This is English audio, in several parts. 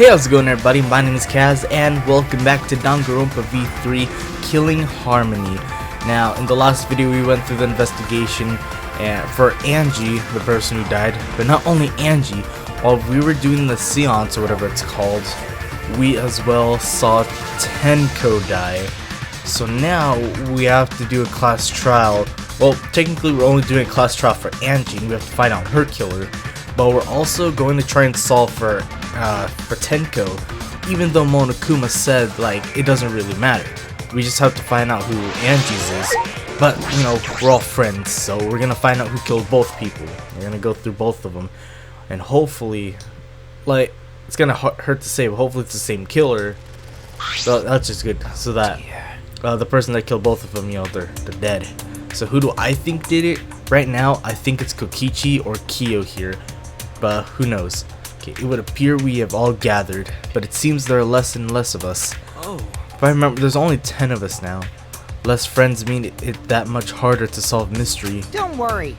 Hey, how's it going everybody? My name is Kaz and welcome back to Danganronpa V3 Killing Harmony. Now, in the last video we went through the investigation for Angie, the person who died. But not only Angie, while we were doing the seance or whatever it's called, we as well saw Tenko die. So now we have to do a class trial. Well, technically we're only doing a class trial for Angie and we have to find out her killer. But we're also going to try and solve for Tenko, even though Monokuma said like it doesn't really matter. We just have to find out who Angie's is. But you know, we're all friends, so we're gonna find out who killed both people. We're gonna go through both of them, and hopefully, like, it's gonna hurt to say, but hopefully it's the same killer. So that's just good, so that the person that killed both of them, you know, they're dead. So who do I think did it? Right now, I think it's Korekiyo or Kiyo here, but who knows? Okay, it would appear we have all gathered, but it seems there are less and less of us. Oh. If I remember, there's only 10 of us now. Less friends mean it that much harder to solve mystery. Don't worry.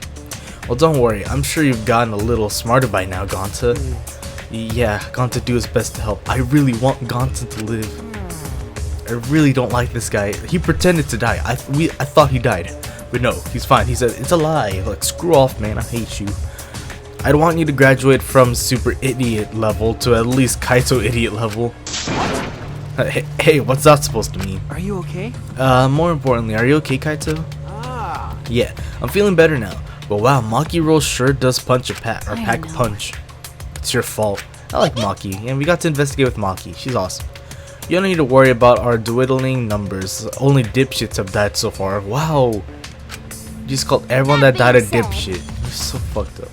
Well, don't worry. I'm sure you've gotten a little smarter by now, Gonta. Yeah, Gonta do his best to help. I really want Gonta to live. I really don't like this guy. He pretended to die. I thought he died, but no, he's fine. He said it's a lie. Like, screw off, man. I hate you. I'd want you to graduate from super idiot level to at least Kaito idiot level. Hey, what's that supposed to mean? Are you okay? More importantly, are you okay, Kaito? Ah. Yeah, I'm feeling better now. But wow, Maki Roll sure does pack a punch. It's your fault. I like Maki, and we got to investigate with Maki. She's awesome. You don't need to worry about our dwindling numbers. Only dipshits have died so far. Wow. You just called everyone that died a dipshit. You're so fucked up.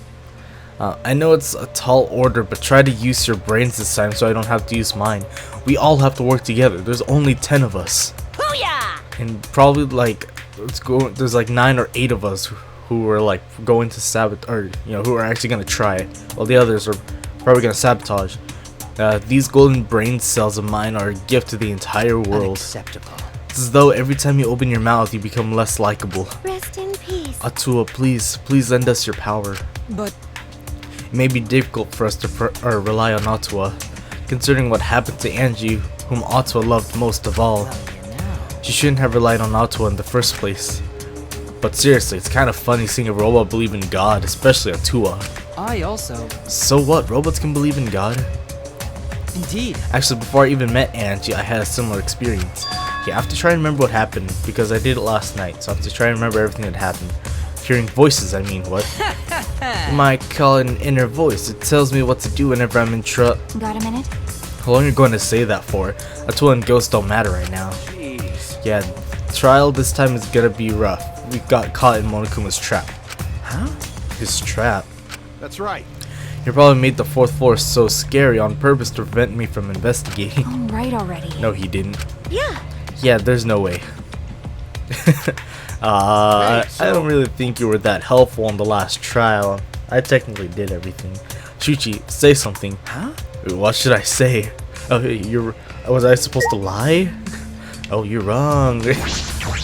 I know it's a tall order, but try to use your brains this time so I don't have to use mine. We all have to work together. There's only 10 of us. Booyah! And probably like, there's like 9 or 8 of us who are like going to sabotage, or you know, who are actually going to try it. While the others are probably going to sabotage. These golden brain cells of mine are a gift to the entire world. Unacceptable. It's as though every time you open your mouth, you become less likable. Rest in peace. Atua, please lend us your power. But It may be difficult for us to rely on Atua, considering what happened to Angie, whom Atua loved most of all. She shouldn't have relied on Atua in the first place. But seriously, it's kind of funny seeing a robot believe in God, especially Atua. I also. So what? Robots can believe in God? Indeed. Actually, before I even met Angie, I had a similar experience. Okay, I have to try and remember what happened, because I did it last night, so I have to try and remember everything that happened. Hearing voices, I mean, what? You might call it an inner voice. It tells me what to do whenever I'm in trouble. Got a minute? How long are you going to say that for? Atua and ghosts don't matter right now. Jeez. Yeah, trial this time is gonna be rough. We got caught in Monokuma's trap. Huh? His trap? That's right. He probably made the 4th floor so scary on purpose to prevent me from investigating. All right already. No, he didn't. Yeah. Yeah, there's no way. I don't really think you were that helpful on the last trial. I technically did everything. Shuchi, say something. Huh? What should I say? Oh, was I supposed to lie? Oh, you're wrong.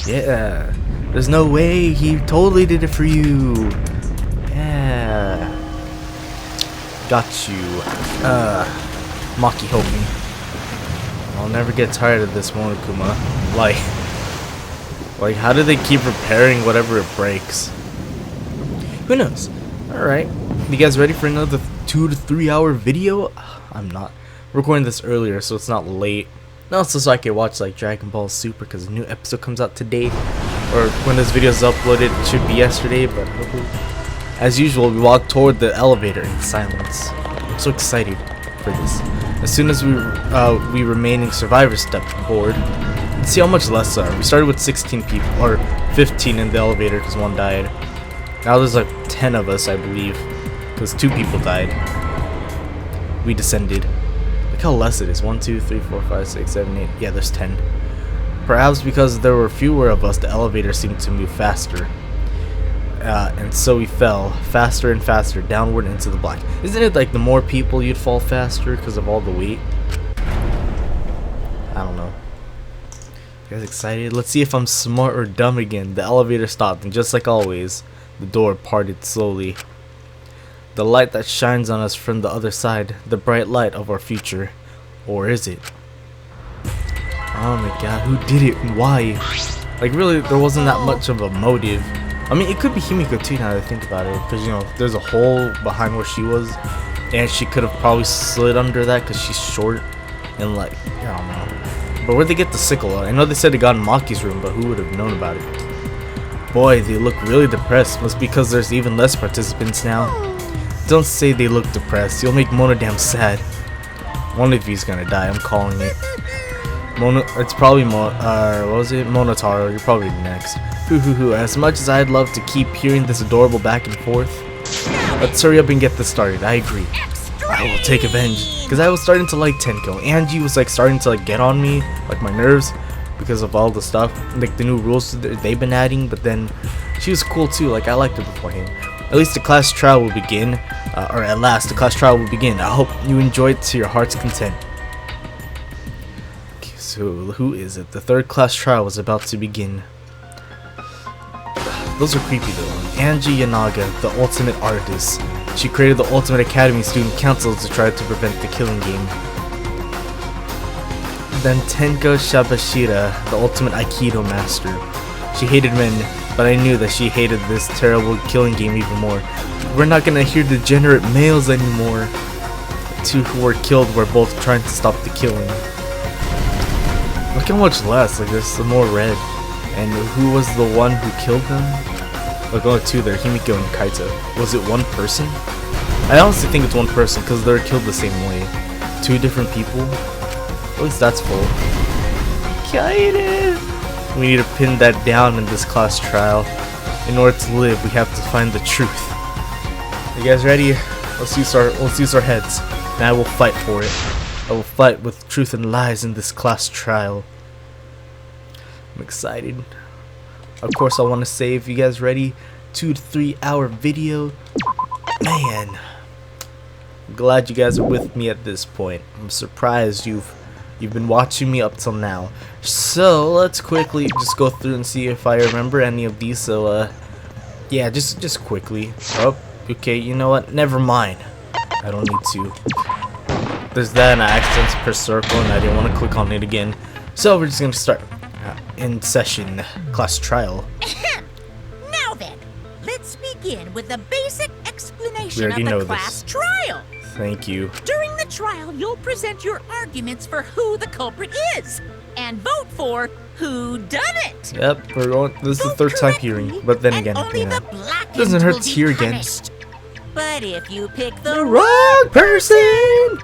Yeah. There's no way. He totally did it for you. Yeah. Got you. Maki, help me. I'll never get tired of this Monokuma. Like, how do they keep repairing whatever it breaks? Who knows? Alright. You guys ready for another 2 to 3 hour video? I'm not. Recording this earlier, so it's not late. No, it's so I can watch like Dragon Ball Super, because a new episode comes out today. Or when this video is uploaded, it should be yesterday, but hopefully. As usual, we walk toward the elevator in silence. I'm so excited for this. As soon as we remaining survivors step forward, let's see how much less there are. We started with 16 people, or 15 in the elevator because one died. Now there's like 10 of us, I believe, because 2 people died. We descended. Look how less it is. 1, 2, 3, 4, 5, 6, 7, 8. Yeah, there's 10. Perhaps because there were fewer of us, the elevator seemed to move faster. And so we fell faster and faster downward into the black. Isn't it like the more people you'd fall faster because of all the weight? I don't know. You guys excited? Let's see if I'm smart or dumb again. The elevator stopped, and just like always, the door parted slowly. The light that shines on us from the other side, the bright light of our future. Or is it? Oh my god, who did it and why? Like, really, there wasn't that much of a motive. I mean, it could be Himiko too now that I think about it, because, you know, there's a hole behind where she was, and she could have probably slid under that because she's short, and like, I don't know. But where'd they get the sickle? I know they said it got in Maki's room, but who would have known about it? Boy, they look really depressed. Must be because there's even less participants now. Don't say they look depressed. You'll make Mona damn sad. One of you's gonna die. I'm calling it. It's probably what was it? Monotaro. You're probably next. Hoo. As much as I'd love to keep hearing this adorable back and forth, let's hurry up and get this started. I agree. I will take revenge. Because I was starting to like Tenko. Angie was like starting to like get on me, like my nerves, because of all the stuff, like the new rules they've been adding. But then she was cool too. Like I liked her beforehand. At least the class trial will begin, or at last the class trial will begin. I hope you enjoy it to your heart's content. Okay, so who is it? The third class trial is about to begin. Those are creepy though. Angie Yanaga, the ultimate artist. She created the Ultimate Academy Student Council to try to prevent the killing game. Then Tenko Shabashira, the ultimate Aikido master. She hated men, but I knew that she hated this terrible killing game even more. We're not gonna hear degenerate males anymore. The two who were killed were both trying to stop the killing. Look how much less, like there's some more red. And who was the one who killed them? Like only two there, Himiko and Kaito. Was it one person? I honestly think it's one person because they're killed the same way. Two different people? At least that's full. Kaito! We need to pin that down in this class trial. In order to live, we have to find the truth. You guys ready? Let's use our heads. And I will fight for it. I will fight with truth and lies in this class trial. I'm excited. Of course, I want to say, if you guys ready, 2 to 3 hour video. Man, I'm glad you guys are with me at this point. I'm surprised you've been watching me up till now. So let's quickly just go through and see if I remember any of these. So yeah, just quickly. Oh, okay. You know what? Never mind. I don't need to. There's that, and I accidentally pressed circle, and I didn't want to click on it again. So we're just gonna start. In session, class trial. Now then, let's begin with a basic explanation We already of know the class this. trial. Thank you. During the trial, you'll present your arguments for who the culprit is, and vote for who done it. Yep, we're going. This is the Vote third time correctly, hearing, but then again, and only you know, the blackened doesn't hurt will to be hear again. punished. But if you pick The the wrong person.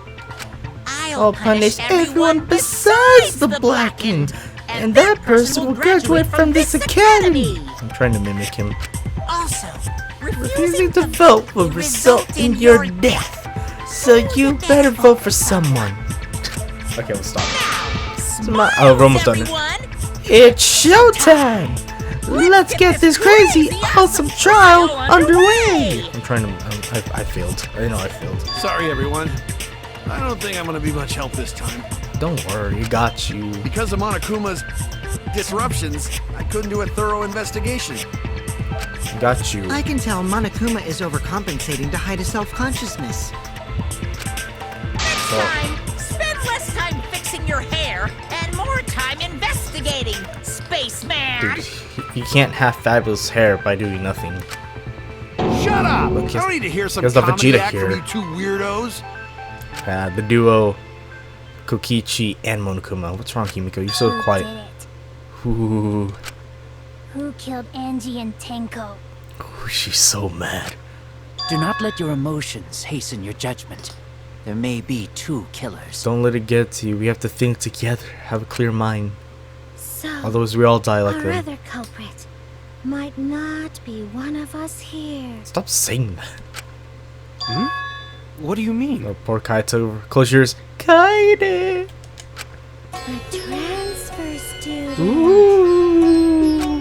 I'll punish everyone besides the blackened, and that person will graduate from this academy. I'm trying to mimic him. Also, Refusing to vote will result in your death. So you better vote for someone. Okay, we'll stop. Oh, we're almost done. It's showtime. Let's get this crazy, awesome trial underway. I'm trying to. I failed. I know I failed. Sorry, everyone. I don't think I'm gonna be much help this time. Don't worry, you got you. Because of Monokuma's disruptions, I couldn't do a thorough investigation. Got you. I can tell Monokuma is overcompensating to hide his self-consciousness. Next time, spend less time fixing your hair and more time investigating, spaceman. Dude, you can't have fabulous hair by doing nothing. Shut up! Look, I don't need to hear some here's the comedy Vegeta act here. from you two weirdos. The duo Kokichi and Monokuma. What's wrong, Himiko? You're so Who quiet. did it? Ooh, Who killed Angie and Tenko? she's so mad. Do not let your emotions hasten your judgment. There may be two killers. Don't let it get to you. We have to think together. Have a clear mind. So, Otherwise, we all die like our them. other culprit might not be one of us here. Stop saying that. What do you mean? Oh, poor Kaito. Close your ears. Kaide. The transfer student. Ooh.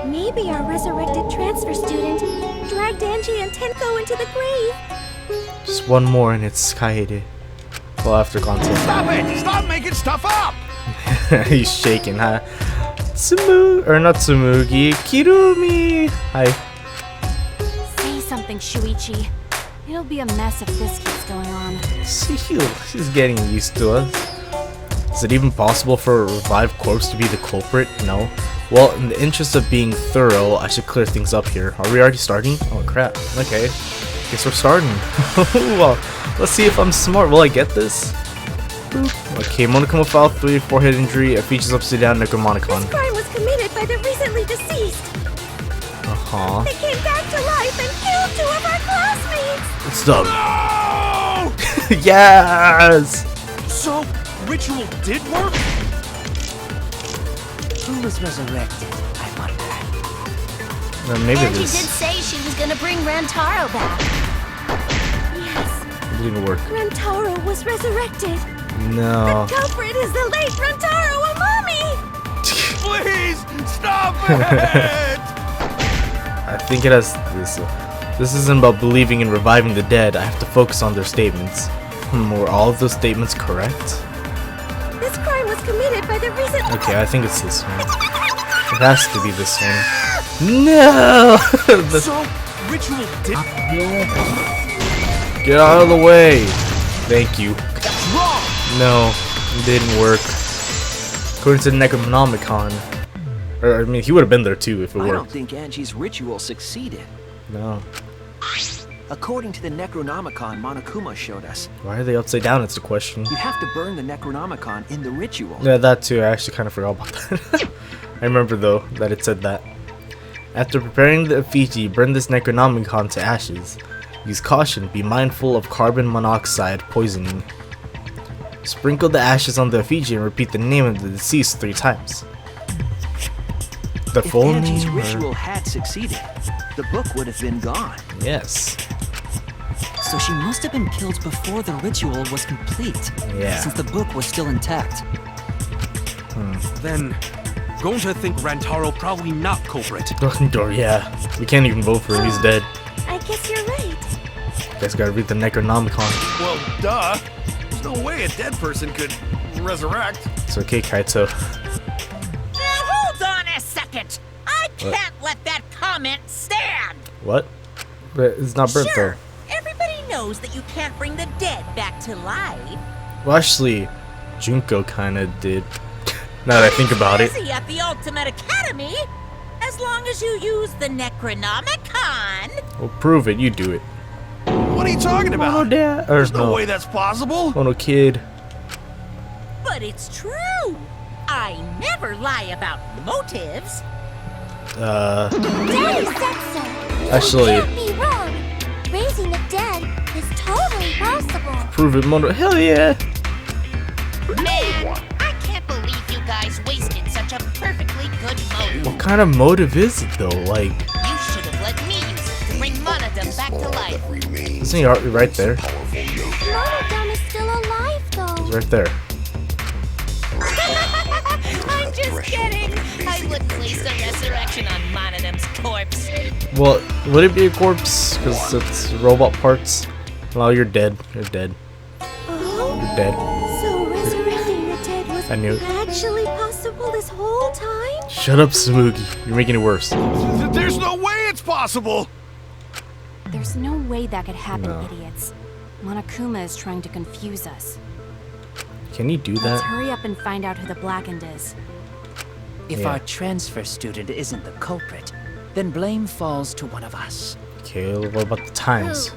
Maybe our resurrected transfer student dragged Angie and Tenko into the grave. Just one more and it's Kaede. Well, after content. Stop it! Stop making stuff up! He's shaking, huh? Not Tsumugi. Kirumi. Hi. Say something, Shuichi. It'll be a mess if this keeps going on. See you. She's getting used to us. Is it even possible for a revived corpse to be the culprit? No. Well, in the interest of being thorough, I should clear things up here. Are we already starting? Oh crap. Okay. Guess we're starting. Well, let's see if I'm smart. Will I get this? Boop. Okay, Monokuma File 3, forehead injury. It features upside down Necromonicon. This crime was committed by the recently deceased. Uh-huh. They came back to life and killed 2 of our classmates. It's done. No! Yes! So, ritual did work? Who was resurrected, I wonder? Maybe Angie this did say she was gonna bring Rantaro back. Yes, didn't work. Rantaro was resurrected. No. The culprit is the late Rantaro Amami! Please, stop it! I think it has this. This isn't about believing in reviving the dead. I have to focus on their statements. Were all of those statements correct? This crime was committed by the recent. Okay, I think it's this one. It has to be this one. No! So, ritual did Get out of the way! Thank you. wrong! No, it didn't work. According to the Necronomicon. Or, I mean, he would have been there too if it I don't worked. think Angie's ritual succeeded. No. According to the Necronomicon Monokuma showed us, Why are they upside down? It's the question. you have to burn the Necronomicon in the ritual. Yeah, that too. I actually kind of forgot about that. I remember though that it said that. After preparing the effigy, burn this Necronomicon to ashes. Use caution. Be mindful of carbon monoxide poisoning. Sprinkle the ashes on the effigy and repeat the name of the deceased 3 times. The If full Angie's name? ritual had succeeded, the book would have been gone. Yes. So she must have been killed before the ritual was complete. Yeah. Since the book was still intact. Then, going to think Rantaro probably not culprit. Or yeah. We can't even vote for him. He's dead. I guess you're right. Guys gotta read the Necronomicon. Well, duh. There's no way a dead person could resurrect. It's okay, Kaito. Now hold on a second. I can't let that comment stand. What? But it's not burnt Sure, everybody knows that you can't bring the dead back to life. there. Well, actually, Junko kinda did. Now that I think about it. Easy at the Ultimate Academy, as long as you use the Necronomicon. Well, prove it. You do it. What are you talking Oh, about? Dad. Or There's no no. way that's possible. Oh, no, kid. But it's true. I never lie about motives. Daddy said so. Actually, You can't be wrong. Raising the dead is totally possible. prove it, Mono. Hell yeah. Man, I can't believe you guys wasted such a perfectly good motive. What kind of motive is it, though? Like, You should have let me use it to bring Monodum back to life. isn't he right there? Monodum is still alive, though. He's right there. I'm just kidding. I wouldn't waste a resurrection on Monodum's corpse. Well, would it be a corpse? Because it's robot parts. Well, you're dead. You're dead. Oh, You're dead. so resurrecting the dead was I knew it. actually possible this whole time? Shut up, Smoogie. You're making it worse. There's no way it's possible. There's no way that could happen, No. idiots. Monokuma is trying to confuse us. Can you do Let's that? hurry up and find out who the Blackened is. If Yeah. our transfer student isn't the culprit, then blame falls to one of us. Okay, what about the times?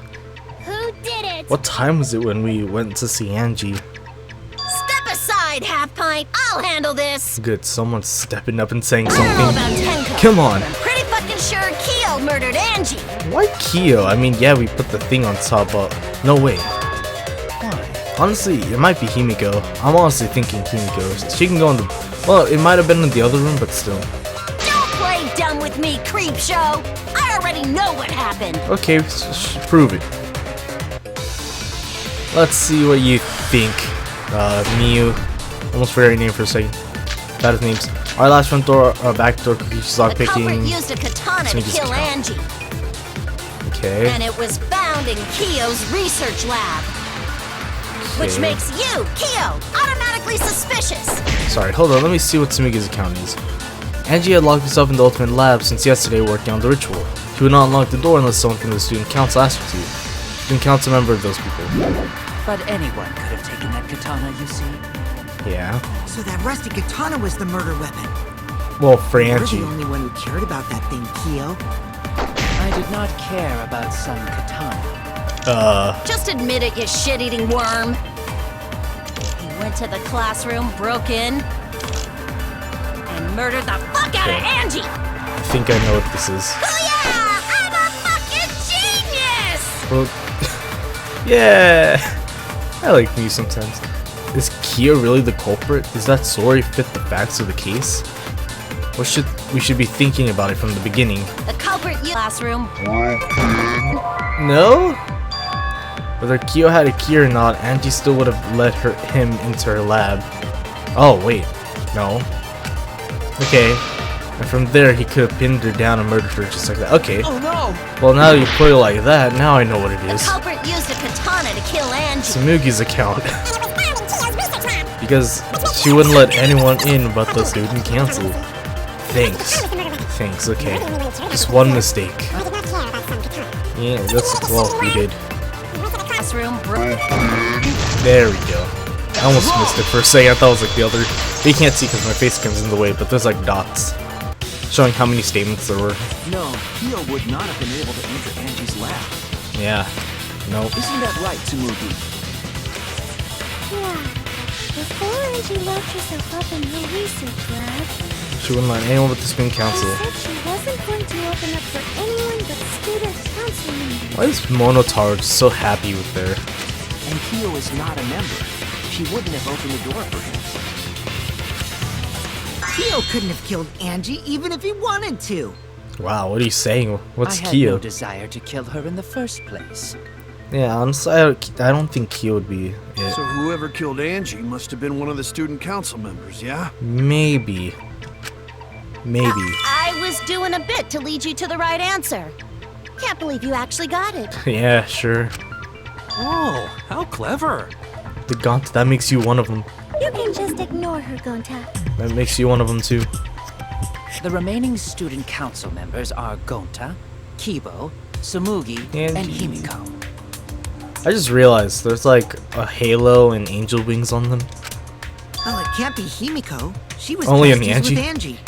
Who did it? What time was it when we went to see Angie? Step aside, Half Pint. I'll handle this. Good, someone's stepping up and saying I don't know something. about Tenko. Come on. I'm pretty fucking sure Kyo murdered Angie. Why Kyo? I mean, yeah, we put the thing on top, but no way. Why? Honestly, it might be Himiko. I'm honestly thinking Himiko. She can go in the... Well, it might have been in the other room, but still. Don't play dumb with me, creep show. I already know what happened. Okay, prove it. Let's see what you think. Miyu. Almost forgot your name for a second. Bad with names. Our last front door, back door, Kokishi's lock The culprit picking. used a katana to Sneaky kill scout. Angie, Okay. and it was found in Kyo's research lab. Which Okay. makes you, Kyo, automatically suspicious. Sorry, hold on, let me see what Tsumigi's account is. Angie had locked herself in the Ultimate Lab since yesterday working on the ritual. She would not unlock the door unless someone from the student council asked her to. Student council member of those people. But anyone could have taken that katana, you see. Yeah. So that rusty katana was the murder weapon. Well, for You're Angie. the only one who cared about that thing, Kyo. I did not care about some katana. Just admit it, you shit-eating worm. He went to the classroom, broke in, and murdered the fuck out of Angie! I think I know what this is. Oh yeah! I'm a fucking genius! Well, yeah. I like me sometimes. Is Kyo really the culprit? Does that story fit the facts of the case? What should we be thinking about it from the beginning? The culprit you classroom. No? Whether Kyo had a key or not, Angie still would have let him into her lab. Oh, wait. No. Okay. And from there, he could have pinned her down and murdered her just like that. Okay. Oh no! Well, now you put it like that, now I know what it The is. culprit used a katana to kill Angie. Samugi's account. Because she wouldn't let anyone in but the student council. Thanks. Thanks, okay. Just one mistake. Yeah, that's, well, we did. Classroom. There we go. I almost missed it for a second. I thought it was like the other. You can't see because my face comes in the way, but there's like dots showing how many statements there were. No, Kyo would not have been able to enter Angie's lab. Yeah. Nope. Isn't that right, Tsumugi? Yeah. Before Angie locked herself up in her research lab, She wouldn't let anyone but the student she council. said she wasn't going to open up for anyone but student council members. Why is Monotaro just so happy with her? And Kyo is not a member. She wouldn't have opened the door for him. Kyo couldn't have killed Angie even if he wanted to. Wow, what are you saying? What's I had Kyo? no desire to kill her in the first place. Yeah, honestly, I don't think Kyo would be it. So whoever killed Angie must have been one of the student council members, yeah? Maybe. Maybe. I was doing a bit to lead you to the right answer. Can't believe you actually got it. Yeah, sure. Oh, how clever. The Gaunt, that makes you one of them. You can just ignore her, Gonta. That makes you one of them too. The remaining student council members are Gonta, Kibo, Tsumugi, and Himiko. I just realized there's like a halo and angel wings on them. Oh, it can't be Himiko. She was Only on besties Angie? with Angie.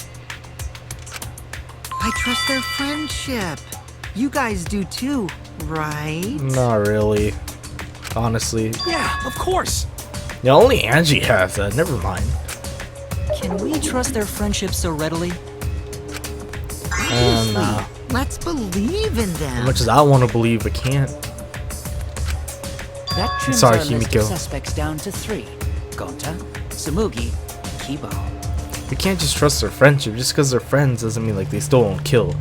I trust their friendship. You guys do too, right? Not really. Honestly. Yeah, of course. Yeah, only Angie has that. Never mind. Can we trust their friendship so readily? Nah. Let's believe in them. As much as I want to believe, I can't. That trims Sorry, our list Himiko. of suspects down to 3. Gonta, Tsumugi, Kibo. We can't just trust their friendship. Just because they're friends doesn't mean like they still won't kill.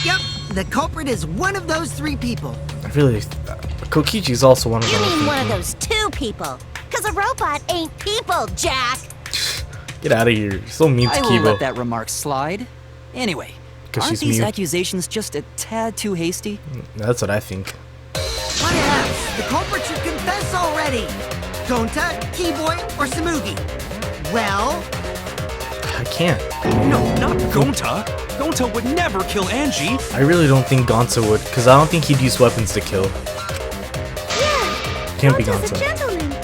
Yep. The culprit is one of those 3 people. I really. Kokichi's also one of You them. mean one of those 2 people? Cause a robot ain't people, Jack. Get out of here. You're so mean to I will Kibo. let that remark slide. Anyway, 'Cause aren't she's these mute. accusations just a tad too hasty? That's what I think. What else? The culprit should confess already. Gonta, Keyboy, or Tsumugi? Well, I can't. No, not Gonta. Gonta would never kill Angie. I really don't think Gonta would, because I don't think he'd use weapons to kill. Yeah. Can't be Gonta's a Gonta. gentleman.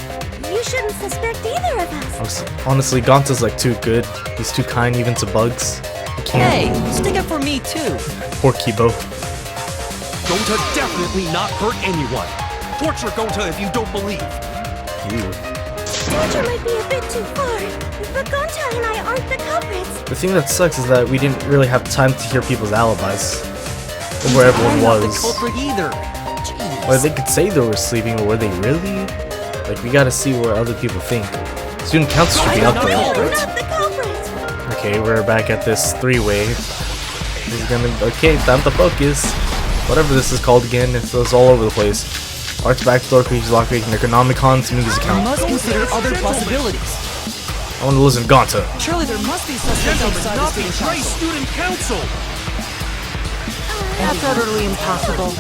You shouldn't suspect either of us. Honestly, Gonta's like too good. He's too kind even to bugs. He Hey, can't. stick up for me too. Poor Kibo. Gonta definitely not hurt anyone. Torture Gonta if you don't believe. Ew. Torture might be a bit too far, but Gonta and I aren't the culprits. The thing that sucks is that we didn't really have time to hear people's alibis. Of where everyone I'm not the was. culprit either. Jeez. Or they could say they were sleeping, but were they really? Like, we gotta see what other people think. Student council should be up We're there. not the culprits. Okay, we're back at this 3-way. This is gonna. Okay, time to focus. Whatever this is called again, it's all over the place. Art's backdoor, creatures lockpick, Necronomicon, Tsumugi's You account. must consider other possibilities. I want to listen to Gonta. Surely there must be suspects outside the Not the student Grey council. Student Council. that's utterly impossible.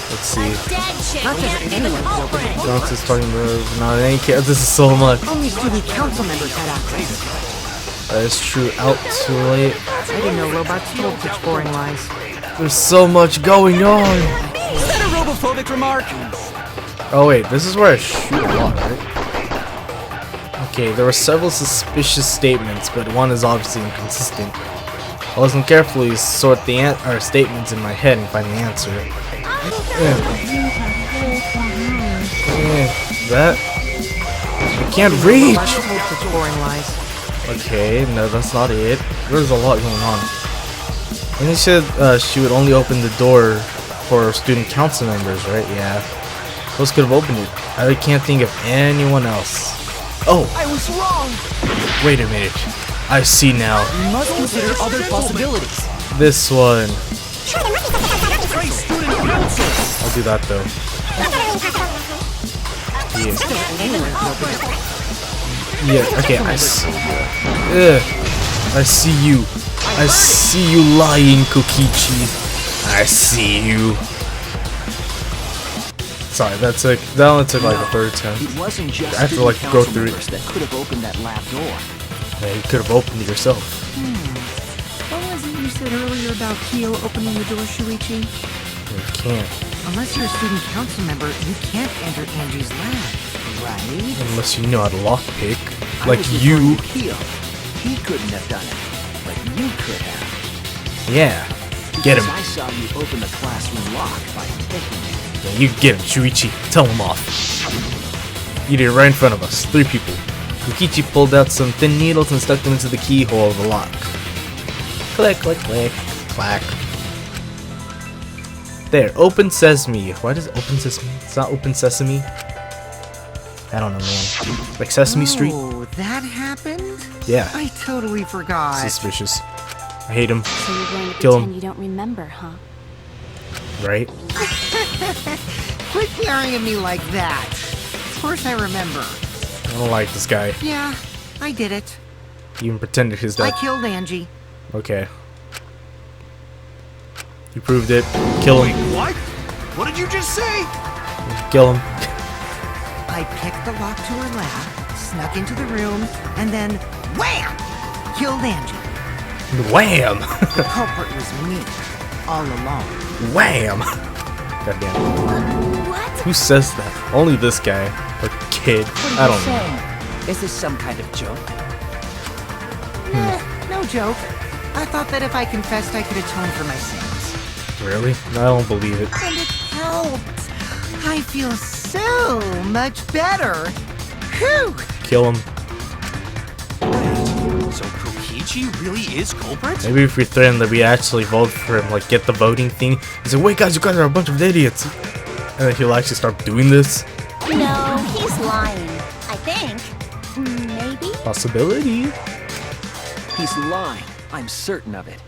Let's see. Dead chick can't be the culprit. Gonta's talking about. Not in any case. This is so much. Only student council members had access. That is true. Out too late. I didn't know robots told such boring lies. There's so much going on. Is that a robophobic remark? Oh wait, this is where I shoot a lot, right? Okay, there were several suspicious statements, but one is obviously inconsistent. I wasn't carefully sort the statements in my head and find the answer. That? I can't reach! Okay, no, that's not it. There's a lot going on. And he said she would only open the door for student council members, right? Yeah. Who else could have opened it? I can't think of anyone else. Oh! I was wrong! Wait a minute. I see now. You must consider other possibilities. This one. Hey, student council! I'll do that though. Yeah, okay, I see you. I see you lying, Kokichi. I see you. Sorry, that only took like a third attempt. It wasn't just I have to like go through it. that could have opened that lab door. Yeah, you could have opened it yourself. What was it you said earlier about Kyo opening the door, Shuichi? You can't. Unless you're a student council member, you can't enter Angie's lab, right? Unless you know how to lockpick. I Like was you. referring to Kyo. He couldn't have done it, but you could have. Yeah. Get him. Because I saw you open the classroom lock by picking it. Yeah, you get him, Shuichi. Tell him off. You did it right in front of us. 3 people. Kokichi pulled out some thin needles and stuck them into the keyhole of the lock. Click, click, click. Clack. There, open sesame. Why does open sesame? It's not open sesame. I don't know, man. Like Sesame Street? Oh, that happened? Yeah. I totally forgot. Suspicious. I hate him. So you're going to Kill him. pretend you don't remember, huh? Right? Quit staring at me like that. Of course I remember. I don't like this guy. Yeah, I did it. He even pretended his I death. killed Angie. Okay. You proved it. Kill him. What? What did you just say? Kill him. I picked the lock to her lab, snuck into the room, and then wham! Killed Angie. Wham! The culprit was me, all along. Wham! Goddamn. What? Who says that? Only this guy. Or kid. I don't know. Is this some kind of joke? Nah, no joke. I thought that if I confessed, I could atone for my sins. Really? I don't believe it. And it helped. I feel so much better. Whew! Kill him. So Kokichi really is culprit? Maybe if we threaten that we actually vote for him, like get the voting thing. He's like, wait guys, you guys are a bunch of idiots. And then he'll actually start doing this. No, he's lying. I think. Maybe? Possibility. He's lying. I'm certain of it.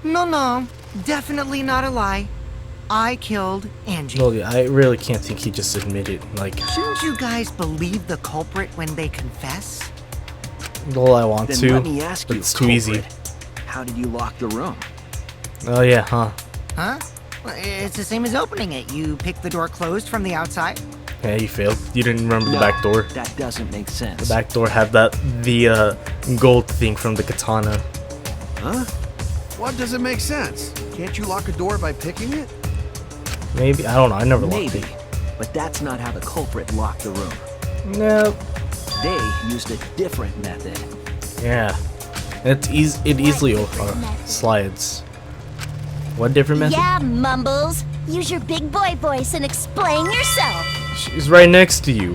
No. Definitely not a lie. I killed Angie. Well, yeah, I really can't think he just admitted. Like, Shouldn't you guys believe the culprit when they confess? well, I want Then to, let me ask but you, it's too easy. culprit, how did you lock the room? Oh yeah, huh? Huh? Well, it's the same as opening it. You pick the door closed from the outside. Yeah, you failed. You didn't remember the No, back door. That doesn't make sense. The back door had the gold thing from the katana. Huh? What doesn't make sense? Can't you lock a door by picking it? Maybe, I don't know. I never locked Maybe, it. but that's not how the culprit locked the room. No. They used a different method. Yeah. It easily slides. What different method? Yeah, Mumbles. Use your big boy voice and explain yourself. She's right next to you.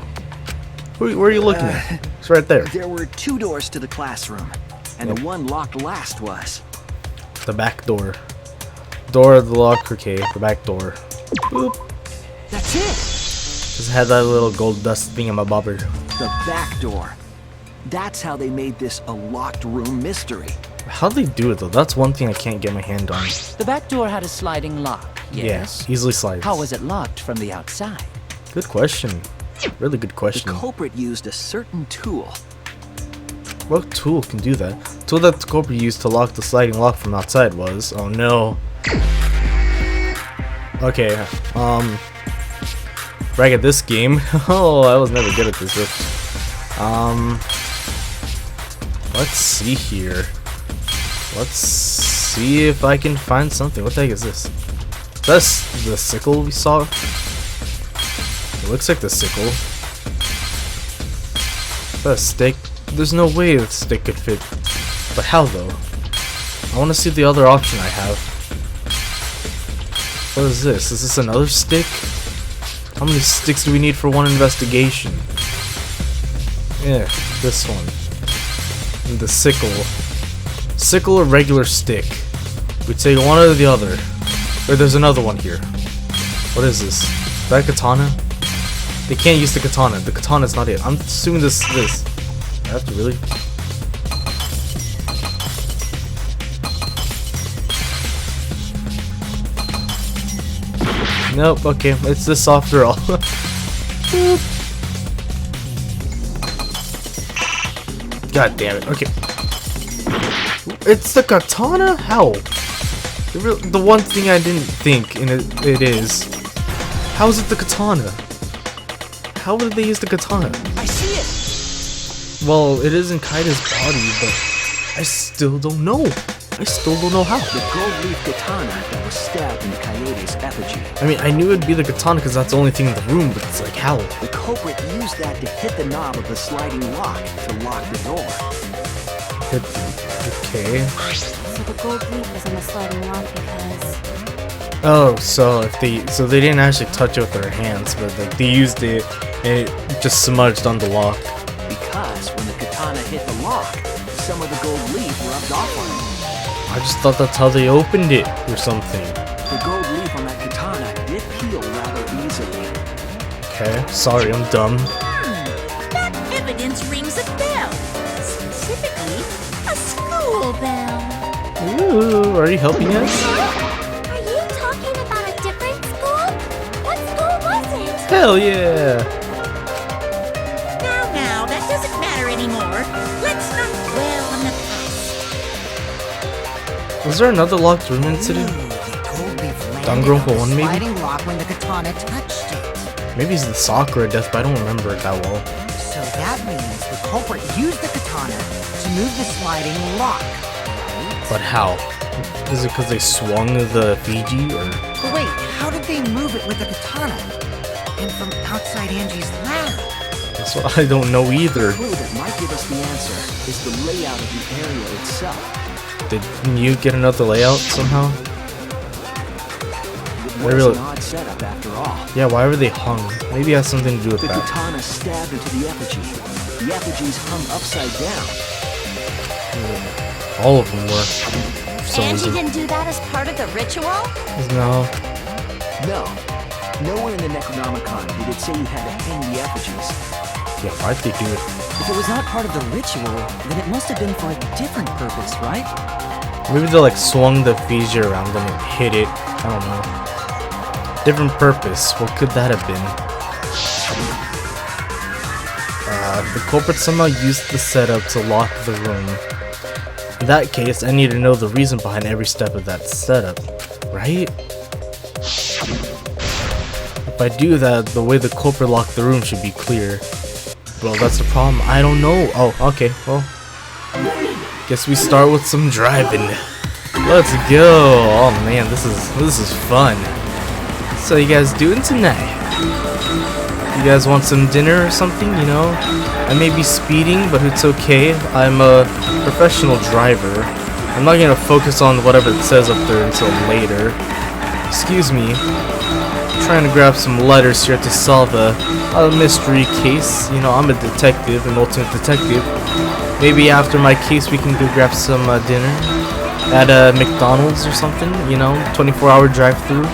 Where are you looking at? It's right there. There were 2 doors to the classroom, and the one locked last was. The back door. Door of the lock. Okay, the back door. Boop. That's it! Just had that little gold dust thingamabobber. The back door. That's how they made this a locked room mystery. How'd they do it though? That's one thing I can't get my hand on. The back door had a sliding lock, yes? Yeah, easily slides. How was it locked from the outside? Good question. Really good The question. culprit used a certain tool. What tool can do that? The tool that the culprit used to lock the sliding lock from outside was... Oh no. Okay, back at this game. Oh, I was never good at this. Let's see here. Let's see if I can find something. What the heck is this? That's the sickle we saw. It looks like the sickle. that a stick? There's no way the stick could fit. But how though? I want to see the other option I have. What is this? Is this another stick? How many sticks do we need for one investigation? Yeah, this one. And the sickle. Sickle or regular stick? We take one or the other. Wait, there's another one here. What is this? Is that a katana? They can't use the katana. The katana's not it. I'm assuming this. I have to really. Nope. Okay, it's this after all. God damn it. Okay. It's the katana? How? The one thing I didn't think, and it is. How is it the katana? How did they use the katana? I see it. Well, it is in Kaida's body, but I still don't know. I still don't know how. The gold leaf katana that was stabbed into Kaede's effigy. I mean, I knew it'd be the katana because that's the only thing in the room, but it's like, how? The culprit used that to hit the knob of the sliding lock to lock the door. Okay. So the gold leaf was in the sliding lock because... Oh, so they didn't actually touch it with their hands, but like they used it and it just smudged on the lock. Because when the katana hit the lock, some of the gold leaf rubbed off on it. I just thought that's how they opened it or something. The gold leaf on that katana did peel rather easily. Okay, sorry, I'm dumb. That evidence rings a bell. Specifically, a school bell. Ooh, are you helping us? Are you talking about a different school? What school was it? Hell yeah! Now, that doesn't matter anymore. Let's not dwell on the past. Was there another locked room incident? Danganronpa 1 maybe? Sliding lock when the katana touched it. Maybe it's the Sakura death, but I don't remember it that well. So that means the culprit used the katana to move the sliding lock. But how? Is it because they swung the Fiji or? But wait, how did they move it with the katana? And from outside Angie's lab? That's what I don't know either. The clue that might give us the answer is the layout of the area itself. Did you get another layout somehow? It was an odd setup after all. Yeah, why were they hung? Maybe it has something to do with The that. katana stabbed into the effigy. The effigies hung upside down. All of them were. For some Angie reason. didn't do that as part of the ritual? No. No. Nowhere in the Necronomicon did it say you had to hang the effigies. Yeah, why'd they do it? If it was not part of the ritual, then it must have been for a different purpose, right? Maybe they like swung the Fiji around them and hit it. I don't know. Different purpose. What could that have been? The culprit somehow used the setup to lock the room. In that case, I need to know the reason behind every step of that setup, right? If I do that, the way the culprit locked the room should be clear. Well, that's the problem. I don't know. Oh, okay. Well, guess we start with some driving. Let's go. Oh man, this is fun. So you guys doing tonight? You guys want some dinner or something? You know, I may be speeding, but it's okay. I'm a professional driver. I'm not gonna focus on whatever it says up there until later. Excuse me. I'm trying to grab some letters here to solve a mystery case. You know, I'm a detective, an ultimate detective. Maybe after my case we can go grab some dinner at McDonald's or something. You know, 24-hour drive-through.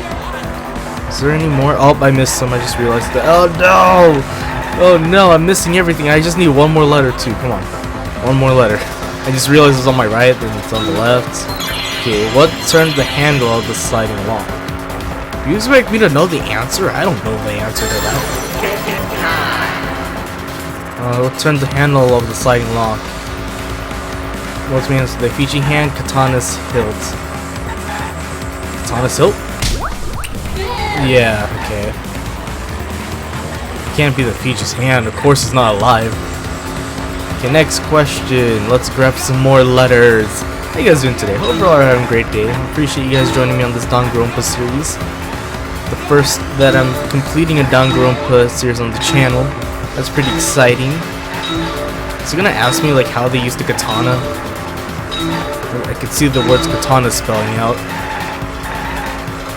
Is there any more? Oh, I missed some. I just realized that. Oh no! Oh no, I'm missing everything. I just need one more letter too. Come on. One more letter. I just realized it's on my right, then it's on the left. Okay, what turned the handle of the sliding lock? You expect me to know the answer? I don't know the answer to that. What turned the handle of the sliding lock? What's the answer? The Fiji hand, katana's hilt. Katana's hilt? Yeah, okay. It can't be the Fiji's hand. Of course it's not alive. Okay, next question. Let's grab some more letters. How you guys doing today? Hope you're all having a great day. I appreciate you guys joining me on this Danganronpa series. The first that I'm completing a Danganronpa series on the channel. That's pretty exciting. Is he gonna ask me like how they use the katana? I could see the words katana spelling out.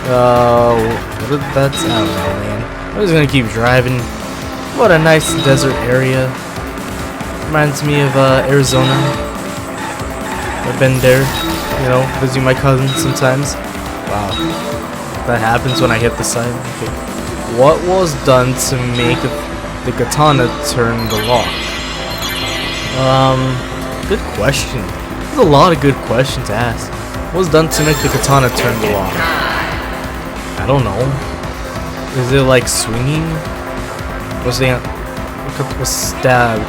What did that sound? I don't know, man. I'm just gonna keep driving. What a nice desert area. Reminds me of Arizona. I've been there, you know, visiting my cousins sometimes. Wow. That happens when I hit the side. Okay. What was done to make the katana turn the lock? Good question. There's a lot of good questions to ask. What was done to make the katana turn the lock? I don't know. Is it like swinging? Was stabbed?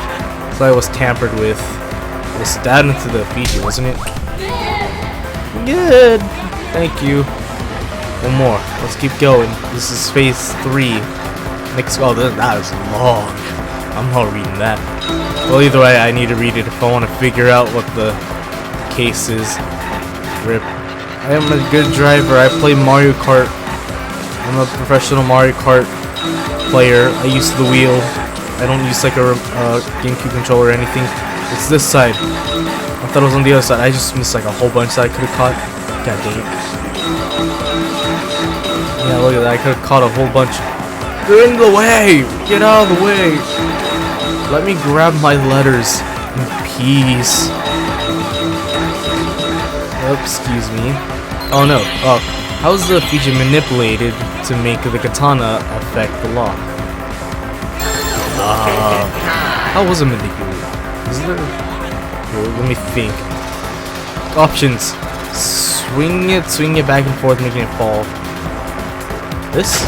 So I was tampered with. It was stabbed into the Fiji, wasn't it? Good. Thank you. One more. Let's keep going. This is phase 3. Next. Oh, that is long. I'm not reading that. Well, either way, I need to read it if I want to figure out what the case is. Rip. I am a good driver. I play Mario Kart. I'm a professional Mario Kart player. I use the wheel. I don't use like a GameCube controller or anything. It's this side. I thought it was on the other side. I just missed like a whole bunch that I could have caught. God dang it. Yeah, look at that. I could have caught a whole bunch. You're in the way! Get out of the way! Let me grab my letters in peace. Oh, excuse me. Oh no. Oh. How's the Fiji manipulated to make the katana affect the lock? How was it manipulated? Is there... Here, let me think. Options. Swing it back and forth, making it fall. This?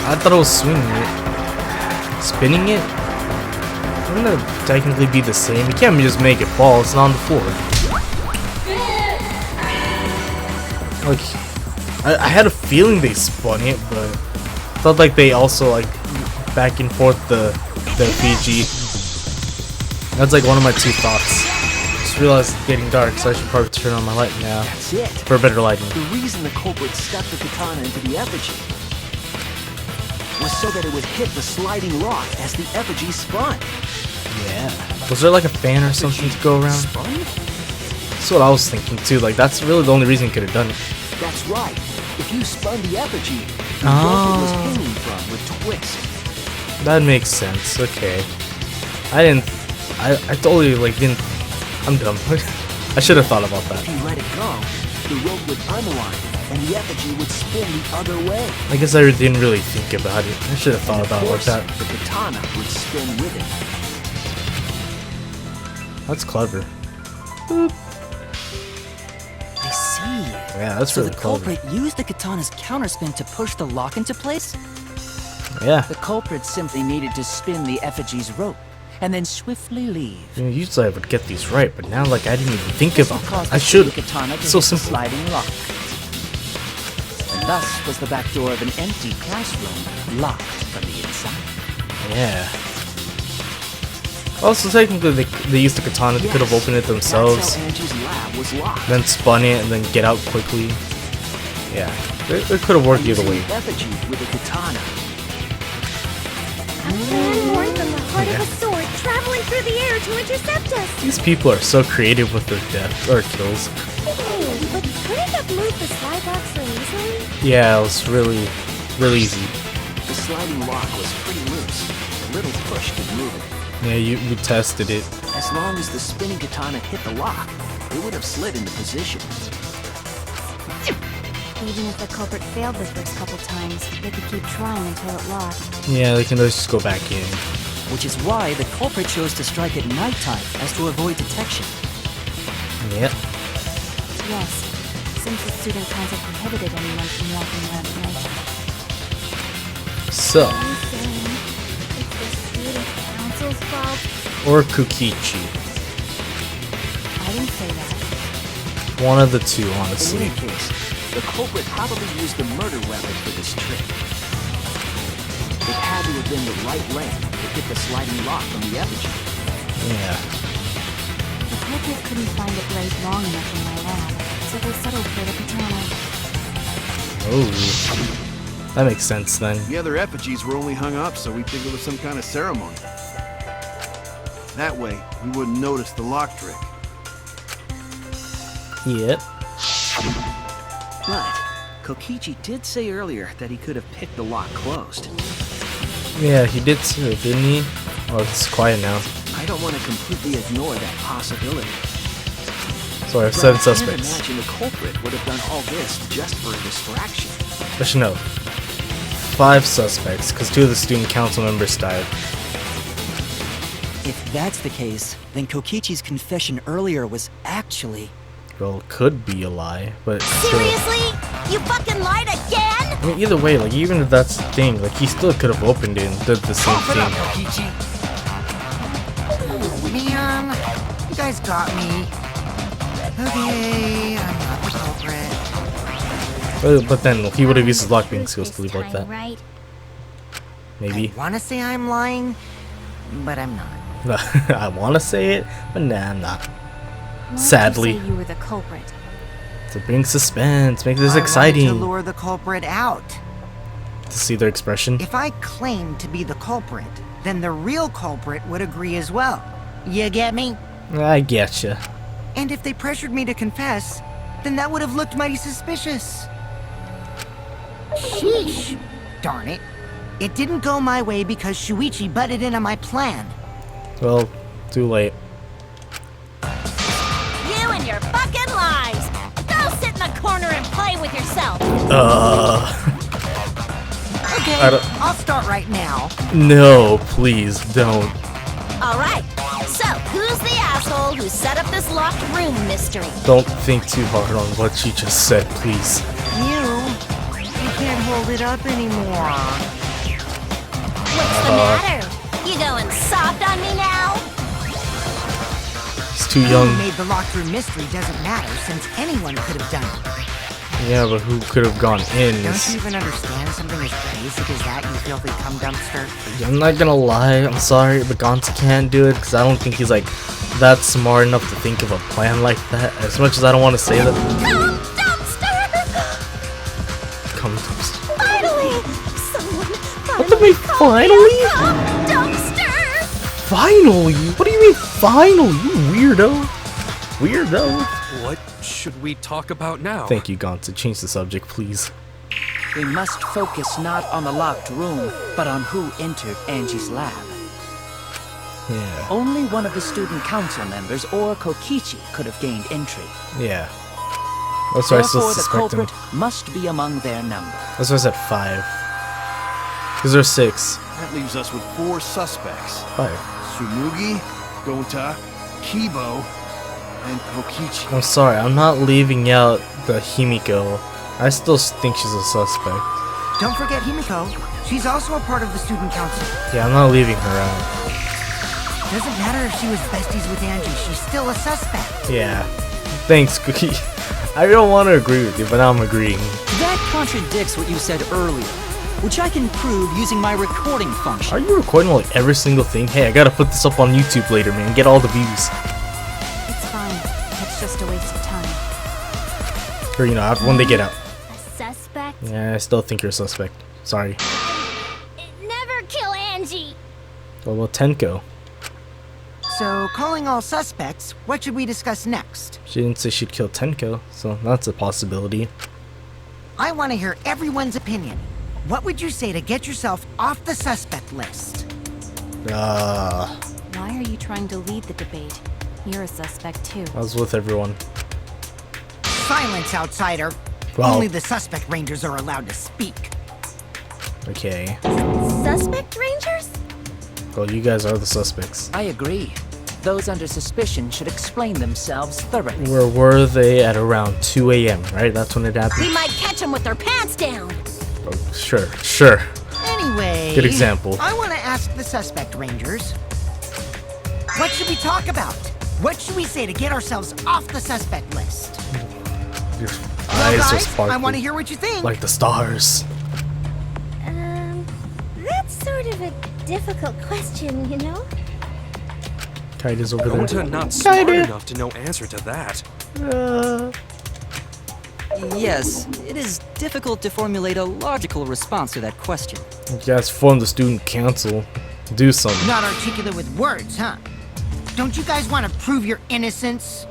I thought it was swinging it. Spinning it? Wouldn't that technically be the same? You can't just make it fall, it's not on the floor. Like, I had a feeling they spun it, but I felt like they also like back and forth the Fiji. That's like one of my two thoughts. Just realized it's getting dark, so I should probably turn on my light now. That's it. For better lighting. The reason the culprit stuck the katana into the effigy was so that it would hit the sliding lock as the effigy spun. Yeah. Was there like a fan or something to go around? Spun? That's what I was thinking too. Like that's really the only reason you could have done it. That's right. If you spun the effigy, the rope it was hanging from would twist. That makes sense. Okay. I totally like didn't. I'm dumb. I should have thought about that. If you let it go, the rope would unwind and the effigy would spin the other way. I guess I didn't really think about it. I should have thought about it like that. The katana would spin with it. That's clever. Boop. I see. Yeah, that's really clever. So the culprit used the katana's counterspin to push the lock into place? Yeah. The culprit simply needed to spin the effigy's rope and then swiftly leave. You know, usually I would get these right, but now like I didn't even think This about would cause it. the I should. katana to So hit the simple. sliding lock. And thus was the back door of an empty classroom locked from the inside. Yeah. Also, technically, they used the katana. They could have opened it themselves, That's how Angie's lab was locked. then spun it, and then get out quickly. Yeah, it could have worked either way. Using the effigy with a katana. A man born from the heart of a sword traveling through the air to intercept us. These people are so creative with their deaths or kills. Hey, but couldn't have moved the slide lock so easily? Yeah, it was really easy. The sliding lock was pretty loose. A little push could move it. Yeah, you tested it. As long as the spinning katana hit the lock, it would have slid into position. Even if the culprit failed the first couple times, they could keep trying until it locked. Yeah, they can just go back in. Which is why the culprit chose to strike at nighttime as to avoid detection. Yep. Yes, since the student council prohibited anyone from walking around at night. So, I'm saying it's the student council's fault. or Korekiyo. I didn't say that. One of the two, In honestly. any case, the culprit probably used the murder weapon for this trick. It had to have been the right length to hit the sliding lock from the effigy. Yeah. The culprit couldn't find a blade long enough in my lab, so they settled for the katana. Oh. That makes sense then. The other effigies were only hung up, so we think it was some kind of ceremony. That way, we wouldn't notice the lock trick. Yep. But Kokichi did say earlier that he could have picked the lock closed. Yeah, he did too, didn't he? Oh, it's quiet now. I don't want to completely ignore that possibility. Sorry, I have But 7 I suspects. can't imagine the culprit would have done all this just for a distraction. Actually, no. 5 suspects, because 2 of the student council members died. If that's the case, then Kokichi's confession earlier was actually... Well, it could be a lie, but still. Seriously? You fucking lied again? I mean, either way, like, even if that's the thing, like, he still could have opened it and did the same Open up, thing. Kokichi. Oh, man. You guys got me. Okay, I'm not the culprit. But then he would have used his lockpicking skills to leave like that. Right? Maybe. I want to say I'm lying, but I'm not. I want to say it, but nah, I'm not. Why Sadly. did you say you were the culprit? To bring suspense, make this I wanted exciting. to lure the culprit out. To see their expression. If I claimed to be the culprit, then the real culprit would agree as well. You get me? I getcha. And if they pressured me to confess, then that would have looked mighty suspicious. Sheesh. Darn it. It didn't go my way because Shuichi butted in on my plan. Well, too late. You and your fucking lies! Go sit in the corner and play with yourself! Okay, I don't- I'll start right now. No, please don't. Alright, so who's the asshole who set up this locked room mystery? Don't think too hard on what she just said, please. You can't hold it up anymore. What's the matter? You going soft on me now? He's too Who young. made the locked room mystery doesn't matter since anyone could have done it. Yeah, but who could have gone in? Don't you even understand something as basic as that, you filthy cum dumpster? I'm not gonna lie, I'm sorry, but Gonta can't do it because I don't think he's like that smart enough to think of a plan like that. As much as I don't want to say that. Cum dumpster! Come dumpster. Finally! Someone What do you mean finally? cum dumpster! Finally? What do you mean finally? You weirdo. Weirdo. What should we talk about now? Thank you, Gonta. Change the subject, please. We must focus not on the locked room, but on who entered Angie's lab. Yeah. Only one of the student council members or Kokichi could have gained entry. Yeah. That's why I still Therefore, the suspect him. culprit must be among their number. That's why I said 5. Because there's 6. That leaves us with 4 suspects. 5. Tsumugi, Gonta, Kibo, and Kokichi. I'm sorry, I'm not leaving out the Himiko. I still think she's a suspect. Don't forget Himiko. She's also a part of the student council. Yeah, I'm not leaving her out. Doesn't matter if she was besties with Angie, she's still a suspect. Yeah. Thanks, Cookie. I don't want to agree with you, but now I'm agreeing. That contradicts what you said earlier, which I can prove using my recording function. Are you recording like every single thing? Hey, I gotta put this up on YouTube later, man. Get all the views. It's fine. It's just a waste of time. Or, you know, when they get out. A suspect? Yeah, I still think you're a suspect. Sorry. Never kill Angie! What about Tenko? So, calling all suspects, what should we discuss next? She didn't say she'd kill Tenko, so that's a possibility. I want to hear everyone's opinion. What would you say to get yourself off the suspect list? Why are you trying to lead the debate? You're a suspect too. I was with everyone. Silence, outsider. Well- Only the suspect rangers are allowed to speak. Okay. Suspect rangers? Well, you guys are the suspects. I agree. Those under suspicion should explain themselves thoroughly. Where were they at around 2 a.m., right? That's when it happened? We might catch them with their pants down! Oh, sure. Anyway, Good example. I want to ask the suspect rangers. What should we talk about? What should we say to get ourselves off the suspect list? Your Well, eyes are guys, I sparkling. want to hear what you think. Like the stars. That's sort of a difficult question, you know? Kaida's over there. Gonta not smart enough to know answer to that. Yes, it is difficult to formulate a logical response to that question. You guys formed the student council. Do something. Not articulate with words, huh? Don't you guys want to prove your innocence?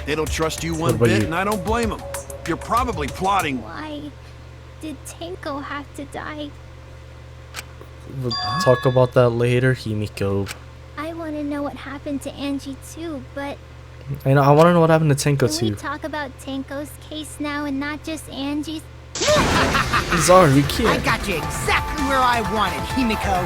They don't trust you one about bit, you? and I don't blame them. You're probably plotting. Why did Tenko have to die? We'll talk about that later, Himiko. I want to know what happened to Angie too, but I know. I want to know what happened to Tenko can we too. talk about Tenko's case now and not just Angie's? Sorry, we I can't. got you exactly where I wanted, Himiko.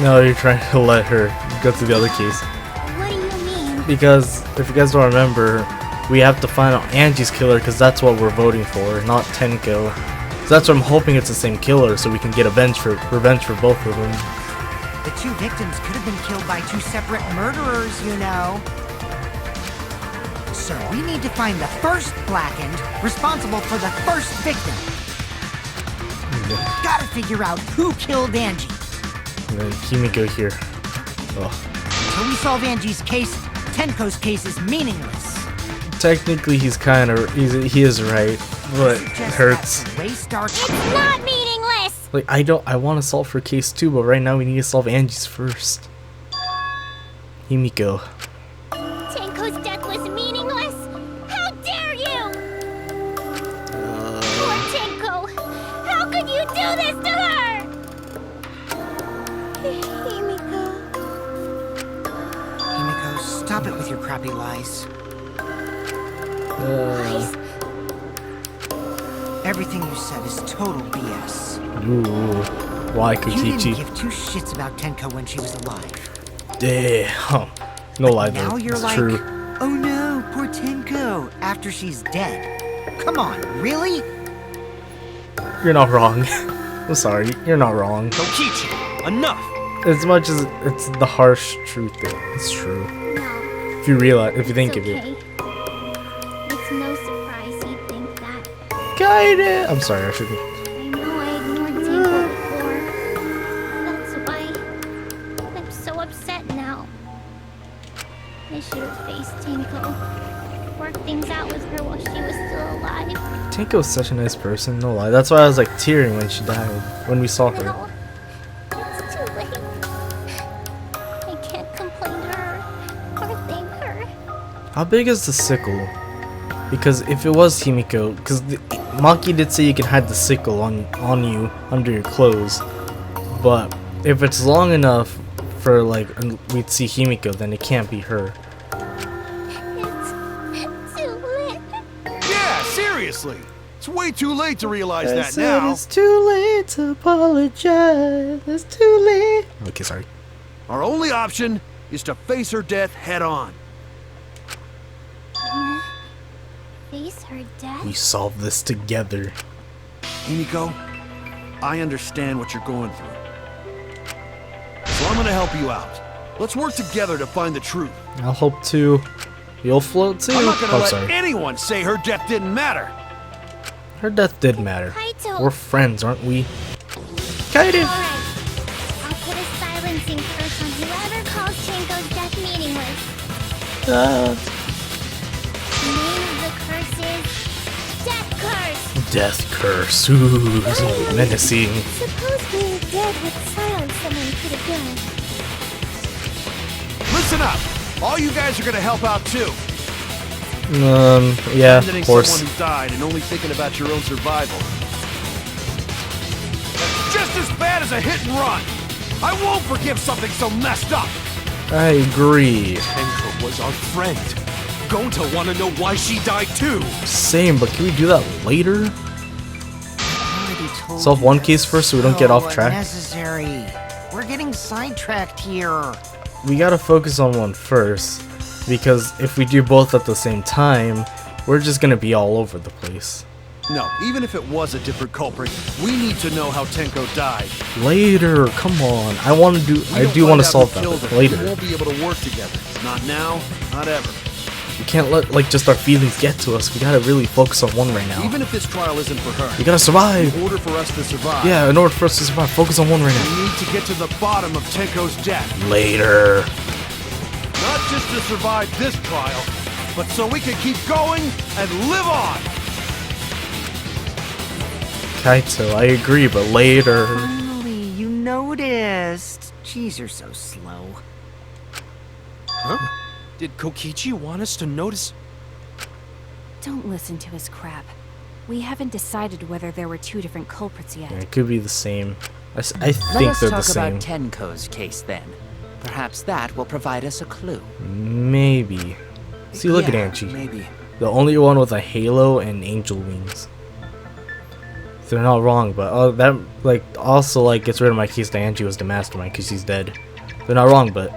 No, you're trying to let her go to the other case. What do you mean? Because if you guys don't remember, we have to find out Angie's killer because that's what we're voting for, not Tenko. So that's what I'm hoping it's the same killer, so we can get revenge for both of them. The two victims could have been killed by two separate murderers, you know. So we need to find the first blackened responsible for the first victim. Gotta figure out who killed Angie. And then Himiko here. Oh. Until we solve Angie's case, Tenko's case is meaningless. Technically, he is right, but it hurts. Waste our It's not meaningless! Like I want to solve her case too, but right now we need to solve Angie's first. Himiko. Tenko's death was meaningless? How dare you! Poor Tenko! How could you do this to her? Himiko, stop it with your crappy lies. Lies? Everything you said is total BS. Ooh. Why, You didn't Korekiyo? give two shits about Tenko when she was alive. Damn. No lie though. Now you're It's like, true. oh no, poor Tenko, after she's dead. Come on, really? You're not wrong. I'm sorry. You're not wrong. Kokichi, enough! As much as it's the harsh truth, it's true. No. If you think It's of it. okay. It's no surprise you think that. Kinda. I'm sorry. I shouldn't. I know I ignored Tenko before. That's why I'm so upset now. I should have faced Tenko. Worked things out with her while she was still alive. Tenko's such a nice person. No lie. That's why I was like tearing when she died. When we saw her. No. It's too late. I can't complain to her or thank her. How big is the sickle? Because if it was Himiko, because Maki did say you can hide the sickle on you under your clothes, but if it's long enough for like we'd see Himiko, then it can't be her. It's too late. Yeah, seriously. It's way too late to realize that said now. it's too late to apologize. It's too late. Okay, sorry. Our only option is to face her death head on. Face her death? We solve this together. Himiko, I understand what you're going through. So I'm gonna help you out. Let's work together to find the truth. I'll hope to. You'll float too. I'm not gonna Oh, let sorry. anyone say her death didn't matter. Her death did matter. Kaito. We're friends, aren't we? Kaito. Alright. I'll put a silencing curse on whoever calls Tenko's death meaningless. The name of the curse is Death Curse. Death curse. Ooh, menacing. Suppose being dead would silence someone could have done. Listen up. All you guys are gonna help out too. Yeah, Abandoning of course. someone who died and only thinking about your own survival. That's just as bad as a hit and run. I won't forgive something so messed up. I agree. Tenko was our friend. Gonta wanna know why she died too. Same, but can we do that later? Already told Solve you one that's case first so we don't get off track. Unnecessary. We're getting sidetracked here. We gotta focus on one first, because if we do both at the same time, we're just gonna be all over the place. No, even if it was a different culprit, we need to know how Tenko died. Later, come on. I want to do. I do want to solve that but We later. won't be able to work together. Not now, not ever. We can't let like just our feelings get to us. We gotta really focus on one right now. Even if this trial isn't for her, We gotta survive. in order for us to survive, Yeah, in order for us to survive, focus on one right we now. need to get to the bottom of Tenko's death. Later. Not just to survive this trial, but so we can keep going and live on. Kaito, I agree, but later. Finally, you noticed. Jeez, you're so slow. Huh? Did Kokichi want us to notice? Don't listen to his crap. We haven't decided whether there were two different culprits yet. Yeah, it could be the same. I Let think us they're the talk same. about Tenko's case then. Perhaps that will provide us a clue. Maybe. See, look at Yeah, Angie. Maybe. The only one with a halo and angel wings. They're not wrong, but that like also like gets rid of my case that Angie was the mastermind because she's dead. They're not wrong, but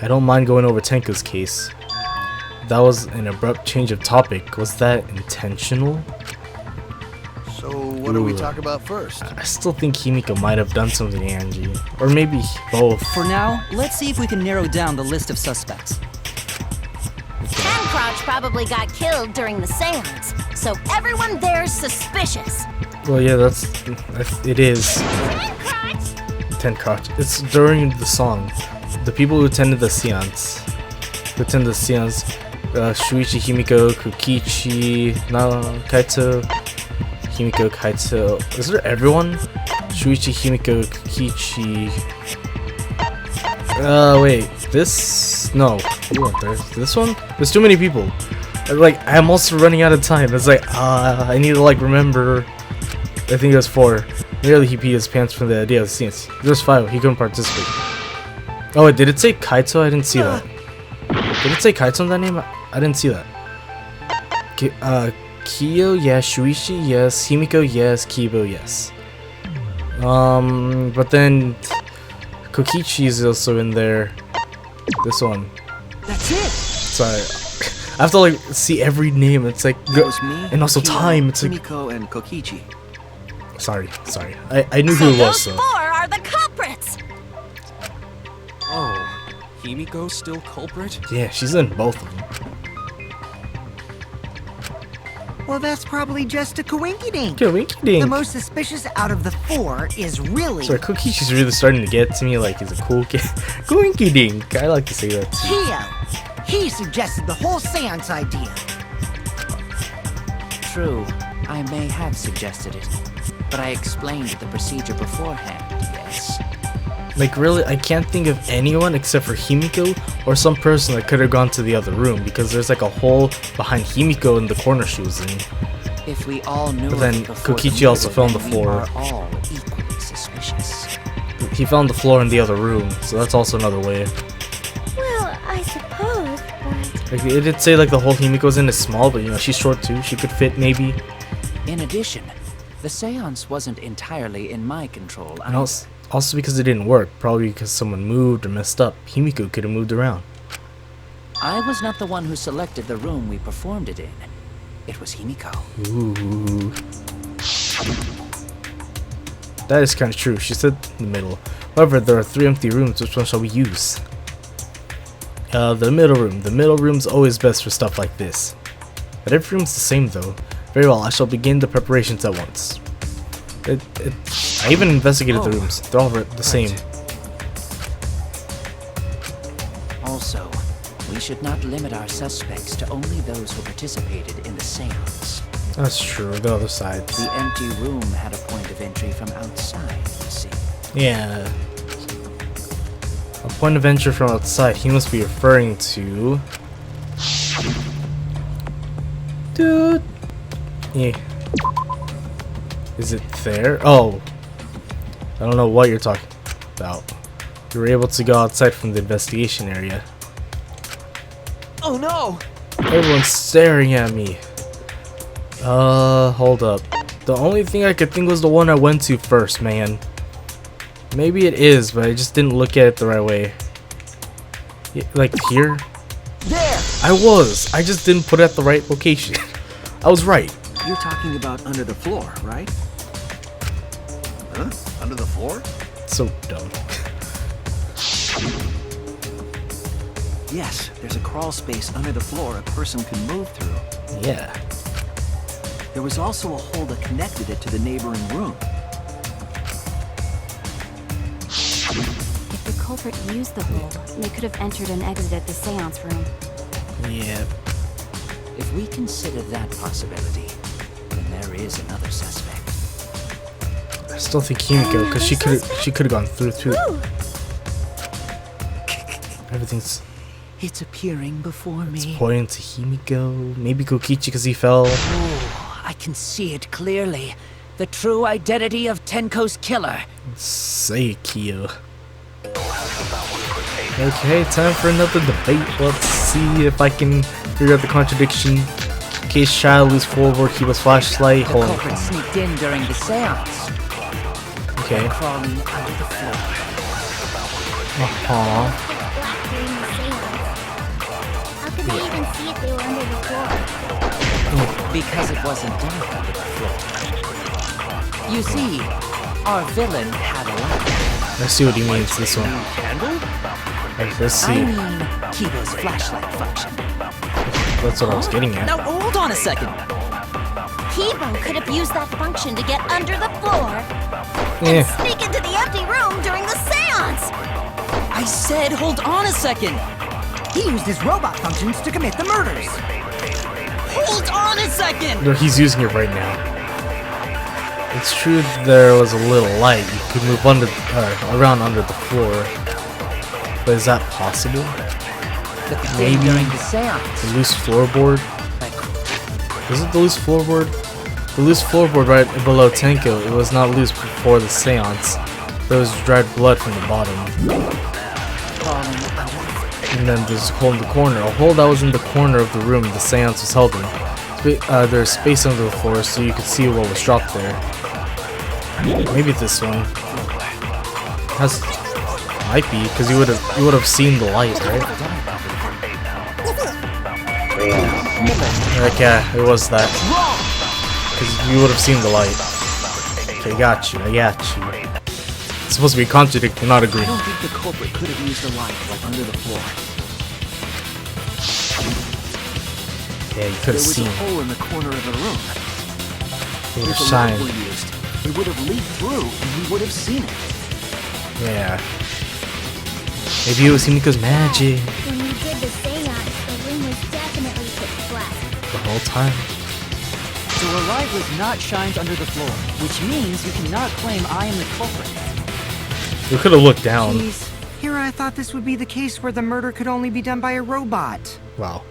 I don't mind going over Tenko's case. That was an abrupt change of topic. Was that intentional? So, what do we Ooh. talk about first? I still think Himiko might have done something to Angie, or maybe both. For now, let's see if we can narrow down the list of suspects. Pencrouch probably got killed during the seance, so everyone there's suspicious. Well, yeah, it is. Tenko. It's during the song. The people who attended the seance. Shuichi, Himiko, Kokichi, Kaito, Himiko, Kaito. Is there everyone? Shuichi, Himiko, Kokichi. Wait. This? No. You weren't there. This one? There's too many people. Like, I'm also running out of time. It's like, I need to, like, remember. I think it was 4. Nearly he peed his pants from the idea of the scenes. There's 5. He couldn't participate. Oh, wait, did it say Kaito? I didn't see that. Did it say Kaito in that name? I didn't see that. Kiyo, yes. Shuichi, yes. Himiko, yes. Kibo, yes. But then Kokichi is also in there. This one. That's it. Sorry. I have to like see every name. It's like That was me, and also Kiyo, time. It's like Himiko, and Kokichi. sorry. I knew who it was. Those So. 4 are the culprits. Oh, Himiko's still culprit? Yeah, she's in both of them. Well, that's probably just a coinky-dink. Winky The dink. most suspicious out of the 4 is really Sorry, Kokichi's really starting to get to me. Like he's a cool kid. Winky dink. I like to say that too. Kyo. He suggested the whole seance idea. True, I may have suggested it, but I explained the procedure beforehand, yes. Like really, I can't think of anyone except for Himiko or some person that could have gone to the other room because there's like a hole behind Himiko in the corner she was in. If we all knew But of then it before Kokichi the also murder, fell on the then floor. We are all equally suspicious. He fell on the floor in the other room, so that's also another way. Well, I suppose, but Like it did say like the hole Himiko's in is small, but you know she's short too. She could fit maybe. In addition, the seance wasn't entirely in my control. And also because it didn't work, probably because someone moved or messed up. Himiko could have moved around. I was not the one who selected the room we performed it in. It was Himiko. Ooh. That is kind of true. She said the middle. However, there are 3 empty rooms. Which one shall we use? The middle room. The middle room's always best for stuff like this. But every room's the same though. Very well, I shall begin the preparations at once. I even investigated the rooms. They're all the same. Also, we should not limit our suspects to only those who participated in the seance. That's true. The other sides. The empty room had a point of entry from outside, you see. Yeah. A point of entry from outside. He must be referring to. Dude. Yeah. Is it there? Oh. I don't know what you're talking about. You were able to go outside from the investigation area. Oh no! Everyone's staring at me. Hold up. The only thing I could think was the one I went to first, man. Maybe it is, but I just didn't look at it the right way. Yeah, like here? There! I just didn't put it at the right location. I was right. You're talking about under the floor, right? Huh? Under the floor? So dumb. Yes, there's a crawl space under the floor a person can move through. Yeah. There was also a hole that connected it to the neighboring room. If the culprit used the hole, they could have entered and exited the seance room. Yeah. If we consider that possibility, then there is another suspect. I still think Himiko, because she could have gone through too. Everything's It's appearing before me. It's pointing to Himiko, maybe Kokichi because he fell. Oh, I can see it clearly. The true identity of Tenko's killer. Seesaw. Okay, time for another debate. Let's see if I can figure out the contradiction. In case child lose forward, he was flashlight. The Hold culprit on. sneaked in during the seance. Okay. Crawling under the floor. Uh-huh. Black during the seance. How could they even see if they were under the floor? Because it wasn't dark under the floor. You see, our villain had a light. Let's see what he means this one. Like, let's see. I mean, Kibo's flashlight function. That's what I was getting at. Now hold on a second. Kibo could have used that function to get under the floor Yeah. and sneak into the empty room during the seance. I said hold on a second. He used his robot functions to commit the murders. Hold on a second. No, he's using it right now. It's true there was a little light. You could move around under the floor. But is that possible? But the Maybe. day during the seance. The loose floorboard? Is it the loose floorboard? The loose floorboard right below Tenko, it was not loose before the seance. There was dried blood from the bottom. And then there's a hole in the corner. A hole that was in the corner of the room the seance was held in. There's space under the floor so you could see what was dropped there. Maybe this one. Might be, because you would have seen the light, right? Like, yeah, it was that. Because you would have seen the light. Okay, I got you. It's supposed to be contradicting, not I agreeing. don't think the culprit could have used the light like under the floor. Yeah, you could There have was seen a hole in the corner of the room. it. It If was the light shine. were used, it would have leaked through and we would have seen it. Yeah. Maybe it was Himiko's magic When we did the seance, the room was definitely pitch black. the whole time. So a light was not shined under the floor, which means you cannot claim I am the culprit. We could have looked down. Jeez, here I thought this would be the case where the murder could only be done by a robot. Wow.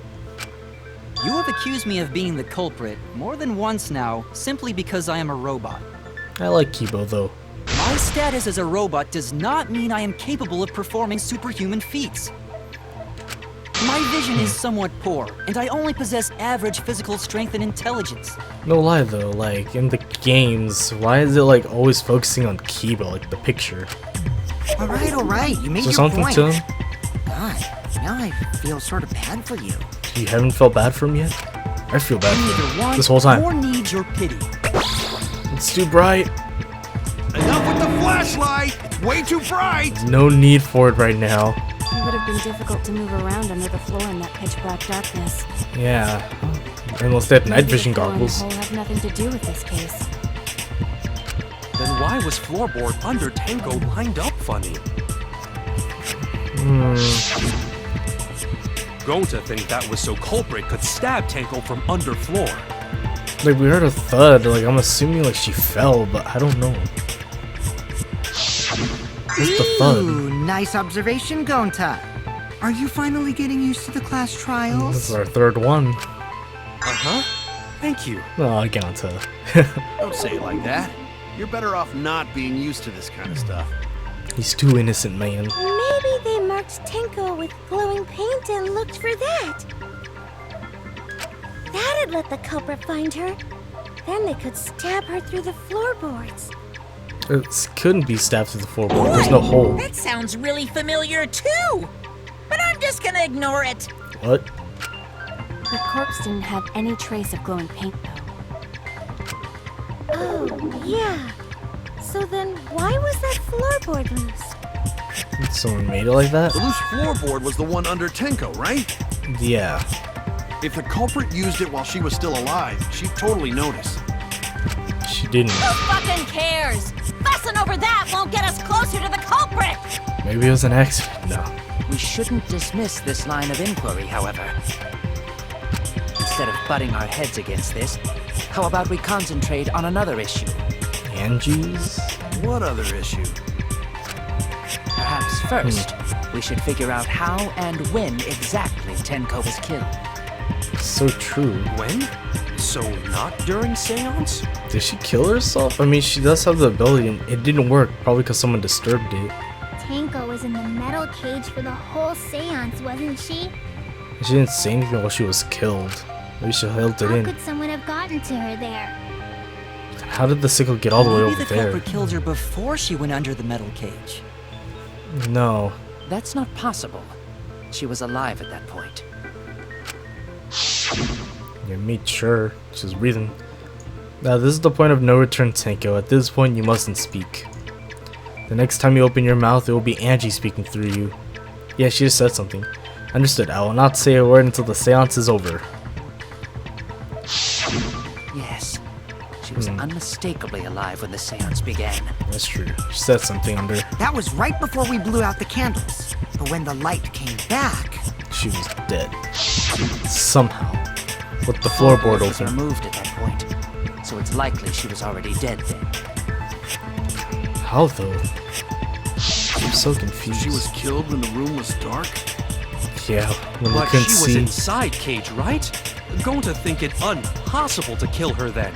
You have accused me of being the culprit more than once now, simply because I am a robot. I like Kibo though. My status as a robot does not mean I am capable of performing superhuman feats. My vision is somewhat poor, and I only possess average physical strength and intelligence. No lie though, like in the games, why is it like always focusing on Kibo, like the picture? All right, you made Is there your something point. to him? God, now I feel sort of bad for you. You haven't felt bad for him yet? I feel bad for Neither him want this whole time. nor need your pity. It's too bright. Enough with the flashlight! It's way too bright! There's no need for it right now. It would have been difficult to move around under the floor in that pitch black darkness. Yeah. Unless they have night Maybe vision the floor and the goggles. hole have nothing to do with this case. Then why was floorboard under Tenko lined up funny? Going to think that was so culprit could stab Tenko from under floor. Like we heard a thud, like I'm assuming like she fell, but I don't know. What's the thud? Ooh, nice observation, Gonta. Are you finally getting used to the class This trials? is our third one. Uh-huh. Thank you. Oh, I can't tell. Don't say it like that. You're better off not being used to this kind of stuff. He's too innocent, man. Maybe they marked Tenko with glowing paint and looked for that. That'd let the culprit find her. Then they could stab her through the floorboards. It couldn't be stabbed through the floorboard. There's no hole. That sounds really familiar too. But I'm just gonna ignore it. What? The corpse didn't have any trace of glowing paint, though. Oh, yeah. So then why was that floorboard loose? Someone made it like that? The loose floorboard was the one under Tenko, right? Yeah. If the culprit used it while she was still alive, she'd totally notice. She didn't. Who fucking cares? Fussing over that won't get us closer to the culprit. Maybe it was an accident. No. We shouldn't dismiss this line of inquiry, however. Instead of butting our heads against this, how about we concentrate on another issue? Angie's? What other issue? Perhaps first, we should figure out how and when exactly Tenko was killed. So true. When? So not during seance? Did she kill herself? I mean, she does have the ability, and it didn't work. Probably because someone disturbed it. Tenko was in the metal cage for the whole seance, wasn't she? She didn't say anything while she was killed. Maybe she held it How in. could someone have gotten to her there? How did the sickle get all the way Maybe over the there? culprit killed her before she went under the metal cage. No. That's not possible. She was alive at that point. You made sure she was breathing. Now, this is the point of no return, Tenko. At this point, you mustn't speak. The next time you open your mouth, it will be Angie speaking through you. Yeah, she just said something. Understood. I will not say a word until the seance is over. Yes. She was unmistakably alive when the seance began. That's true. She said something under. That was right before we blew out the candles. But when the light came back... She was dead. Somehow. With the floorboard was open. removed at that point, so it's likely she was already dead then. How though? I'm so confused. She was killed when the room was dark? Yeah, when we But she couldn't was see. inside Cage, right? Going to think it impossible to kill her then.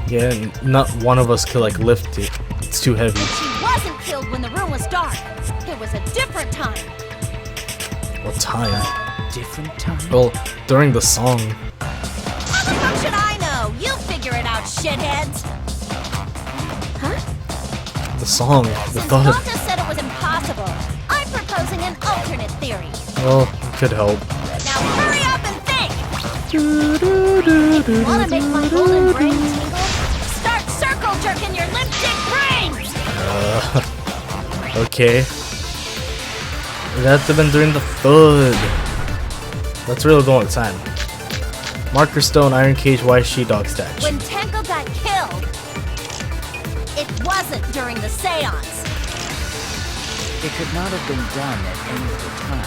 Yeah, and not one of us could like lift it. It's too heavy. She wasn't killed when the room was dark. It was a different time. What time? Different time? Well, during the song. How the fuck should I know? You figure it out, shitheads. The song. The Since thought. Gonta said it was impossible, I'm proposing an alternate theory. Well, it could help. Now hurry up and think! Wanna make my golden brain tingle? Start circle jerking your lipstick brains! Okay. It had to have been during the third. Let's really go on time. Marker stone, iron cage, white sheepdog statue. When Tenko got killed, it wasn't during the seance. It could not have been done at any other time.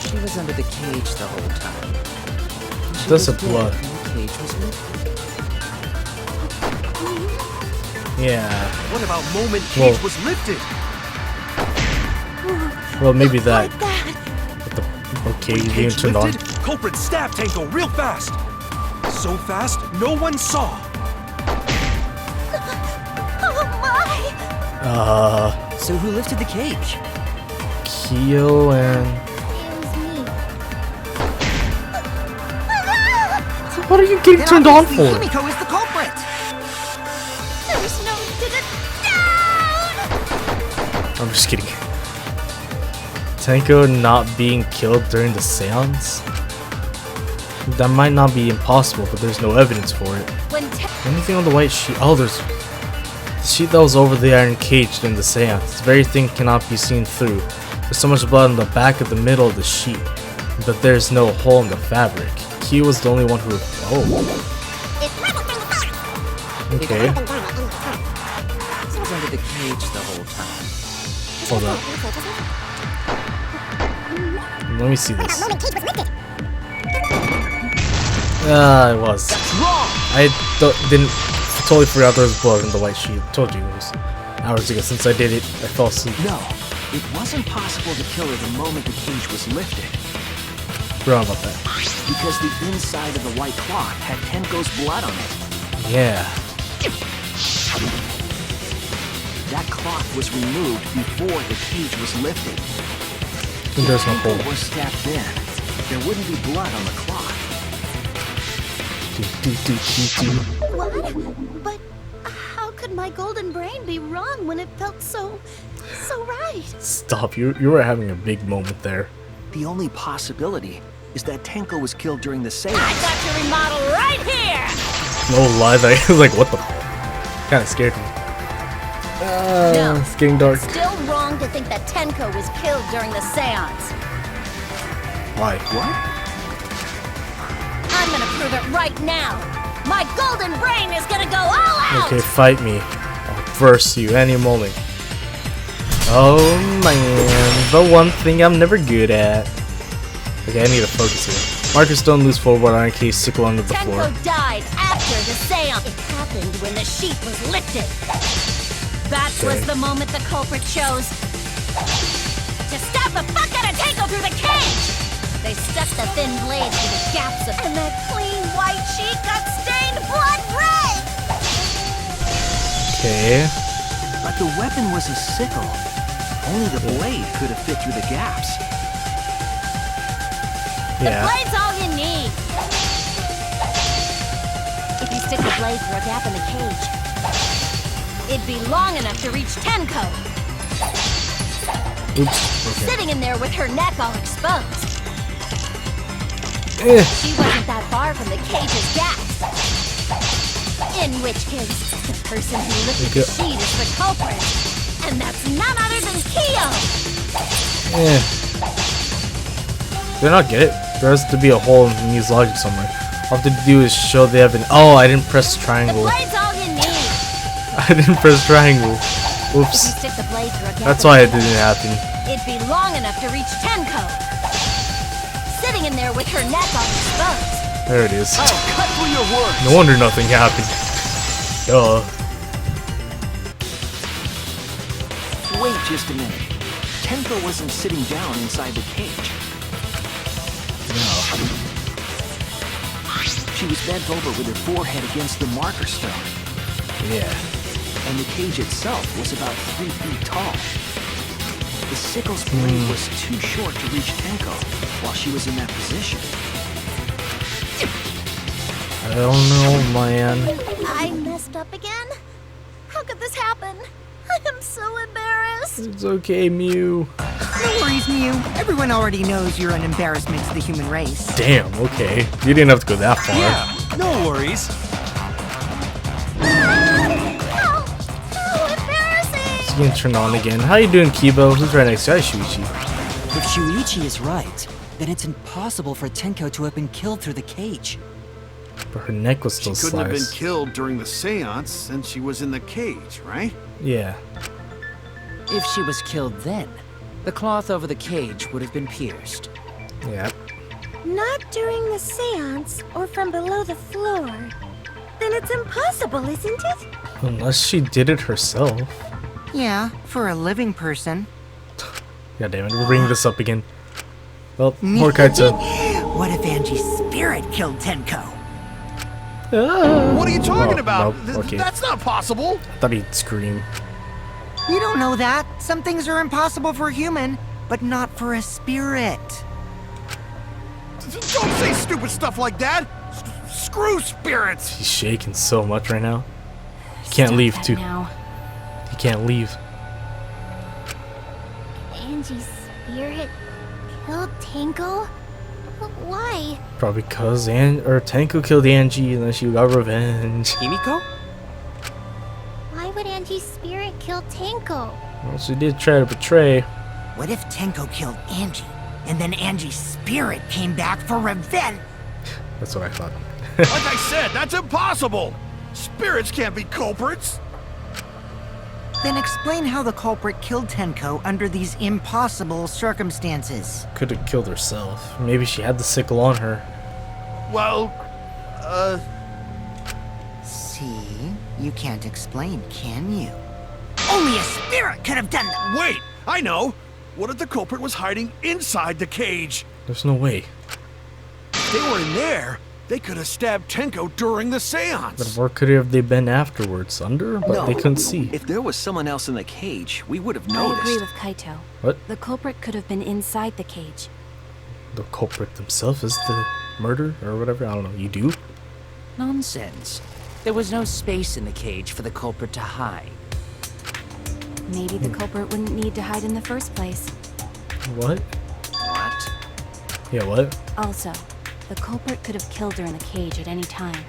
She was under the cage the whole time. She That's was a blood. dead when the cage was lifted. Yeah. What about moment Whoa. Cage was lifted? Well, maybe that. Like that. But the okay, you Cage being turned on. lifted, culprit stabbed Tenko real fast. So fast, no one saw. Oh my! So who lifted the cage? Kyo and. It was me. What are you getting Then turned on obviously for? Himiko is the culprit! There's no down! I'm just kidding. Tenko not being killed during the seance? That might not be impossible, but there's no evidence for it. When Anything on the white sheet? Oh, there's the sheet that was over the iron cage during the seance. This very thing cannot be seen through. There's so much blood on the back of the middle of the sheet, but there's no hole in the fabric. Kyo was the only one who. Oh. Okay. She was under the cage the whole time. Hold on. Let me see this. It was. I didn't totally forgot there was blood in the white sheet. Told you it was hours ago since I did it. I fell asleep. No, it wasn't possible to kill her the moment the cage was lifted. Forgot about that. Because the inside of the white cloth had Tenko's blood on it. Yeah. That cloth was removed before the cage was lifted. And there's no If hole. Tenko was stabbed then, there wouldn't be blood on the cloth. What? But how could my golden brain be wrong when it felt so right? Stop. You were having a big moment there. The only possibility is that Tenko was killed during the seance. I got your remodel right here! No lie, I was like, what the? Kind of scared me. No. It's getting dark. Still wrong to think that Tenko was killed during the seance. Why? What? I'm gonna prove it right now. My golden brain is gonna go all out! Okay, fight me. I'll verse you any moment. Oh man, the one thing I'm never good at. Okay, I need to focus here. Marker stone, loose forward, iron case, sickle under the floor. Tenko died after the seance. It happened when the sheet was lifted. That was the moment the culprit chose to stab the fuck out of Tenko through the cage! They stuck the thin blade through the gaps of, and that clean white sheet got stained blood red! Okay. But the weapon was a sickle. Only the blade could have fit through the gaps. The Yeah. blade's all you need. If you stick the blade through a gap in the cage, it'd be long enough to reach Tenko. Oops. Okay. Sitting in there with her neck all exposed. Eh. She wasn't that far from the cage's gaps. In which case, the person who lifted the sheet is the culprit. And that's none other than Kyo! Eh. Did I not get it? There has to be a hole in Miu's logic somewhere. All I have to do is show they have an. Oh, I didn't press The triangle. blade's all you need. I didn't press triangle. If you Oops. stick the blade through a gap That's in why the it didn't happen. it'd be long enough to reach Tenko. Sitting in there with her neck all exposed. There it is. I'll cut through your words. No wonder nothing happened. Duh. Wait just a minute. Tenko wasn't sitting down inside the cage. No. She was bent over with her forehead against the marker stone. Yeah. And the cage itself was about 3 feet tall. The sickle's blade was too short to reach Tenko while she was in that position. I don't know, man. I messed up again? How could this happen? I am so embarrassed. It's okay, Miu. No worries, Miu. Everyone already knows you're an embarrassment to the human race. Damn, okay. You didn't have to go that far. Yeah, no worries. How embarrassing! It's getting turned on again. How you doing, Kibo? Who's right next to you? Shuichi. If Shuichi is right, then it's impossible for Tenko to have been killed through the cage. But her neck was She still couldn't have been sliced. killed during the seance since she was in the cage, right? Yeah. If she was killed then, the cloth over the cage would have been pierced. Yeah. Not during the seance or from below the floor. Then it's impossible, isn't it? Unless she did it herself. Yeah, for a living person. God damn it, we're bringing this up again. Well, more Kaito. What if Angie's spirit killed Tenko? What are you talking Oh, about? no, okay. That's not possible. I thought he'd scream. You don't know that. Some things are impossible for a human, but not for a spirit. Don't say stupid stuff like that. Screw spirits. He's shaking so much right now. He can't leave, too. Now. He can't leave. Angie's spirit killed Tenko? Why? Probably because Tenko killed Angie and then she got revenge. Himiko? Why would Angie's spirit kill Tenko? Well, she did try to betray. What if Tenko killed Angie, and then Angie's spirit came back for revenge? That's what I thought. Like I said, that's impossible. Spirits can't be culprits. Then explain how the culprit killed Tenko under these impossible circumstances. Could have killed herself. Maybe she had the sickle on her. Well, See? You can't explain, can you? Only a spirit could have done that! wait, I know. What if the culprit was hiding inside the cage? There's no way. If they were in there, they could have stabbed Tenko during the But seance. where could have they been afterwards? Under? But they couldn't see. If there was someone else in the cage, we would have I agree noticed. with Kaito. What? The culprit could have been inside the cage. The culprit themselves is the murder or whatever? I don't know. You do? Nonsense. There was no space in the cage for the culprit to hide. Maybe the culprit wouldn't need to hide in the first place. What? What? Yeah, what? Also, the culprit could have killed her in the cage at any time.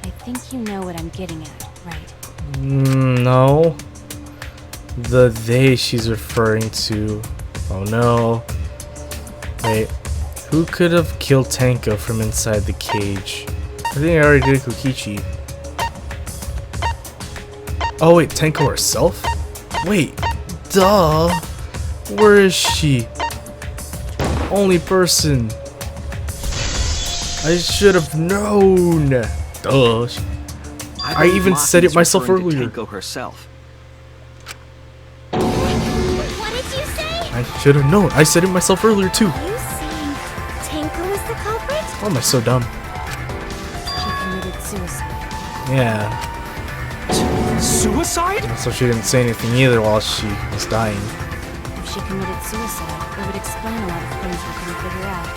I think you know what I'm getting at, right? No. The they she's referring to. Oh no. Wait. Who could have killed Tenko from inside the cage? I think I already did Kokichi. Oh wait, Tenko herself? Wait. Duh. Where is she? Only person. I should have known. Duh. I even said it myself earlier. Tenko herself. What did you say? I should have known. I said it myself earlier too. Are you saying Tenko is the culprit? Why am I so dumb? She committed suicide. Yeah. Suicide? So she didn't say anything either while she was dying. If she committed suicide, it would explain a lot of things we couldn't figure out.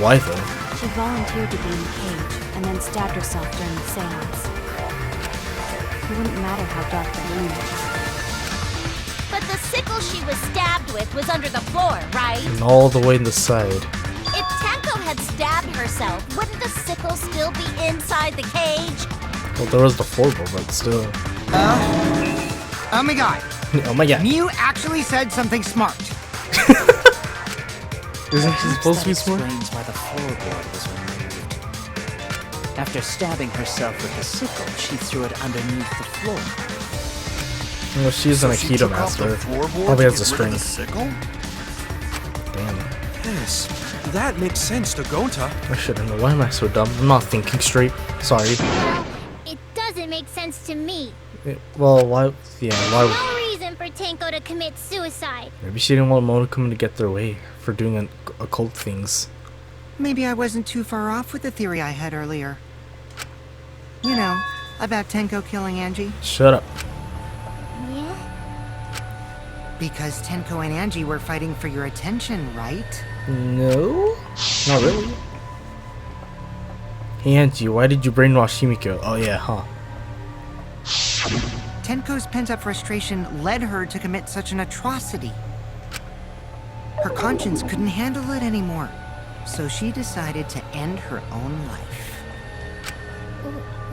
Why though? She volunteered to be in the cage and then stabbed herself during the seance. It wouldn't matter how dark the room was. But the sickle she was stabbed with was under the floor, right? And all the way in the side. If Tenko had stabbed herself, wouldn't the sickle still be inside the cage? Well, there was the floor, but still. Oh my god. Oh my god. Mew actually said something smart. Isn't she supposed to be smart? Explains why the floorboard was removed. After stabbing herself with the sickle, she threw it underneath the floor. Well, she's an Aikido master. Probably has a string. Damn. Yes, that makes sense to Gonta. I shouldn't know. Why am I so dumb? I'm not thinking straight. Sorry. Well, it doesn't make sense to me. Well, why? Yeah, why? No reason for Tenko to commit suicide. Maybe she didn't want Monokuma to get their way for doing occult things. Maybe I wasn't too far off with the theory I had earlier. You know, about Tenko killing Angie. Shut up. Yeah? Because Tenko and Angie were fighting for your attention, right? No, not really. Hey Angie, why did you brainwash Himiko? Oh yeah, huh? Tenko's pent-up frustration led her to commit such an atrocity. Her conscience couldn't handle it anymore, so she decided to end her own life.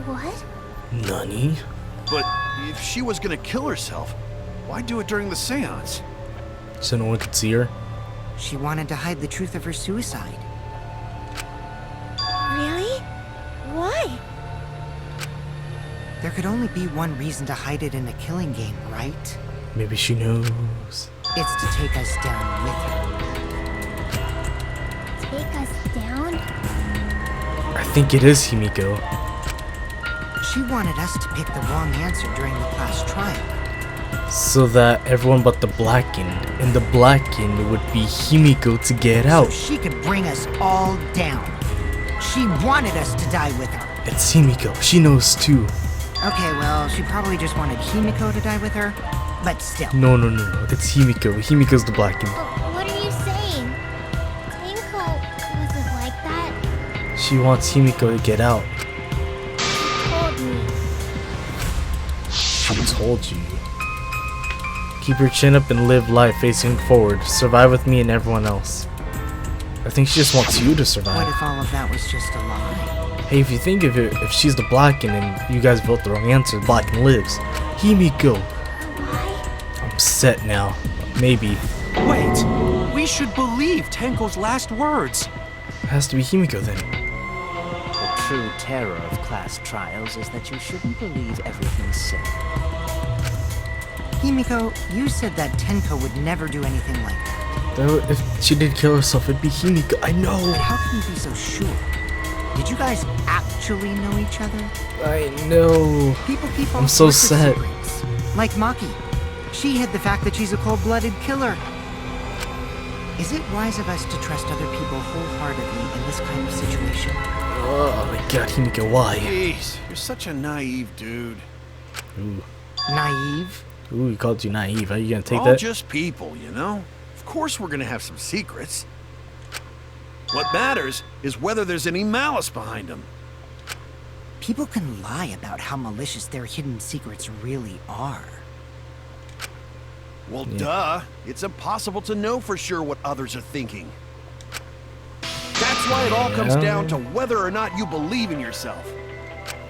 What? Nani? But if she was gonna kill herself, why do it during the seance? So no one could see her? She wanted to hide the truth of her suicide. Really? Why? There could only be one reason to hide it in a killing game, right? Maybe she knows. It's to take us down with her. Take us down? I think it is Himiko. She wanted us to pick the wrong answer during the class trial. So that everyone but the blackened, and the blackened would be Himiko to get out. So she could bring us all down. She wanted us to die with her. It's Himiko. She knows too. Okay, well, she probably just wanted Himiko to die with her, but still. No. It's Himiko. Himiko's the blackened. What are you saying? Tenko wasn't like that. She wants Himiko to get out. Told me. She told you. Keep your chin up and live life facing forward. Survive with me and everyone else. I think she just wants you to What survive. if all of that was just a lie? Hey, if you think of it, if she's the blackened and you guys vote the wrong answer, blackened lives. Himiko. I'm set now. Maybe. Wait, we should believe Tenko's last words. It has to be Himiko then. The true terror of class trials is that you shouldn't believe everything said. Himiko, you said that Tenko would never do anything like that. If she did kill herself, it'd be Himiko. I know. But how can you be so sure? Did you guys actually know each other? I know. People keep all I'm so sorts of sad. secrets. Like Maki. She hid the fact that she's a cold-blooded killer. Is it wise of us to trust other people wholeheartedly in this kind of situation? Oh my god, Himiko, why? Jeez, you're such a naive dude. Ooh. Naive? Ooh, he called you naive. Are you gonna take We're all that? just people, you know? Of course we're gonna have some secrets. What matters is whether there's any malice behind them. People can lie about how malicious their hidden secrets really are. Well, duh. It's impossible to know for sure what others are thinking. That's why it all comes down to whether or not you believe in yourself.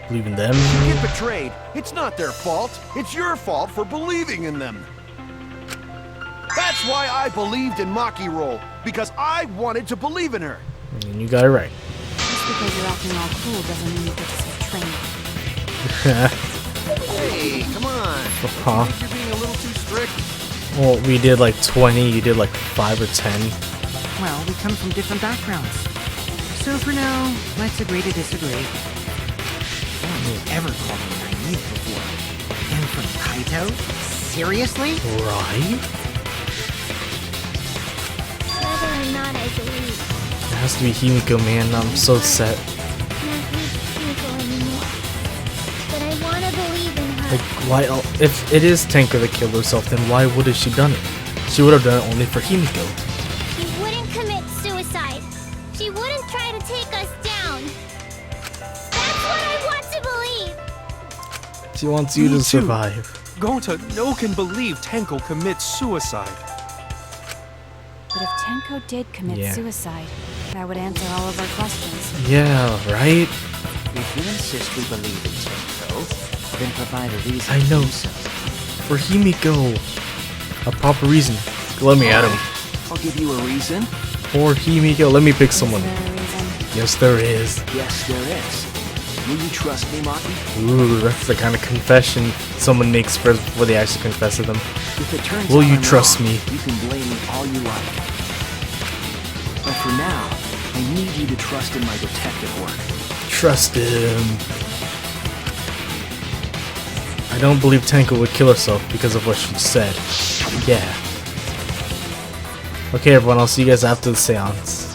Believe in them? If you get betrayed, it's not their fault. It's your fault for believing in them. That's why I believed in Maki Roll, because I wanted to believe in her. And you got it right. Just because you're acting all cool doesn't mean you get to see training. Hey, come on. Huh? I think you're being a little too strict. Well, we did like 20, you did like 5 or 10. Well, we come from different backgrounds. So for now, let's agree to disagree. Maki ever called me naive before. And from Kaito? Seriously? Right? Whether or not I believe. It has to be Himiko, man. I'm so upset. Not Himiko anymore. But I want to believe in her. Like, why? If it is Tenko that killed herself, then why would have she done it? She would have done it only for Himiko. She wouldn't commit suicide. She wouldn't try to take us down. That's what I want to believe. She wants you Me to too. survive. Gonta no can believe Tenko commits suicide. But if Tenko did commit Yeah. suicide, that would answer all of our questions. Yeah, right? If you insist we believe in Tenko, then provide a reason I know. to do so. For Himiko. A proper reason. Let me at him. I'll give you a reason. For Himiko, let me pick someone. Is there a reason? Yes, there is. Yes, there is. Will you trust me, Maki? Ooh, that's the kind of confession someone makes first before they actually confess to them. If it turns Will out you I'm trust wrong, me? You can blame me all you like. But for now, I need you to trust in my detective work. Trust him. I don't believe Tenko would kill herself because of what she said. Yeah. Okay, everyone, I'll see you guys after the seance.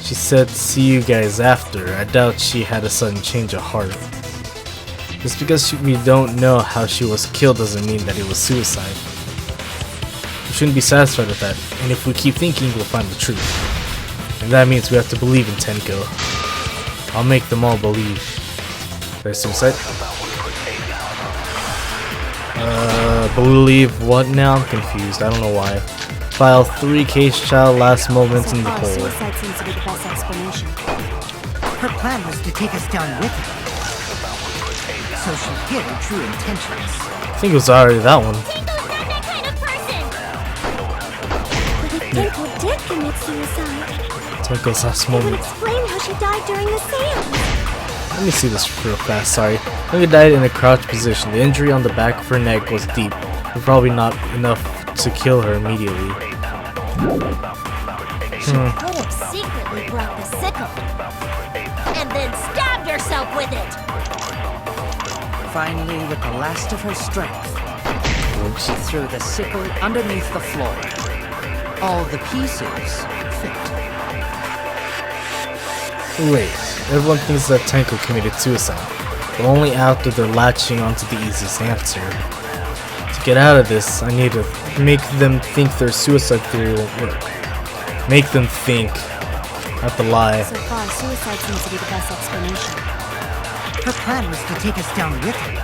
She said, see you guys after. I doubt she had a sudden change of heart. Just because we don't know how she was killed doesn't mean that it was suicide. We shouldn't be satisfied with that, and if we keep thinking, we'll find the truth. And that means we have to believe in Tenko. I'll make them all believe. There's suicide? Believe what now? I'm confused. I don't know why. File 3, case child, last moments So in the far, hole. suicide seems to be the best explanation. Her plan was to take us down with her. So she hid her true intentions. I think it was already that one. Tenko's not that kind of person. But if Tenko did commit suicide, Tenko's last it would moment. explain how she died during the seance. Let me see this real fast, sorry. Tenko died in a crouched position. The injury on the back of her neck was deep, but probably not enough to kill her immediately. She could have secretly brought the sickle. And then stabbed herself with it. Finally, with the last of her strength, she threw the sickle underneath the floor. All the pieces fit. Wait, everyone thinks that Tenko committed suicide, but only after they're latching onto the easiest answer. To get out of this, I need to make them think their suicide theory won't work. Make them think, not the lie. So far, suicide seems to be the best explanation. Her plan was to take us down with her.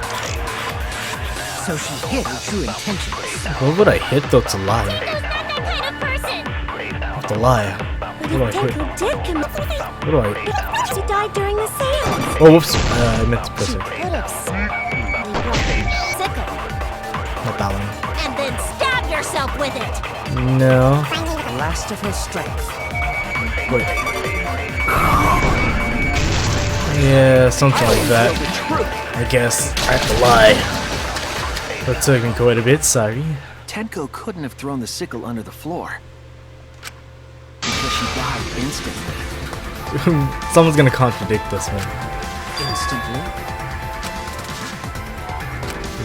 So she hid her true intentions. What would I hit though to lie? Tenko's not that kind of person. To lie. But What if do I hit? Tenko did commit What do I? she died during the seance. Oh, whoops. I meant to press She it. could have secretly brought the sickle. Not that one. And then stabbed herself with it. No. The last of her strength. Wait. Yeah, something like that. I guess I have to lie. That took me quite a bit, sorry. Tenko couldn't have thrown the sickle under the floor. Because she died instantly. Someone's gonna contradict this one. Instantly?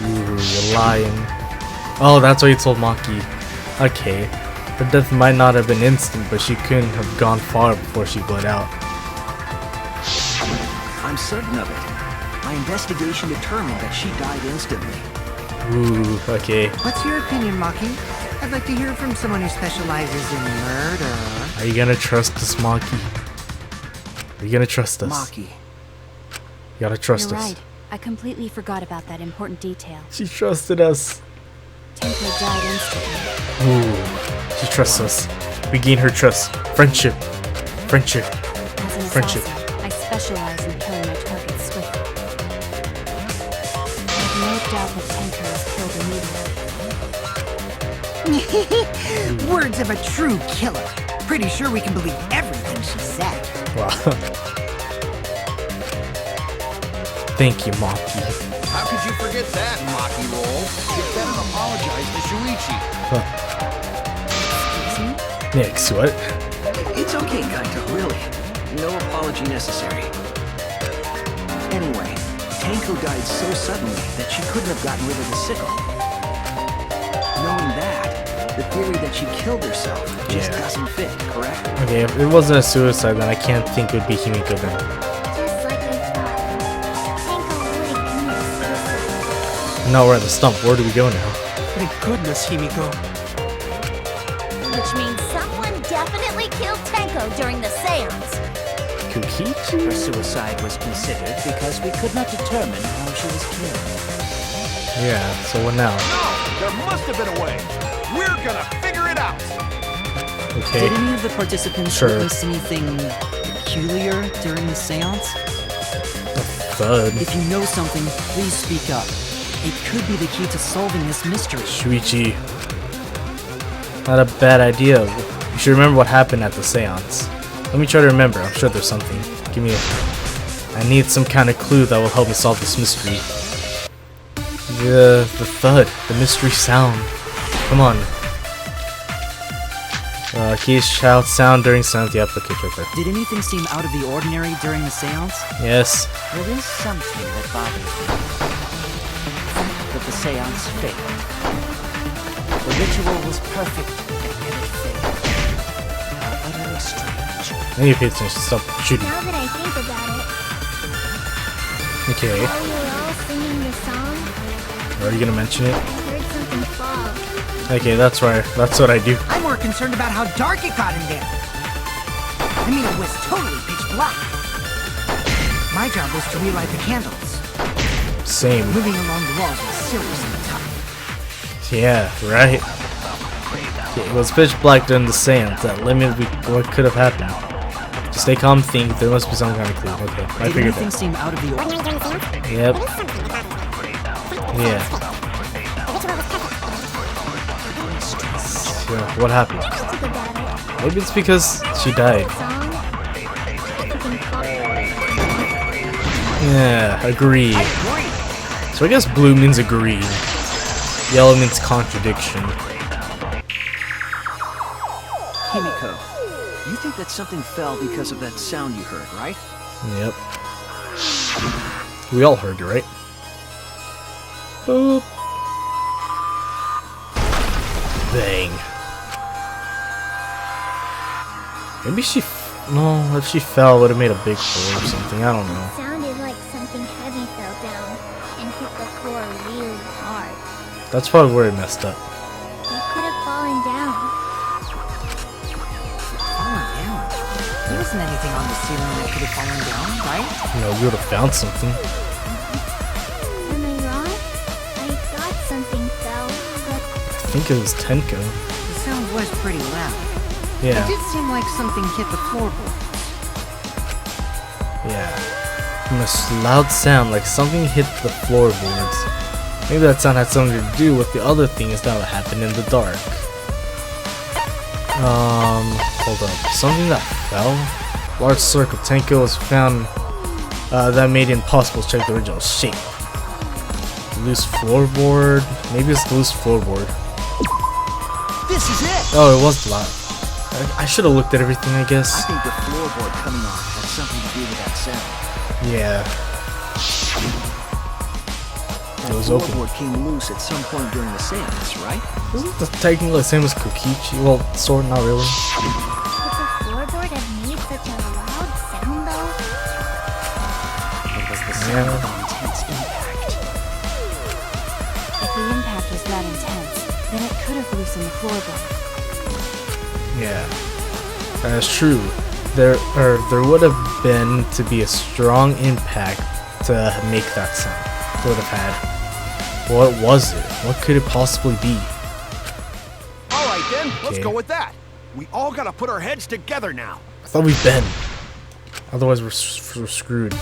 Ooh, you're lying. Oh, that's why you told Maki. Okay. Her death might not have been instant, but she couldn't have gone far before she bled out. I'm certain of it. My investigation determined that she died instantly. Ooh, okay. What's your opinion, Maki? I'd like to hear from someone who specializes in murder. Are you gonna trust us, Maki? Are you gonna trust us? Maki. You gotta trust You're us. right. I completely forgot about that important detail. She trusted us. Tenko died instantly. Ooh, she trusts us. We gain her trust. Friendship. Friendship. As an Friendship. assassin, I specialize in killing my targets swiftly. I have no doubt that Tenko was killed immediately. Words of a true killer. Pretty sure we can believe everything she said. Wow. Thank you, Maki. How could you forget that, Maki Roll? You better apologize to Shuichi. Next, what? It's okay, Kaito, really. No apology necessary. Anyway, Tenko died so suddenly that she couldn't have gotten rid of the sickle. Knowing that, the theory that she killed herself just doesn't fit, correct? Okay, if it wasn't a suicide, then I can't think it would be Himiko then. Just like I thought. Tenko really commits suicide. Now we're at the stump. Where do we go now? Thank goodness, Himiko. Which means someone definitely killed Tenko during the seance. Korekiyo? Her suicide was considered because we could not determine how she was killed. Yeah, so what now? No! There must have been a way! We're gonna figure it out! Okay. Did any of the participants witness anything peculiar during the seance? Thud. If you know something, please speak up. It could be the key to solving this mystery. Shuichi. Not a bad idea. You should remember what happened at the seance. Let me try to remember. I'm sure there's something. Give me a... I need some kind of clue that will help me solve this mystery. The thud. The mystery sound. Come on. Keys shout sound during sound. Yep, okay, right there. Did anything seem out of the ordinary during the seance? Yes. There is something that bothers me. That the seance failed. The ritual was perfect, and yet it failed. How utterly strange. I need to pay attention. Stop shooting. Now that I think about it, Okay. while we were all singing the song, Are you gonna mention it? I heard something fall. Okay, that's right. That's what I do. I'm more concerned about how dark it got in there. I mean, it was totally pitch black. My job was to relight the candles. Same. Moving along the walls was seriously tough. Yeah, right. It was pitch black during the seance. That limited what could have happened. Just stay calm, think. There must be some kind of clue. Okay, I Did figured anything that. seem out of the ordinary? Yep. Yeah. Yeah. What happened? Think about it. Maybe it's because she died. Song, something fall. Yeah, agree. So I guess blue means agree. Yellow means contradiction. Himiko, you think that something fell because of that sound you heard, right? Yep. We all heard it, right? Boop. Bang. Maybe she... No, if she fell, it would have made a big hole or something. I don't know. It sounded like something heavy fell down and hit the floor really hard. That's probably where it messed up. It could have fallen down. Falling down? There wasn't anything on the ceiling that could have fallen down, right? You know, you would have found something. Am I wrong? I thought something fell, but I think it was Tenko. The sound was pretty loud. Yeah. It did seem like something hit the floorboard. Yeah. From a loud sound, like something hit the floorboards. Maybe that sound had something to do with the other things that happened in the dark. Hold up. Something that fell? Large circle Tenko was found that made it impossible to check the original shape. Loose floorboard? Maybe it's the loose floorboard. This is it! Oh, it was loud. I should have looked at everything, I guess. I think the floorboard coming off had something to do with that sound. Yeah. That It was open. floorboard came loose at some point during the seance, right? Isn't the technically the same as Korekiyo? Well, sort of, not really. could the floorboard have made such a loud sound though? It was the sound of an intense impact. If the impact was that intense, then it could have loosened the floorboard. Yeah, that's true. There would have been to be a strong impact to make that sound. It would have had. What was it? What could it possibly be? Alright then, let's Okay. go with that. We all gotta put our heads together now. I thought we'd been. Otherwise, we're screwed. Okay,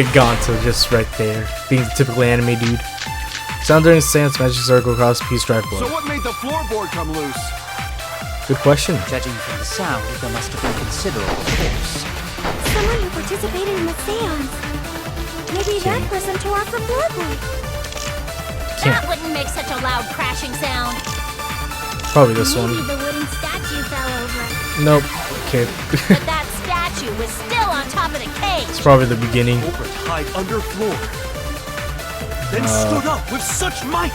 Gonto just right there, being the typical anime dude. Sound during seance, magic circle across, peace drive blow. So what made the floorboard come loose? Good question. Judging from the sound, there must have been considerable force. Someone who participated in the seance. Maybe that person tore off the floorboard. That wouldn't make such a loud crashing sound. Probably this Maybe one. the wooden statue fell over. Nope. Okay. But that statue statue was still on top of the cage. It's probably the beginning. Culprit hide under floor. Then stood up with such might.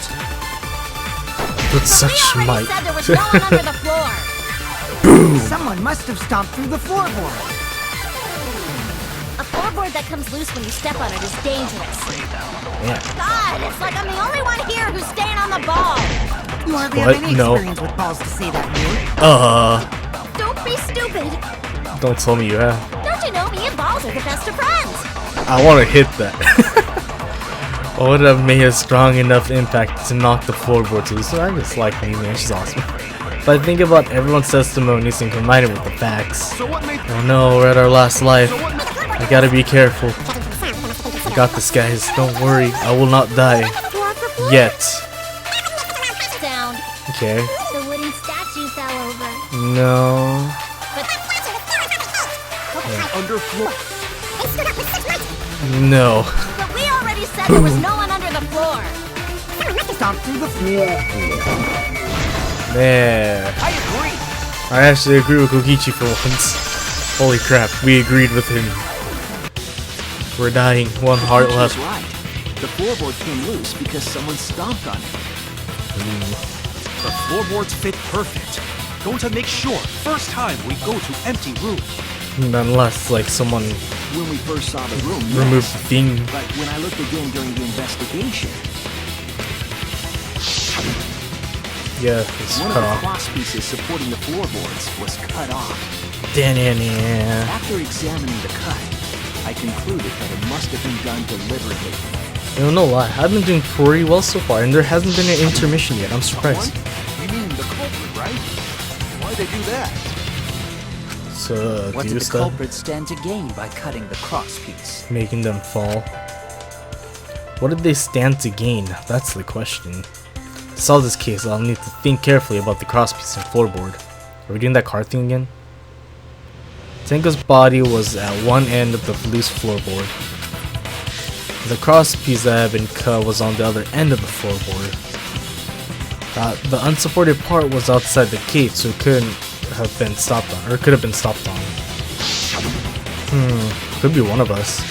With such We already might. said there was no one under the floor. Someone must have stomped through the floorboard. A floorboard that comes loose when you step on it is dangerous. Yeah. God, it's like I'm the only one here who's staying on the ball. You hardly What? have any No. experience with balls to say that, Mew. Don't be stupid. Don't tell me you have. Don't you know me and balls are the best of friends? I want to hit that. I would have made a strong enough impact to knock the floorboards loose. So I just like me, man. She's awesome. But I think about everyone's testimonies and combine it with the facts. So what made Oh no, we're at our last life. I gotta be careful. I got this, guys. Don't worry. I will not die. Yet. Sound. Okay. The wooden statue fell over. No. Under floor. No. But we already said there was no one under the floor. Stomped through the floor. There. I agree. I actually agree with Kokichi for once. Holy crap, we agreed with him. We're dying. One heart She's left. right. The floorboard came loose because someone stomped on it. The floorboards fit perfect. Going to make sure first time we go to empty room. Unless, like, someone When we first saw the room, removed yes. the thing. But when I looked again during the investigation, Yeah, it's one cut of the off. cross pieces supporting the floorboards was cut off. Yeah. After examining the cut, I concluded that it must have been done deliberately. No lie, I've been doing pretty well so far, and there hasn't been an intermission yet. I'm surprised. You mean the culprit, right? Why'd they do that? So, What do did the stuff, culprit stand to gain by cutting the cross piece? making them fall. What did they stand to gain? That's the question. To solve this case, I'll need to think carefully about the crosspiece and floorboard. Are we doing that card thing again? Tenko's body was at one end of the loose floorboard. The crosspiece that had been cut was on the other end of the floorboard. The unsupported part was outside the cage, so it couldn't have been stopped on, or could have been stopped on. Could be one of us.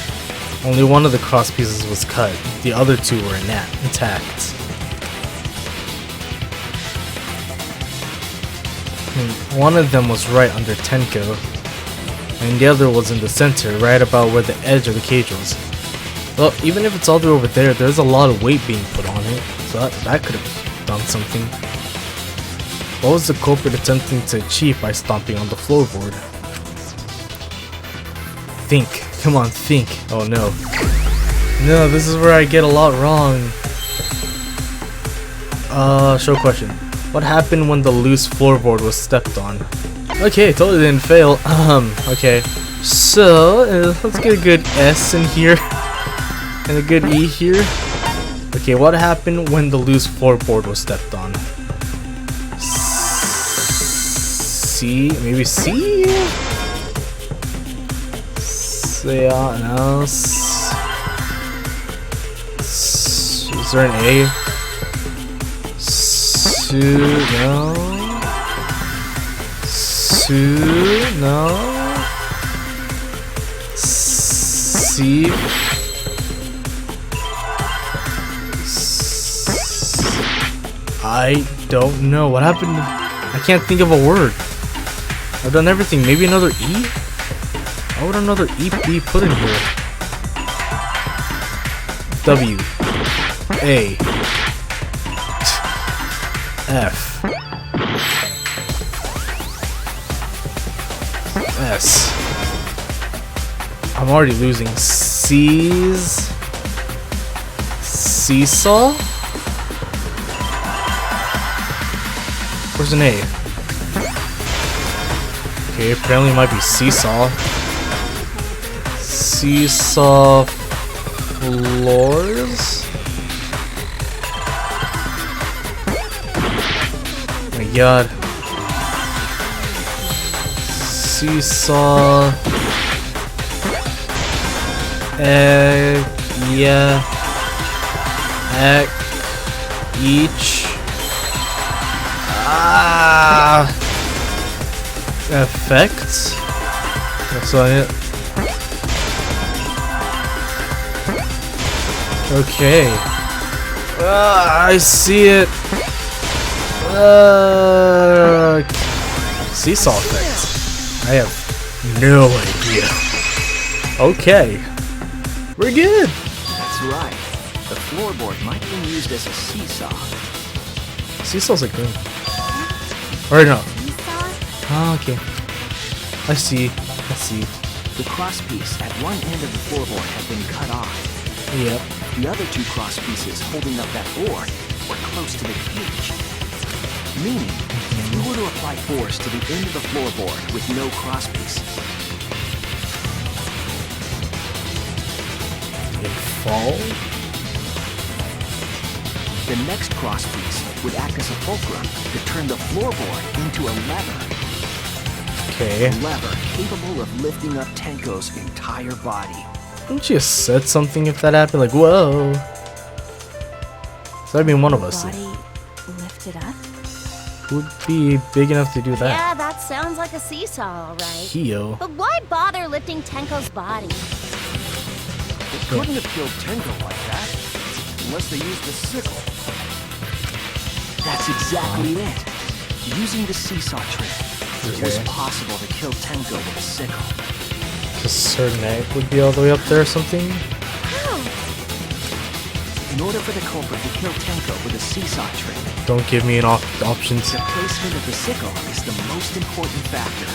Only one of the cross pieces was cut. The other two were intact. One of them was right under Tenko, and the other was in the center, right about where the edge of the cage was. Well, even if it's all the way over there, there's a lot of weight being put on it, so that could have done something. What was the culprit attempting to achieve by stomping on the floorboard? Think. Come on, think. Oh no. No, this is where I get a lot wrong. Show question. What happened when the loose floorboard was stepped on? Okay, totally didn't fail. Okay. So, let's get a good S in here. And a good E here. Okay, what happened when the loose floorboard was stepped on? C? Maybe C? Yeah, no. Is there an A? No. No. C. I don't know. What happened? I can't think of a word. I've done everything. Maybe another E? How would another E be put in here? W. A. F. S. I'm already losing. C's. Seesaw? Where's an A? Okay, apparently it might be seesaw. Seesaw floors? Oh my god. Seesaw. Yeah. Each. Effect? That's on it. Okay. I see it. Seesaw effect. I have no idea. Okay. We're good. That's right. The floorboard might have been used as a seesaw. Seesaw's a green. Or no. Seesaw? Oh, okay. I see. I see. The crosspiece at one end of the floorboard had been cut off. Yep. The other two cross pieces holding up that board were close to the cage. Meaning, if you were to apply force to the end of the floorboard with no crosspiece, It fall? the next crosspiece would act as a fulcrum to turn the floorboard into a lever. Okay. A lever capable of lifting up Tenko's entire body. Wouldn't you have said something if that happened? Like, whoa. So that'd be one of us. Body lifted up? Would be big enough to do that. Yeah, that sounds like a seesaw, alright. Kyo. But why bother lifting Tenko's body? They couldn't have killed Tenko like that, unless they used the sickle. That's exactly it. Using the seesaw trick, it was possible to kill Tenko with a sickle. A certain egg would be all the way up there or something? How? In order for the culprit to kill Tenko with a seesaw trick, Don't give me an options. the placement of the sickle is the most important factor.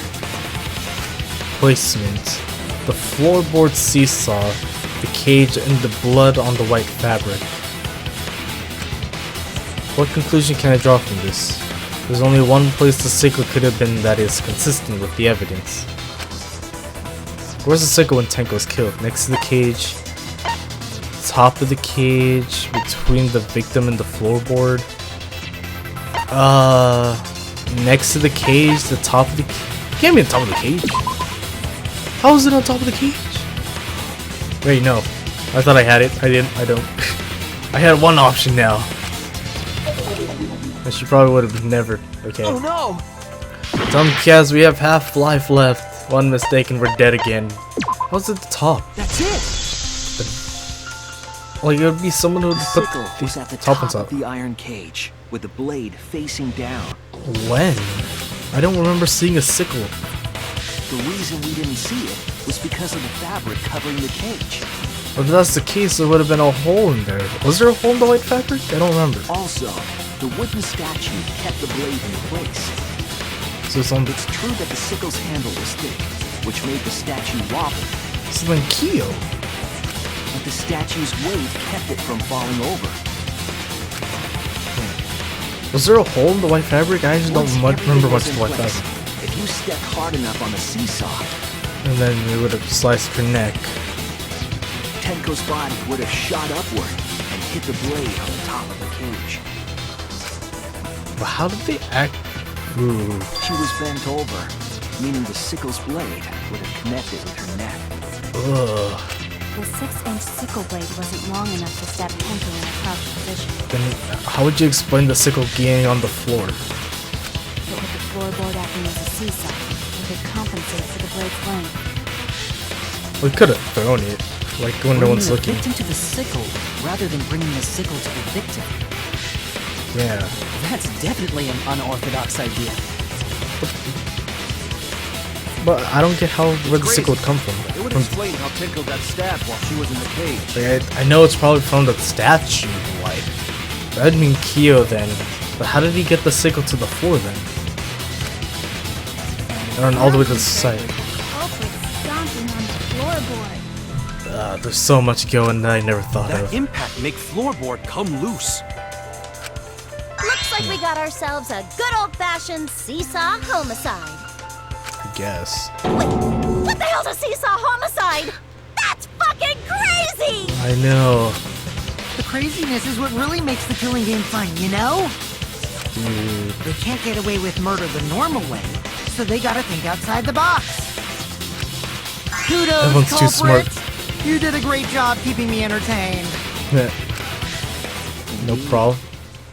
Placement. The floorboard seesaw, the cage, and the blood on the white fabric. What conclusion can I draw from this? There's only one place the sickle could have been that is consistent with the evidence. Where's the sickle when Tenko was killed? Next to the cage, top of the cage, between the victim and the floorboard. Next to the cage, the top of the can't be on top of the cage. How is it on top of the cage? Wait, no. I thought I had it. I didn't. I don't. I had one option now. And she probably would have never. Okay. Oh no! Dumb Kaz, we have half life left. One mistake and we're dead again. How's it at the top? That's it! Like, it would be someone who would The put sickle was at the top top on top. of the iron cage, with the blade facing down. When? I don't remember seeing a sickle. The reason we didn't see it was because of the fabric covering the cage. But if that's the case, there would have been a hole in there. Was there a hole in the white fabric? I don't remember. Also, the wooden statue kept the blade in place. So it's on the... It's true that the sickle's handle was thick, which made the statue wobble, So then Kyo. but the statue's weight kept it from falling over. Was there a hole in the white fabric? I just don't Once remember everything much was of in the white place, fabric. if you stepped hard enough on the seesaw, And then it would have sliced her neck. Tenko's body would have shot upward and hit the blade on the top of the cage. But how did they act? Ooh. She was bent over, meaning the sickle's blade would have connected with her neck. Ugh. The 6-inch sickle blade wasn't long enough to stab Tenko in a crouched position. Then how would you explain the sickle getting on the floor? But with the floorboard acting as a seesaw, it could compensate for the blade's length. We could have thrown it, like when no one's Bringing the looking. victim to the sickle, rather than bringing the sickle to the victim. Yeah. That's definitely an unorthodox idea. But I don't get where the sickle would come from. It would From- explain how Tenko got stabbed while she was in the cage. like, I know it's probably from the statue, like. That'd mean Kyo then. But how did he get the sickle to the floor then? And all the way to the side. Culprit stomping on the floorboard. There's so much going that I never thought That of. impact make floorboard come loose. Looks like we got ourselves a good old-fashioned seesaw homicide. I guess. Wait, what the hell's a seesaw homicide? That's fucking crazy! I know. The craziness is what really makes the killing game fun, you know? Dude. They can't get away with murder the normal way, so they gotta think outside the box. Kudos, Everyone's too culprit. smart. You did a great job keeping me entertained. No problem.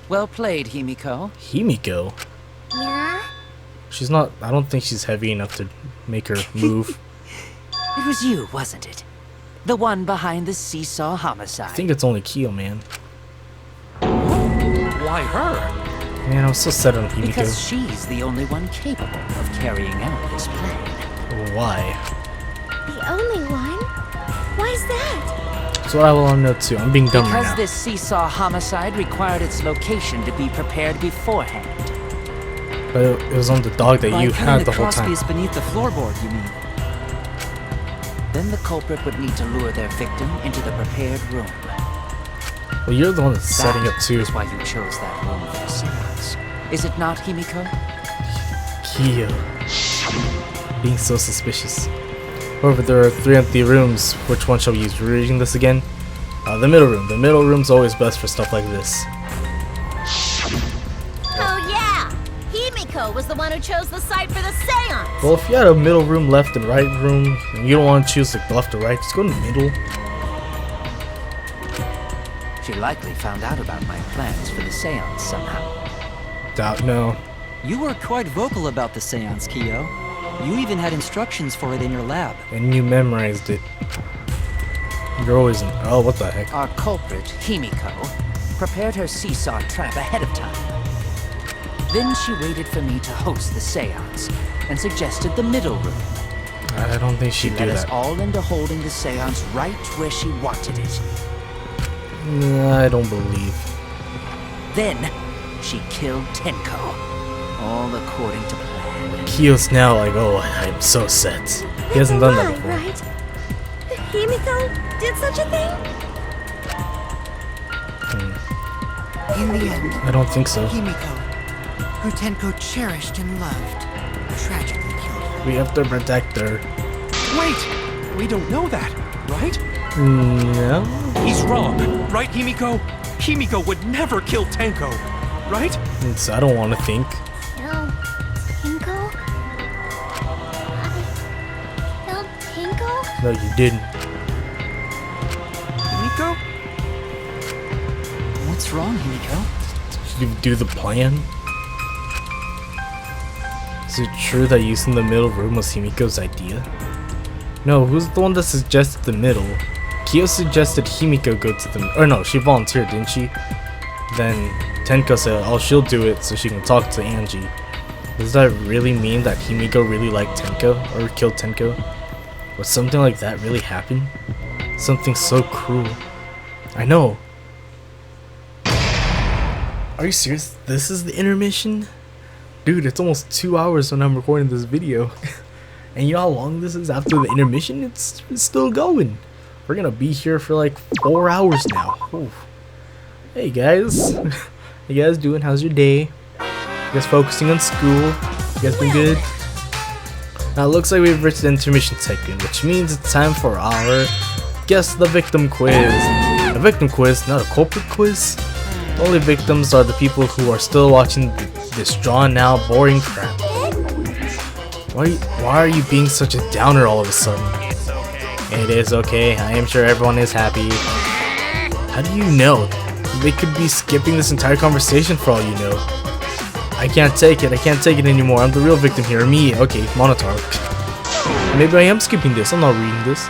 Well played, Himiko. Himiko. Yeah? She's not. I don't think she's heavy enough to make her move. It was you, wasn't it? The one behind the seesaw homicide. I think it's only Kiyo, man. Why her? Man, I was so set on Himiko. Because she's the only one capable of carrying out this plan. Why? The only one? Why's that? That's what I want to know too. I'm being dumb right Because now. this seesaw homicide required its location to be prepared beforehand. But it was on the dog that By you cutting had the the whole time. crosspiece beneath the floorboard, you mean? Then the culprit would need to lure their victim into the prepared room. Well, you're the one that's setting up too. That's why you chose that room for the seance. Is it not, Himiko? Kiyo. Being so suspicious. However, there are 3 empty rooms. Which one shall we use? Reading this again? The middle room. The middle room's always best for stuff like this. Oh yeah! Himiko was the one who chose the site for the seance! Well, if you had a middle room, left and right room, and you don't want to choose like left or right, just go to the middle. She likely found out about my plans for the seance somehow. Doubt no. You were quite vocal about the seance, Kiyo. You even had instructions for it in your lab. And you memorized it. You're always in. Oh, what the heck? Our culprit, Himiko, prepared her seesaw trap ahead of time. Then she waited for me to host the seance and suggested the middle room. I don't think She she'd do led us that. all into holding the seance right where she wanted it. Nah, I don't believe. Then, she killed Tenko, all according to plan. Kiyo's now like, oh, I'm so set. He hasn't done that before. Right? Himiko did such a thing? In the end, I don't think so. Himiko, who Tenko cherished and loved, tragically killed her. We have to protect her. Wait! We don't know that, right? No. He's wrong, right, Himiko? Himiko would never kill Tenko, right? I don't want to think. Kill Tenko? I killed Tenko? No, you didn't. Himiko? What's wrong, Himiko? Did you do the plan? Is it true that using the middle room was Himiko's idea? No, who's the one that suggested the middle? Kiyo suggested Himiko go to the... Or no, she volunteered, didn't she? Then Tenko said, oh, she'll do it so she can talk to Angie. Does that really mean that Himiko really liked Tenko? Or killed Tenko? Would something like that really happen? Something so cruel. I know. Are you serious? This is the intermission? Dude, it's almost 2 hours when I'm recording this video. And you know how long this is after the intermission? It's still going. We're gonna be here for like 4 hours now. Oof. Hey guys. How you guys doing? How's your day? You guys focusing on school? You guys been good? Now it looks like we've reached the intermission segment, which means it's time for our Guess the Victim quiz. A victim quiz, not a culprit quiz. The only victims are the people who are still watching this drawn out, boring crap. Why are you being such a downer all of a sudden? It is okay. I am sure everyone is happy. How do you know? They could be skipping this entire conversation for all you know. I can't take it. I can't take it anymore. I'm the real victim here. Me. Okay, Monotaur. Maybe I am skipping this. I'm not reading this.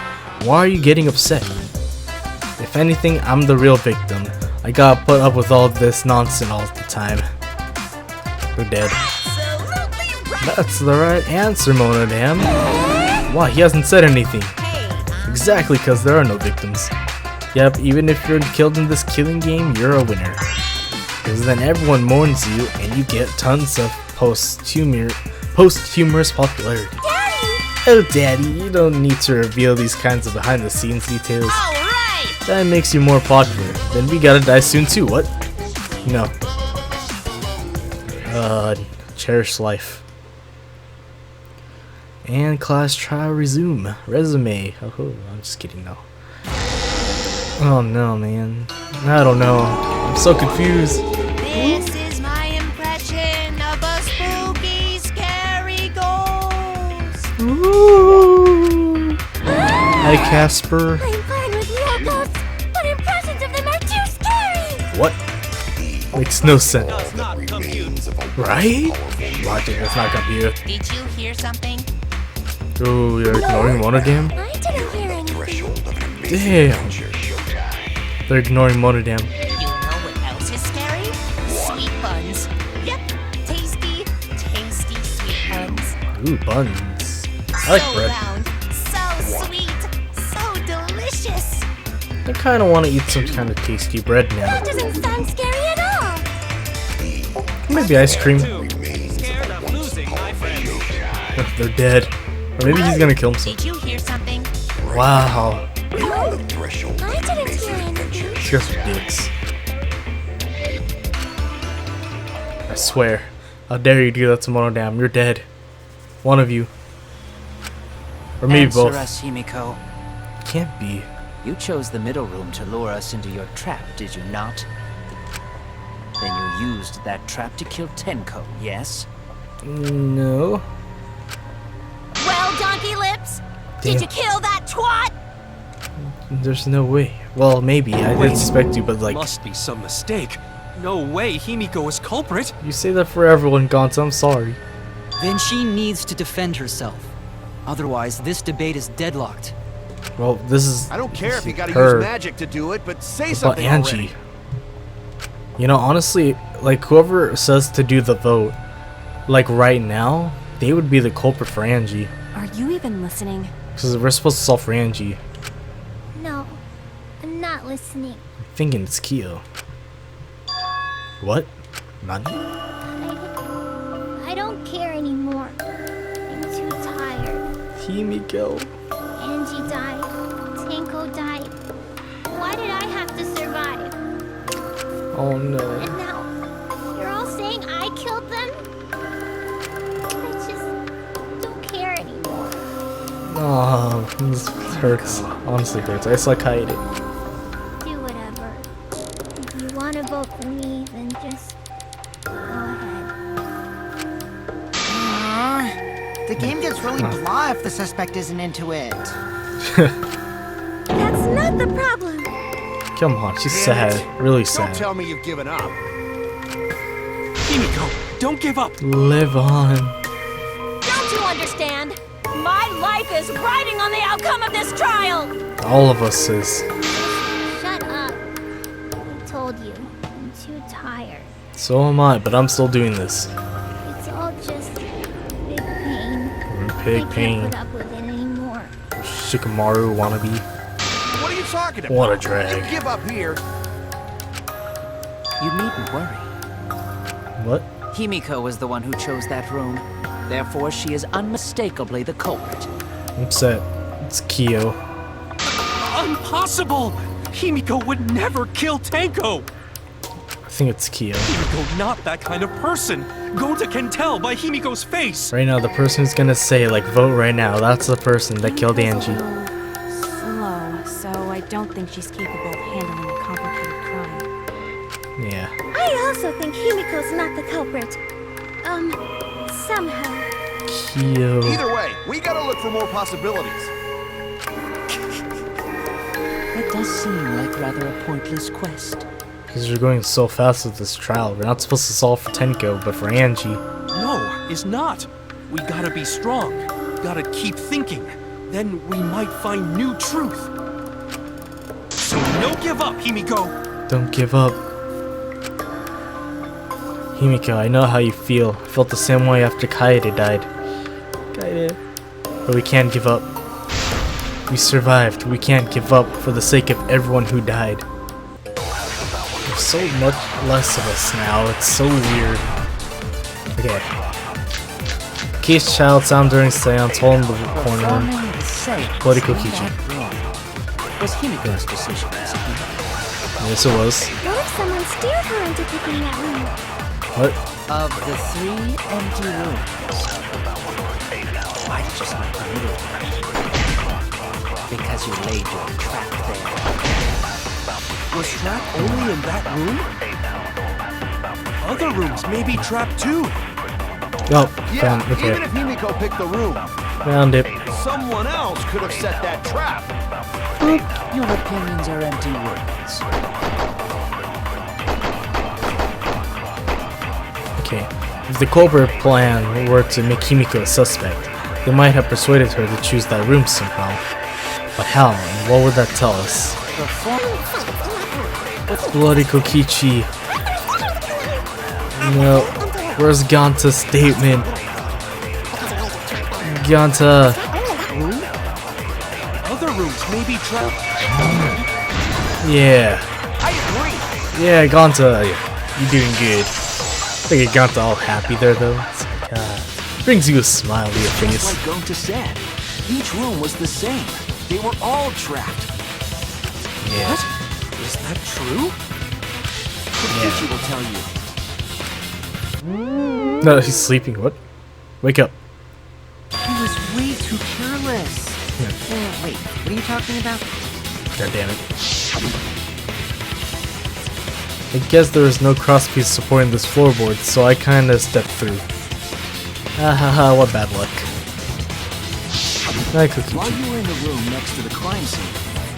Why are you getting upset? If anything, I'm the real victim. I gotta put up with all this nonsense all the time. We're dead. That's the right answer, Monodam. Why, he hasn't said anything. Exactly, because there are no victims. Yep, even if you're killed in this killing game, you're a winner. Because then everyone mourns you, and you get tons of posthumous popularity. Daddy! Oh, Daddy, you don't need to reveal these kinds of behind-the-scenes details. Alright! That makes you more popular. Then we gotta die soon too, what? No. Cherish life. And class trial resume. Resume. Oh, I'm just kidding now. Oh no, man. I don't know. I'm so confused. This is my impression of a spooky, scary ghost. Ooh. Hi, Casper. I'm fine with real ghosts, but impressions of them are too scary! What? Makes no sense. Right? Logic does not compute. Did you hear something? Oh, you're ignoring Monodam? I didn't hear anything. Damn. They're ignoring Monodam. You know what else is scary? Sweet buns. Yep, tasty, tasty sweet buns. Ooh, buns. I like So bread. round, so sweet, so delicious. I kind of want to eat some kind of tasty bread now. That doesn't sound scary at all. Maybe ice cream. Scared of losing my friends. They're dead. Or maybe he's gonna kill himself. Did you hear something? Wow. I didn't hear anything. These guys are dicks. I swear. How dare you do that to Monodam? You're dead. One of you. Or maybe Answer both. us, Himiko. Can't be. You chose the middle room to lure us into your trap, did you not? Then you used that trap to kill Tenko, yes? No. Well, Donkey Lips, did Damn. you kill that twat? There's no way. Well, maybe. I Wait. did suspect you, but like, Must be some mistake. No way Himiko is culprit. you say that for everyone, Gonzo. I'm sorry. Then she needs to defend herself. Otherwise, this debate is deadlocked. Well, this is. I don't care if you gotta her. use magic to do it, but say About something Angie. already. You know, honestly, like whoever says to do the vote, like right now, they would be the culprit for Angie. Are you even listening? Because we're supposed to solve for Angie. No, I'm not listening. I'm thinking it's Kyo. What? Nani? I don't care anymore. I'm too tired. Himiko. Angie died. Tenko died. Why did I have to survive? Oh no. And now, you're all saying I killed them? I just don't care anymore. Oh, this hurts. Honestly hurts. I just like hide it. Do whatever. If you want to vote for me, then just go ahead. The game gets really blah if the suspect isn't into it. That's not the problem. Come on, she's Damn sad. it. Really Don't sad. tell me you've given up. Himiko, don't give up. Live on. Don't you understand? My life is riding on the outcome of this trial! All of us is. Shut up. I told you. I'm too tired. So am I, but I'm still doing this. It's all just big pain. Big I pain. can't put up with it anymore. Shikamaru wannabe. What are you talking about? What a drag. You give up here. You needn't worry. What? Himiko was the one who chose that room. Therefore, she is unmistakably the culprit. I'm upset. It's Kyo. Impossible! Himiko would never kill Tenko! I think it's Kyo. Himiko not that kind of person. Gonta can tell by Himiko's face. Right now, the person who's gonna say, like, vote right now, that's the person that killed Angie. Slow, so I don't think she's capable of handling a complicated crime. Yeah. I also think Himiko's not the culprit. Somehow. Kyo. Either way, we gotta look for more possibilities. It does seem like rather a pointless quest. Because you're going so fast with this trial. We're not supposed to solve for Tenko, but for Angie. No, it's not. We gotta be strong. Gotta keep thinking. Then we might find new truth. So no give up, Himiko. Don't give up. Himiko, I know how you feel. I felt the same way after Kaede died. Kaede. But we can't give up. We survived. We can't give up for the sake of everyone who died. There's so much less of us now. It's so weird. Okay. Case child sound during seance, hole in the corner. Performing the seance Korekiyo in kitchen. that room was Himiko's decision, isn't it? Yes, it was. What if someone steered her into picking that room? What? Of the 3 empty rooms, why did you select the middle one? Because you laid your trap there. Was trap only in that room? Other rooms may be trapped too. Oh, Yeah, found, even okay. if Himiko picked the room, Found it. someone else could have set that trap. Your opinions are empty words. Okay. If the culprit plan were to make Himiko a suspect, They might have persuaded her to choose that room somehow. But how, and what would that tell us? Bloody Kokichi. No. Where's Ganta's statement? Ganta. Other rooms may be trapped. Yeah. I agree. Yeah, Ganta. You're doing good. Look at Ganta all happy there though. It's like, brings you a smile to your Just face. like Gonta said, each room was the same. They were all trapped. Yeah. What? Is that true? Kokichi will tell you. No, he's sleeping. What? Wake up. He was way too careless. Wait, what are you talking about? God damn it. I guess there is no crosspiece supporting this floorboard, so I kinda stepped through. Haha, what bad luck. Hi, Kokichi. While you were in the room next to the crime scene,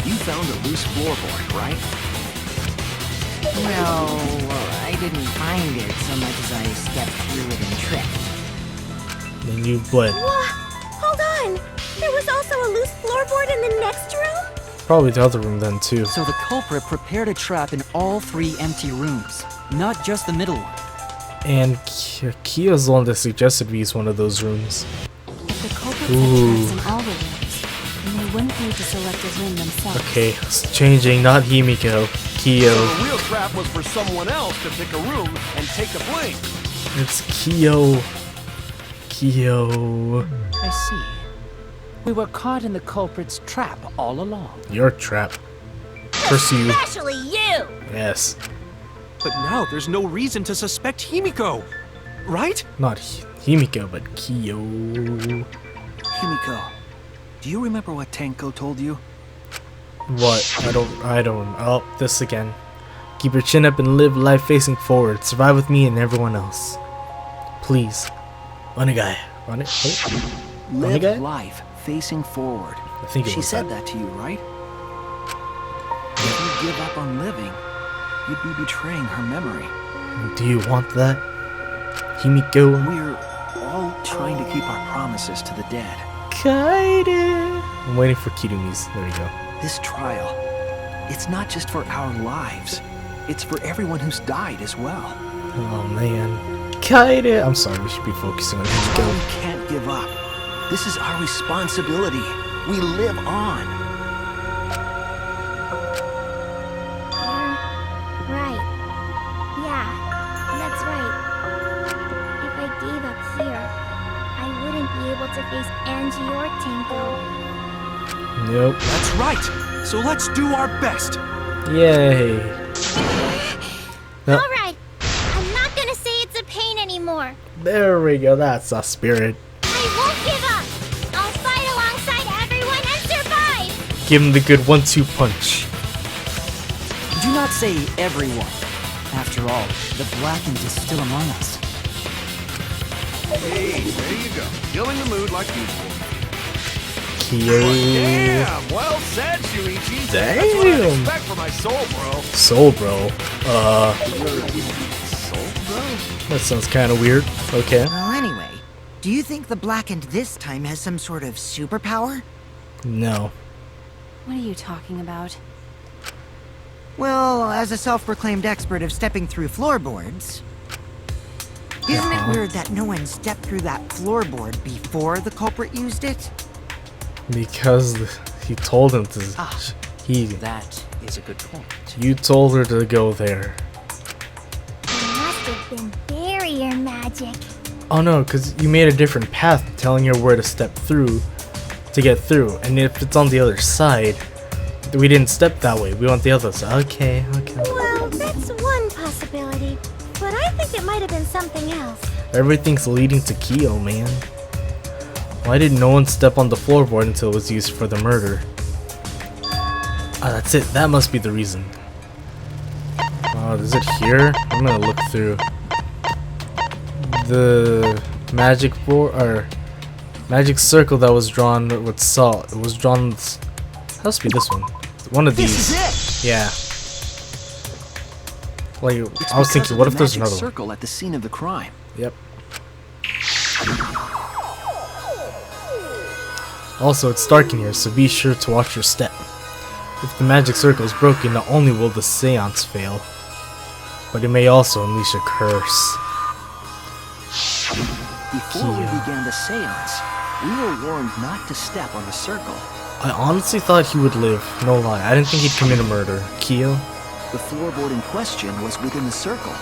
you found a loose floorboard, right? Well, I didn't find it so much as I stepped through it and tripped. Then you bled. Hold on! There was also a loose floorboard in the next room? Probably the other room then too. So the culprit prepared a trap in all 3 empty rooms, not just the middle one. And Kia's the one that suggested we use one of those rooms. If the culprit Ooh. set traps in all the rooms, then they wouldn't need to select a room themselves. Okay, it's changing, not Himiko. Kyo. So the real trap was for someone else to pick a room and take the blame. It's Kyo. Kyo. I see. We were caught in the culprit's trap all along. Your trap. Curse you. Especially you! Yes. But now there's no reason to suspect Himiko, right? Not Himiko, but Kyo. Himiko, do you remember what Tenko told you? What? I don't. Oh, this again. Keep your chin up and live life facing forward. Survive with me and everyone else. Please. Onegai. Run it. Oh. Live Onegai? life facing forward. I think it She was said that. that to you, right? If you give up on living, you'd be betraying her memory. Do you want that? Himiko? We're all trying to keep our promises to the dead. Kaide. I'm waiting for Kirumi's. There we go. This trial, it's not just for our lives. It's for everyone who's died as well. Oh man. Kaide. I'm sorry, we should be focusing on That's why Himiko. we can't give up. This is our responsibility. We live on. You're right. Yeah, that's right. If I gave up here, I wouldn't be able to face Angie or Tenko. Nope. That's right. So let's do our best. Yay. No. Alright, I'm not gonna say it's a pain anymore. There we go. That's the spirit. I won't give up. I'll fight alongside everyone and survive. Give him the good 1-2 punch. Do not say everyone. After all, the Blackened is still among us. Hey, there you go. Killing the mood like usual. Kyo. Damn, well said, Shuichi. Damn. That's what I expect for my soul, bro. Soul bro. Soul, bro? That sounds kind of weird. Okay. Well, anyway, do you think the Blackened this time has some sort of superpower? No. What are you talking about? Well, as a self-proclaimed expert of stepping through floorboards, isn't it weird that no one stepped through that floorboard before the culprit used it? Because he told him to. That is a good point. You told her to go there. It must have been barrier magic. Oh no, because you made a different path telling her where to step through to get through. And if it's on the other side, we didn't step that way. We went the other side. Okay. Well, that's one possibility, but I think it might have been something else. Everything's leading to Kyo, man. Why did no one step on the floorboard until it was used for the murder? Ah, that's it. That must be the reason. Oh, is it here? I'm gonna look through. The magic board or magic circle that was drawn with salt. It was drawn. Has to be this one. One of these. This is it. Yeah. Like It's I was because thinking, of what the if there's magic another one? circle at the scene of the crime. Yep. Also, it's dark in here, so be sure to watch your step. If the magic circle is broken, not only will the seance fail, but it may also unleash a curse. Before we began the seance, we were warned not to step on the circle. I honestly thought he would live, no lie. I didn't think he'd commit a murder. Kiyo? The floorboard in question was within the circle.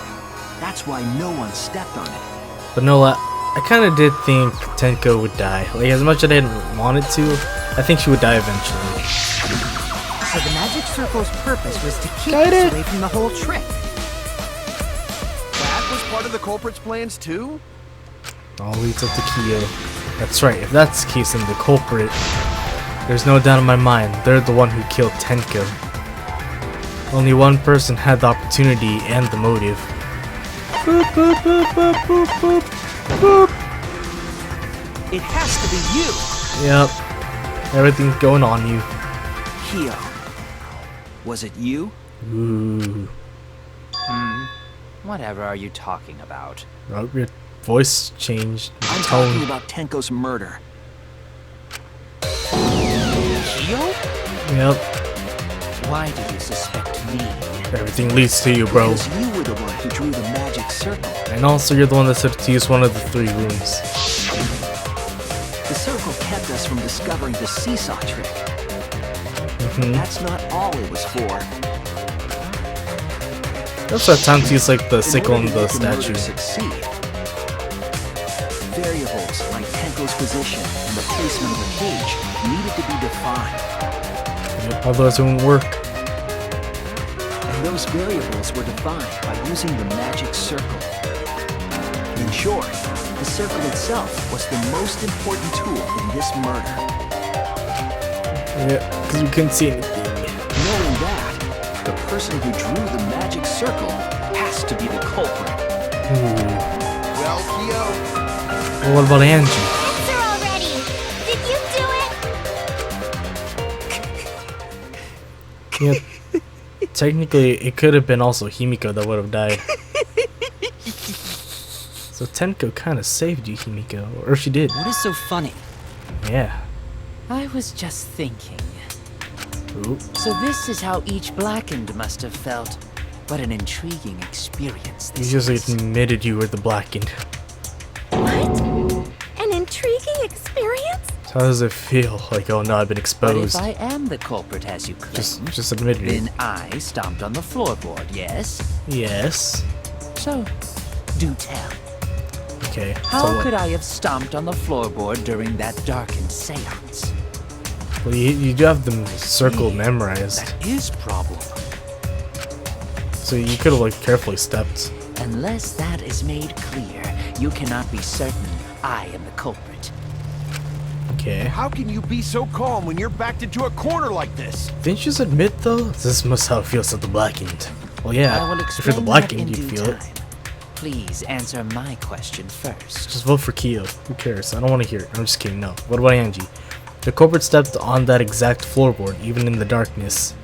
That's why no one stepped on it. But no lie, I kinda did think Tenko would die. Like, as much as I didn't want it to, I think she would die eventually. So the magic circle's purpose was to keep us away from the whole trick. That was part of the culprit's plans too? All leads up to Kiyo. That's right, if that's the case, then the culprit, there's no doubt in my mind, they're the one who killed Tenko. Only one person had the opportunity and the motive. Boop, boop, boop, boop, boop, boop, boop. It has to be you! Yep. Everything's going on you. Kiyo. Was it you? Ooh. Whatever are you talking about? Oh, your voice changed. I'm Tone. talking about Tenko's murder. Kiyo? Yep. Why do you suspect me? Everything leads to you, bro. Because you were the one who drew the magic circle. And also, you're the one that said to use one of the 3 rooms. The circle kept us from discovering the seesaw trick. That's not all it was for. That's that time to use like the In sickle order and to the make the murder statue. succeed, variables like Tenko's position and the placement of the cage needed to be defined. Yep, otherwise it won't work. And those variables were defined by using the magic circle. In short, the circle itself was the most important tool in this murder. Yeah, because we couldn't see anything. Knowing that, the person who drew the magic circle has to be the culprit. Well, Kiyo, Well, what about Angie? Answer already! Did you do it? Yeah, technically, it could have been also Himiko that would have died. So Tenko kind of saved you, Himiko. Or she did. What is so funny? Yeah. I was just thinking. Ooh. So this is how each blackened must have felt. What an intriguing experience You this just is. admitted you were the blackened. What? An intriguing experience? How does it feel? Like, oh no, I've been But if exposed. I am the culprit as you claim, Just admitted it. then I stomped on the floorboard, yes? Yes. So, do tell. Okay. How so what? could I have stomped on the floorboard during that darkened seance? Well, you do have the circle memorized. That is problem. So you could have like carefully stepped. Unless that is made clear, you cannot be certain I am the culprit. Okay. how can you be so calm when you're backed into a corner like this? Didn't you just admit though? This must how it feels to the blackened. Well, yeah. I will If you're explain the that blackened, in you'd due feel time. it. Please answer my question first. Just vote for Kiyo. Who cares? I don't want to hear it. I'm just kidding. No. What about Angie? The culprit stepped on that exact floorboard, even in the darkness.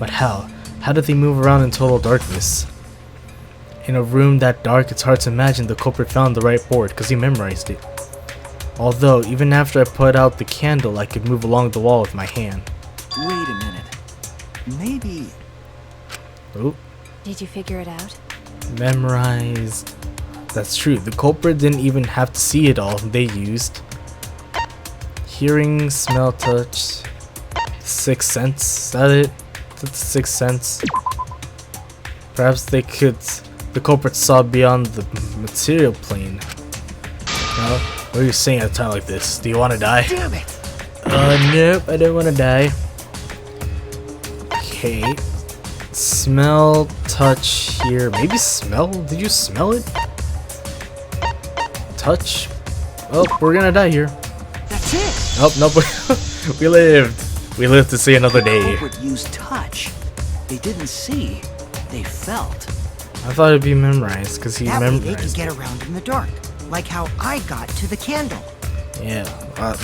But how? How did they move around in total darkness? In a room that dark, it's hard to imagine the culprit found the right board because he memorized it. Although, even after I put out the candle, I could move along the wall with my hand. Wait a minute. Maybe Oh, Did you figure it out? memorized. That's true. The culprit didn't even have to see it all. They used hearing, smell, touch, sixth sense. Is that it? That's the sixth sense. Perhaps they could. The culprit saw beyond the material plane. No? What are you saying at a time like this? Do you want to die? damn it! Nope, I don't want to die. Okay. Smell, touch, hear. Maybe smell? Did you smell it? Touch? Oh, we're gonna die here. That's it! Oh, nope. We lived. We lived to see another The day. culprit used touch. They didn't see. They felt. I thought it'd be memorized because he That way they could memorized. get around in the dark, like how I got to the candle. Yeah,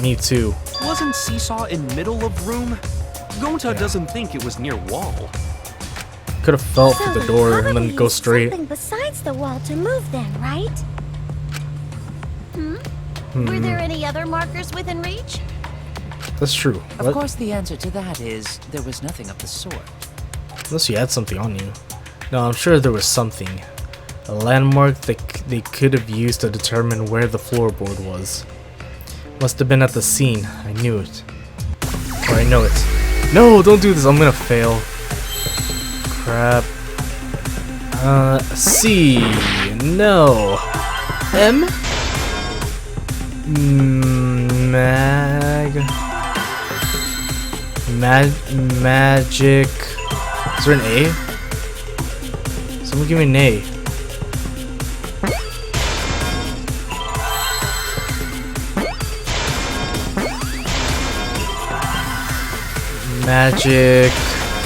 me too. Wasn't seesaw in middle of room? Gonta doesn't think it was near wall. Could have felt So for the door and probably then go used straight. Something besides the wall to move then, right? Were there any other markers within reach? That's true. Of course, the answer to that is there was nothing of the sort. Unless you had something on you. No, I'm sure there was something. A landmark that they could have used to determine where the floorboard was. Must have been at the scene. I knew it. Or I know it. No, don't do this. I'm gonna fail. Crap. C. No. M. Magic. Is there an A? Someone give me an A. Magic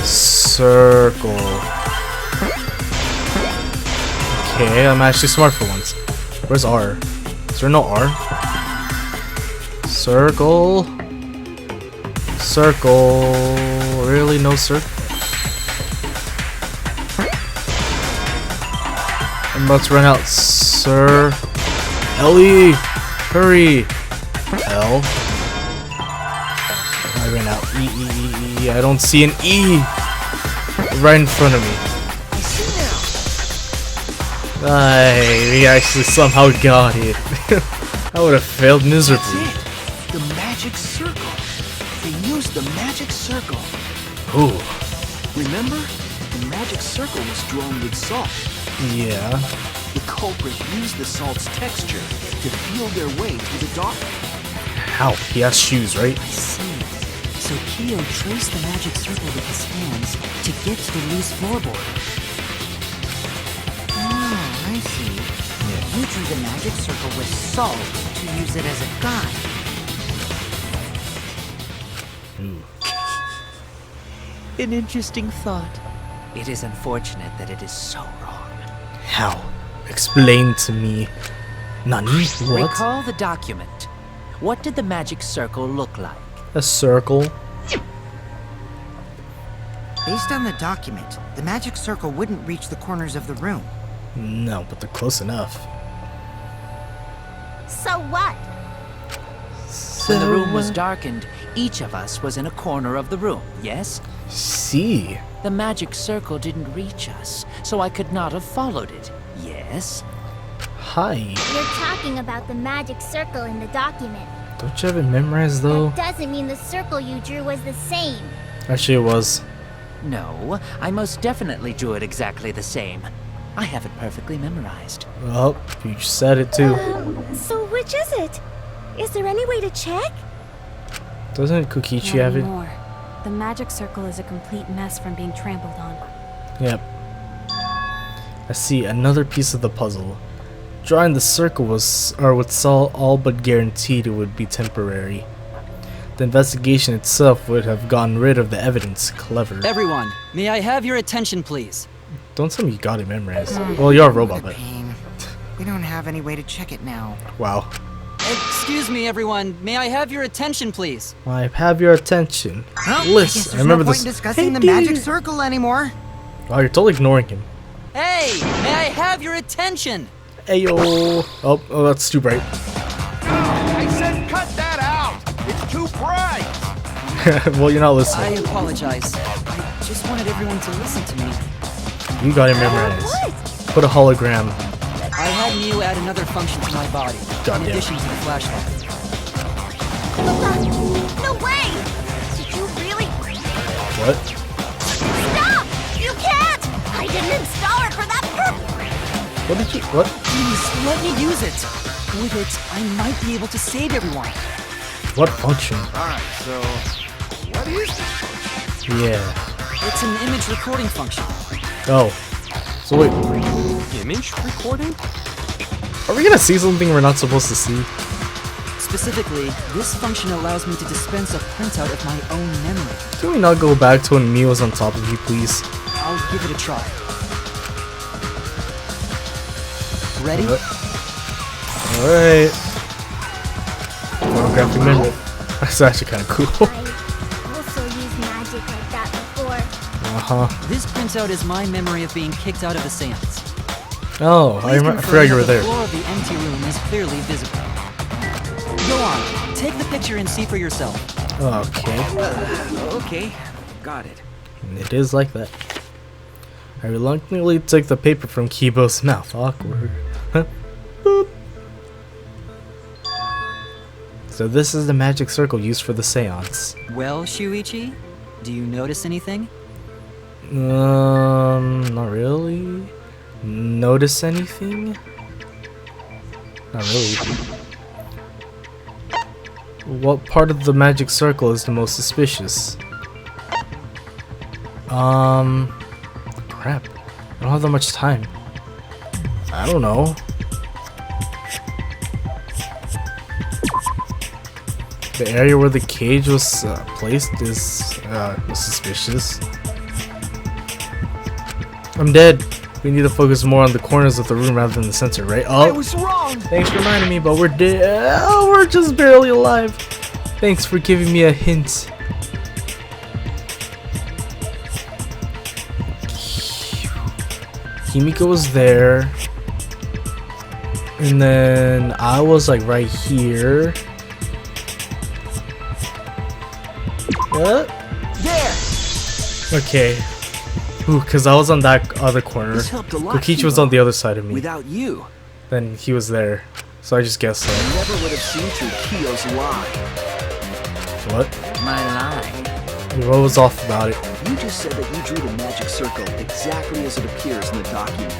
circle. Okay, I'm actually smart for once. Where's R? Is there no R? Circle. Circle. Really, no circle? I'm about to run out. Sir. Ellie! Hurry! L. I ran out. E. I don't see an E! Right in front of me. We actually somehow got it. I would have failed miserably. That's it. The magic circle. They used the magic circle. Ooh. Remember? The magic circle was drawn with salt. Yeah. The culprit used the salt's texture to feel their way through the dark. How? He has shoes, right? I see. So Kiyo traced the magic circle with his hands to get to the loose floorboard. Oh, I see. Yeah. You drew the magic circle with salt to use it as a guide. Ooh. An interesting thought. It is unfortunate that it is so wrong. How? Explain to me. Nani? What? Recall the document. What did the magic circle look like? A circle. Based on the document, the magic circle wouldn't reach the corners of the room. No, but they're close enough. So what? When the room was darkened, each of us was in a corner of the room, yes? See. The magic circle didn't reach us, so I could not have followed it, yes? Hi. You're talking about the magic circle in the document. Don't you have it memorized though? That doesn't mean the circle you drew was the same. Actually, it was. No, I most definitely drew it exactly the same. I have it perfectly memorized. Well, you said it too. So which is it? Is there any way to check? Doesn't Kokichi Not have it? anymore. The magic circle is a complete mess from being trampled on. Yep. I see another piece of the puzzle. Drawing the circle would solve all but guaranteed it would be temporary. The investigation itself would have gotten rid of the evidence. Clever. Everyone, may I have your attention, please? Don't tell me you got it memorized. Well, you're a robot, What but a pain. We don't have any way to check it now. wow. Excuse me, everyone. May I have your attention, please? I have your attention. Well, I guess Listen, there's remember no point this. in discussing the magic circle anymore. Wow, you're totally ignoring him. Hey, may I have your attention? Ayo. Oh, that's too bright. I said cut that out! It's too bright! Well, you're not I listening. apologize. I just wanted everyone to listen to me. You got it memorized. Put a hologram. I had Miu add another function to my body, Goddamn. in addition to the flashlight. No way! Did you really? What? Stop! You can't! I didn't install her for that purpose! What did you? What? Please, let me use it. With it, I might be able to save everyone. What function? Alright, so what is this function? Yeah. It's an image recording function. Oh. So wait, Image recording? are we gonna see something we're not supposed to see? Specifically, this function allows me to dispense a printout of my own memory. Can we not go back to when Mia was on top of you, please? I'll give it a try. Ready? Alright. Photographic memory. That's actually kind of cool. I also used magic like that before. This printout is my memory of being kicked out of the seance. Oh, I Please forgot confirm you were that there. The floor of the empty room is clearly visible. Go on, take the picture and see for yourself. Okay. Okay, got it. It is like that. I reluctantly took the paper from Kibo's mouth. Awkward. Boop. So this is the magic circle used for the seance. Well, Shuichi, do you notice anything? Not really. Notice anything? Not really. What part of the magic circle is the most suspicious? Crap. I don't have that much time. I don't know. The area where the cage was placed is suspicious. I'm dead. We need to focus more on the corners of the room rather than the center, right? Oh, I was wrong. thanks for reminding me, but we're dead. Oh, we're just barely alive. Thanks for giving me a hint. Himiko was there. And then I was like right here. There. Okay. Ooh, cause I was on that other corner. This helped a lot, Kokichi was Kibo. on the other side of me. Without you, Then he was there. So I just guessed I so. never would have seen through Kiyo's lie. What? My lie. What was off about it? You just said that you drew the magic circle exactly as it appears in the document.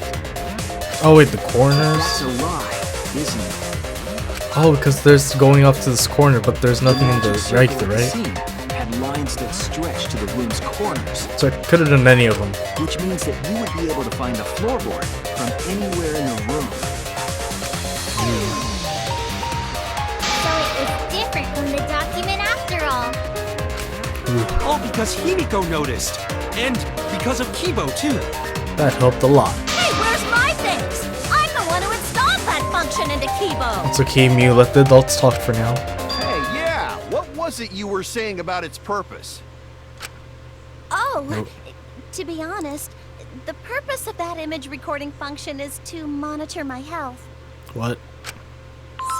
Oh wait, the That's corners? a lie, isn't it? Oh, because there's going up to this corner, but there's nothing in magic the circle right, at the right? scene had lines that stretched to the room's corners, So I could have done any of them. which means that you would be able to find a floorboard from anywhere in the room. So it was different from the document after all. All because Himiko noticed. And because of Kibo, too. That helped a lot. Hey, where's my things? I'm the one who installed that function into Kibo. It's okay, Mew. Let the adults talk for now. Hey, yeah, what was it you were saying about its purpose? Oh, to be honest, the purpose of that image recording function is to monitor my health. What?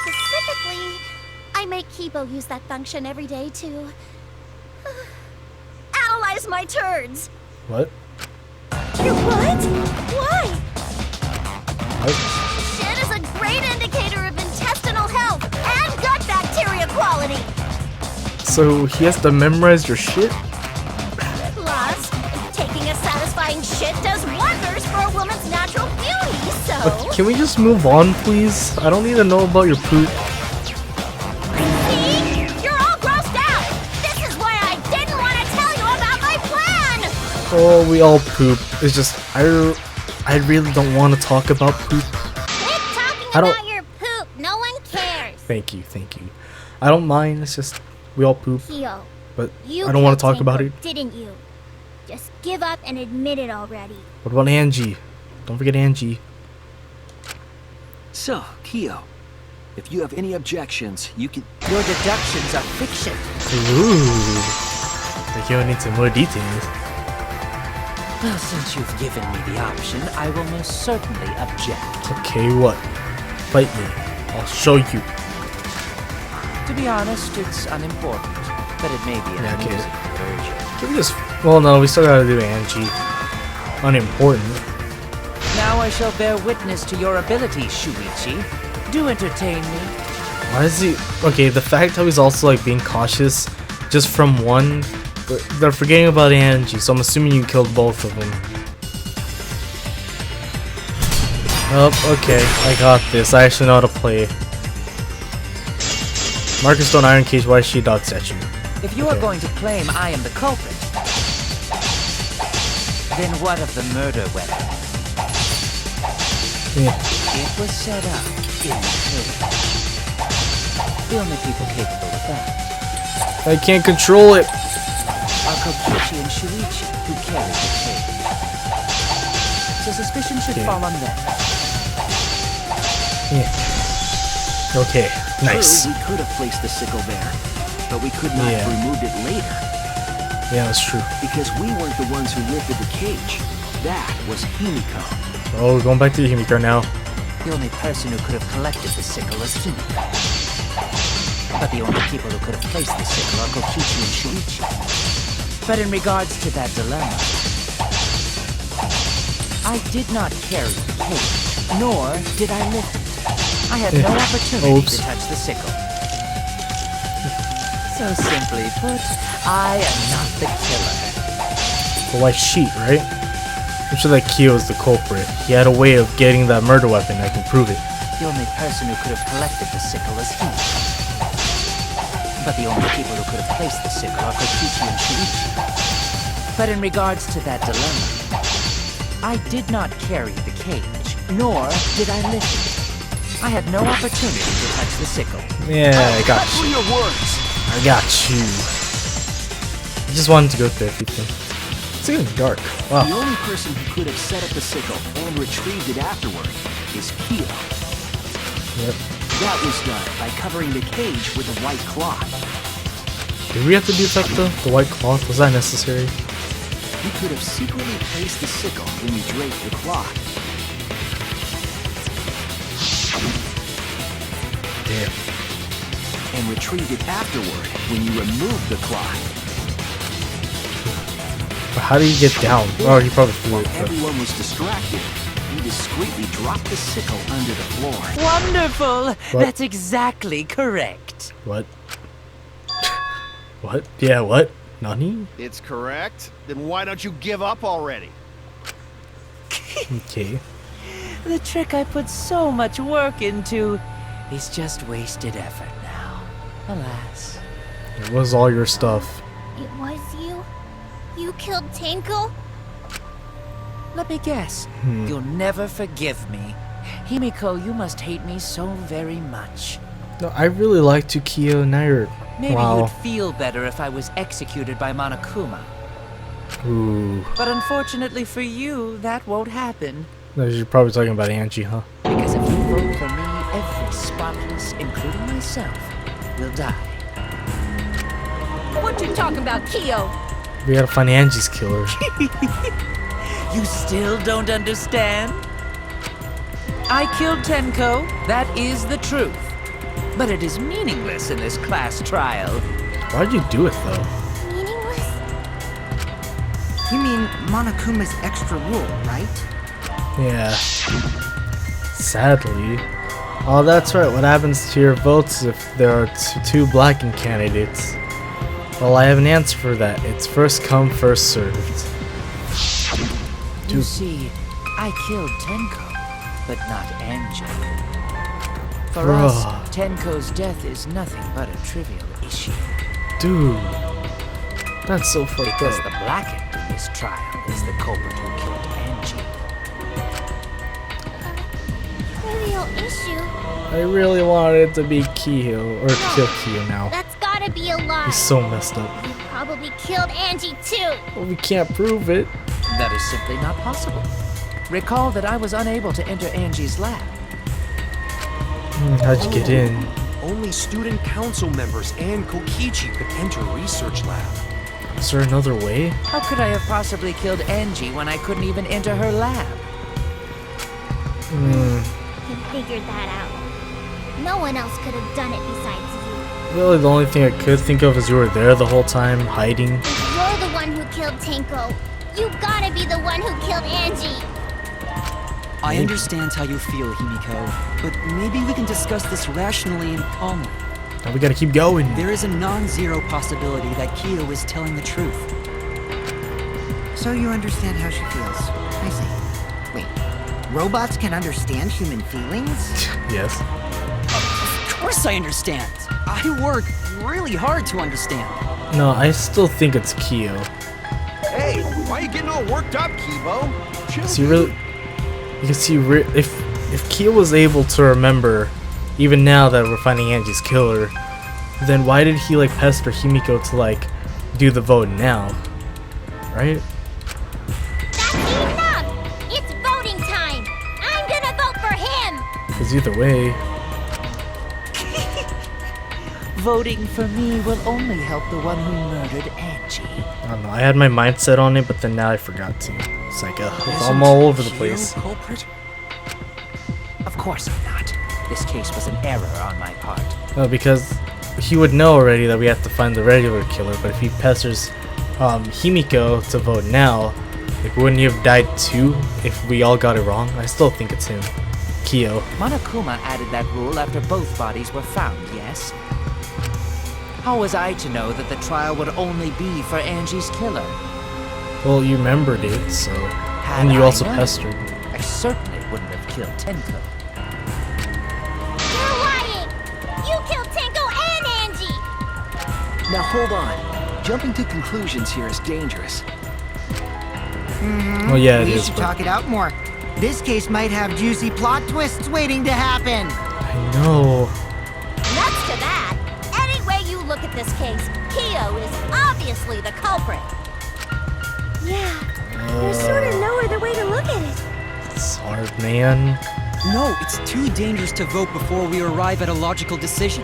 Specifically, I make Kibo use that function every day to analyze my turds. What? You what? Why? What? Shit is a great indicator of intestinal health and gut bacteria quality. So he has to memorize your shit? Plus, taking a satisfying shit does wonders for a woman's natural beauty, so... But can we just move on, please? I don't need to know about your poop. See? You're all grossed out! This is why I didn't want to tell you about my plan! Oh, we all poop. It's just, I really don't want to talk about poop. Quit talking I don't- about your poop. No one cares. Thank you, thank you. I don't mind, it's just, we all poop. Kiyo, But you I don't want to killed talk about Tenko, it. didn't you? Just give up and admit it already. What about Angie? Don't forget Angie. So, Kiyo, if you have any objections, you can... Your deductions are fiction. Ooh. Like you need some more details. Well, since you've given me the option, I will most certainly object. Okay, what? Fight me. I'll show you. To be honest, it's unimportant, but it may be an Yeah, okay. amusing version. Can we just... Well, no, we still gotta do Angie. Unimportant. Now I shall bear witness to your abilities, Shuichi. Do entertain me. Why is he... Okay, the fact that he's also, like, being cautious just from one... They're forgetting about Angie, so I'm assuming you killed both of them. Oh, okay. I got this. I actually know how to play. Marcus Stone Iron Cage, why she dots at you? If you are Okay. going to claim I am the culprit, then what of the murder weapon? Yeah. It was set up in the cage. The only people capable of that I can't control it. are Kokichi and Shuichi, who carried the cage. So suspicion should Okay. fall on them. Yeah. Okay, nice. True, we could have placed the sickle there, but we could not Yeah. have removed it later, Yeah, that's true. because we weren't the ones who lifted the cage. That was Himiko. Oh, we're going back to Himiko now. The only person who could have collected the sickle is Himiko. But the only people who could have placed the sickle are Korekiyo and Shuichi. But in regards to that dilemma, I did not carry the cage, nor did I lift it. I had no opportunity to touch the sickle. So simply put, I am not the killer. The white sheet, right? I'm sure that Kyo is the culprit. He had a way of getting that murder weapon. I can prove it. The only person who could have collected the sickle is he. But the only people who could have placed the sickle are Korekiyo and Shuichi. But in regards to that dilemma, I did not carry the cage, nor did I lift it. I had no opportunity to touch the sickle. Yeah, I got Cut through you. your words. I got you. I just wanted to go through everything. It's getting dark. The Wow. only person who could have set up the sickle and retrieved it afterward is Kyo. Yep. That was done by covering the cage with a white cloth. Did we have to do that though? The white cloth? Was that necessary? You could have secretly placed the sickle when you draped the cloth. Damn. And retrieved it afterward when you removed the cloth. But how did he get down? Oh, he probably threw While it. But everyone was distracted, you discreetly dropped the sickle under the floor. Wonderful! What? That's exactly correct. what? What? Yeah, what? Nani? It's correct. Then why don't you give up already? Okay. The trick I put so much work into is just wasted effort now. Alas. It was all your stuff. It was you? You killed Tenko? Let me guess. You'll never forgive me. Himiko, you must hate me so very much. No, I really like Kyo. Now you're... Maybe wow. you'd feel better if I was executed by Monokuma. Ooh. But unfortunately for you, that won't happen. No, you're probably talking about Angie, huh? Because if you vote for me, every spotless, including myself, will die. What you talking about, Kyo? We gotta find Angie's killer. You still don't understand? I killed Tenko, that is the truth. But it is meaningless in this class trial. Why'd you do it though? Meaningless? You mean Monokuma's extra rule, right? Yeah. Sadly. Oh, that's right. What happens to your votes if there are two blackened candidates? Well, I have an answer for that. It's first come, first served. You see, I killed Tenko, but not Angie. For Bruh. us, Tenko's death is nothing but a trivial issue. Dude. That's so fucked Because up. the blackened in this trial is the culprit who killed Angie. Trivial issue? I really wanted it to be Kyo, or kill Kyo now. That's gotta be a lie. He's so messed up. You probably killed Angie too. Well, we can't prove it. That is simply not possible. Recall that I was unable to enter Angie's lab. How'd you get in? Only student council members and Kokichi could enter research lab. Is there another way? How could I have possibly killed Angie when I couldn't even enter her lab? You figured that out. No one else could have done it besides you. Really, the only thing I could think of is you were there the whole time, hiding. If you're the one who killed Tenko, you gotta be the one who killed Angie. I understand how you feel, Himiko, but maybe we can discuss this rationally and calmly. Now we gotta keep going. There is a non-zero possibility that Kyo is telling the truth. So you understand how she feels. I see. Wait, robots can understand human feelings? Yes. Of course I understand. I work really hard to understand. No, I still think it's Kyo. Hey, why are you getting all worked up, Kibo? Chill. See, really, because if Kyo was able to remember, even now that we're finding Angie's killer, then why did he like pester Himiko to like do the vote now? Right? That's enough! It's voting time! I'm gonna vote for him! Because either way, Voting for me will only help the one who murdered Angie. I don't know. I had my mindset on it, but then now I forgot to. It's like I'm all over the place. Culprit? Of course I'm not. This case was an error on my part. No, because he would know already that we have to find the regular killer, but if he pesters Himiko to vote now, like, wouldn't he have died too if we all got it wrong? I still think it's him. Kyo. Monokuma added that rule after both bodies were found, yes? How was I to know that the trial would only be for Angie's killer? Well, you remembered it, so... Had And you I also known, pestered. I certainly wouldn't have killed Tenko. You're lying! You killed Tenko and Angie! Now hold on. Jumping to conclusions here is dangerous. Oh yeah, it We is. should But talk it out more. This case might have juicy plot twists waiting to happen. I know. Nuts to that! Any way you look at this case, Kyo is obviously the culprit. Yeah, there's sort of no other way to look at it. It's hard, man. No, it's too dangerous to vote before we arrive at a logical decision.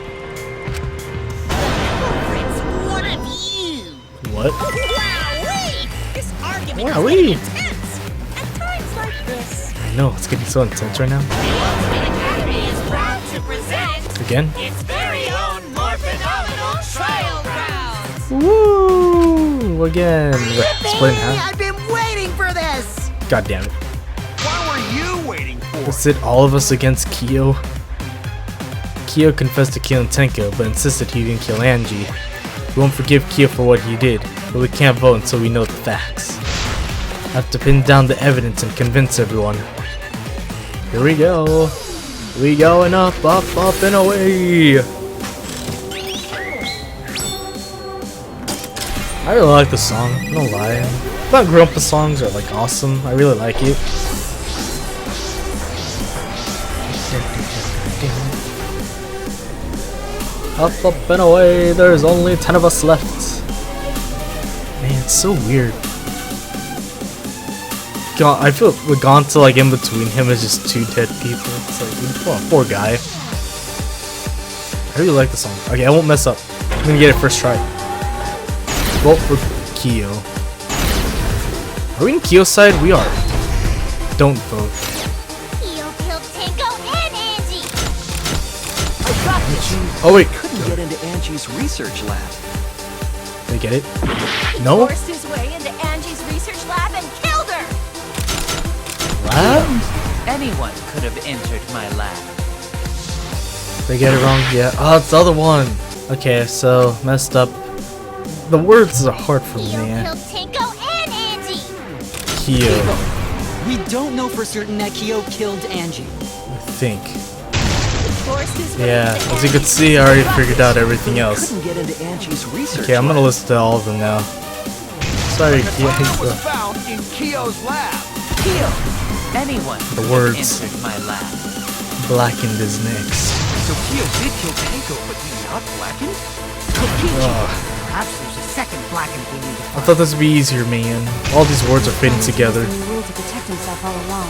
Culprit's one of you! What? Wowee! This argument is Wowee. getting intense! At times like this, I know, it's getting so intense right now. the Ultimate Academy is proud to present Again? its very own more phenomenal trial grounds! Woo! Again. We're split in half. I've been waiting for this. God damn it. What were you waiting for? Is it all of us against Kyo? Kyo confessed to killing Tenko, but insisted he didn't kill Angie. We won't forgive Kyo for what he did, but we can't vote until we know the facts. I have to pin down the evidence and convince everyone. Here we go. We going up, up, up, and away. I really like the song, no lie. Danganronpa songs are like awesome. I really like it. Up, up, and away. There's only 10 of us left. Man, it's so weird. I feel we're gone to like in between him is just two dead people. It's like, poor guy. I really like the song. Okay, I won't mess up. I'm gonna get it first try. Vote for Kyo. Are we in Kyo's side? We are. Don't vote. Kyo killed Tenko and Angie! Oh wait, Couldn't get into Angie's research lab. did I get it? No? Forced his way into Angie's research lab and killed her! Lab? Anyone could have entered my lab. Did I get it wrong? Yeah. Oh, it's the other one. Okay, so messed up. The words are hard for me, Kyo man. killed Tenko and Angie! Kyo, We don't know for certain that Kyo killed Angie. I think. Forced his way Yeah, into as you can Angie's see, I already research figured out everything else. Couldn't get into Angie's research Okay, I'm gonna lab. listen to all of them now. Sorry, The Kyo. file was found in Kyo's lab. Kyo! Anyone The could words. have entered my lab. Blackened is next. So Kyo did kill Tenko, but not blackened? Ugh. Perhaps there's a second blackened we need to I find. thought this would be easier, man. All these words are fitting together. The rule to protect himself all along.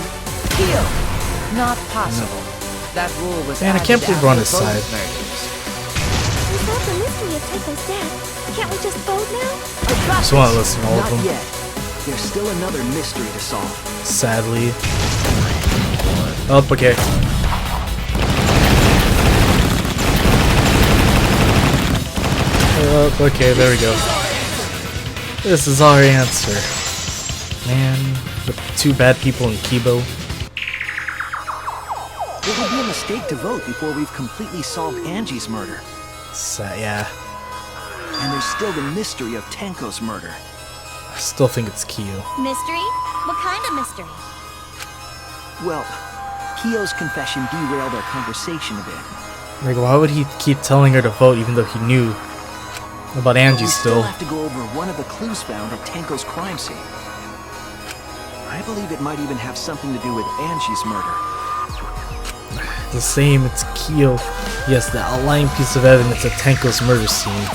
Kyo! Not possible. That rule was Man, I can't added believe we're on after his both side. murders. We solved the mystery of Tenko's death. Can't we just vote now? Just want to listen to all of Not them. yet. There's still another mystery to solve. Sadly. Oh, okay. Oh, okay, there we go. This is our answer. Man, the two bad people in Kibo. It would be a mistake to vote before we've completely solved Angie's murder. Yeah, And there's still the mystery of Tenko's murder. I still think it's Kyo. Mystery? What kind of mystery? Well, Kyo's confession derailed our conversation a bit. Like, why would he keep telling her to vote even though he knew about Angie We still? have to go over one of the clues found at Tenko's crime scene. I believe it might even have something to do with Angie's murder. The same, it's Kyo. Yes, the outlying piece of evidence at Tenko's murder scene.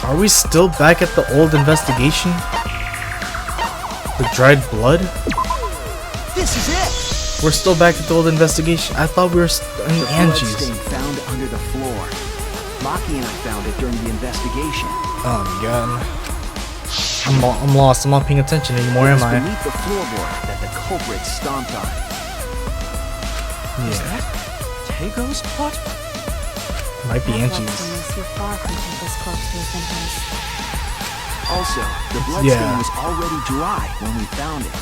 Are we still back at the old investigation? The dried blood? This is it! We're still back at the old investigation. I thought we were in The Angie's. bloodstain found under the floor. Maki and I found it during the investigation. Oh my god. I'm lost. I'm not paying attention anymore, It am was I? beneath the floorboard that the culprit stomped on. Yeah. Tenko's plot? Might be That Angie's. bloodstain is too far from Tenko's corpse to have been hers. Also, the bloodstain was already dry when we found it.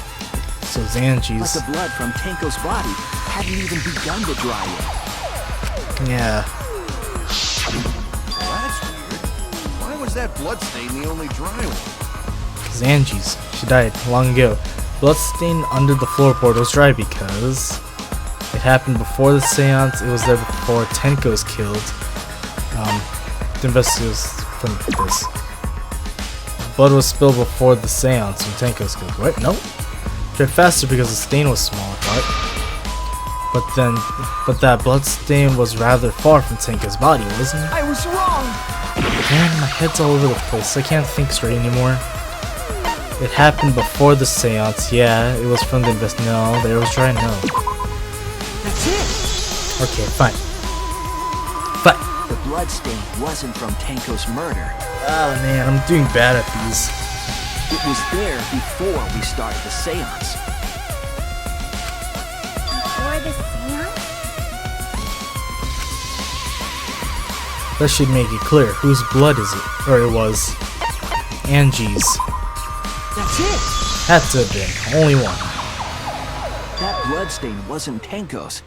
So it's But Angie's. the blood from Tenko's body hadn't even begun to dry yet. Yeah. Well, that's weird. Why was that bloodstain the only dry one? It's Angie's. She died long ago. Bloodstain under the floorboard was dry because it happened before the seance. It was there before Tenko was killed. The investigators from this. Blood was spilled before the seance when Tenko was killed. What? No. Dried faster because the stain was small. What? But that blood stain was rather far from Tenko's body, wasn't it? I was wrong! Man, my head's all over the place. I can't think straight anymore. It happened before the seance. Yeah, it was from the invest. No, there was dry. No. That's it! Okay, fine. Fine. The bloodstain wasn't from Tenko's murder. Oh man, I'm doing bad at these. It was there before we started the seance. Before the seance? That should make it clear. Whose blood is it? Or it was Angie's. That's it! Had to have been. Only one. That bloodstain wasn't Tenko's.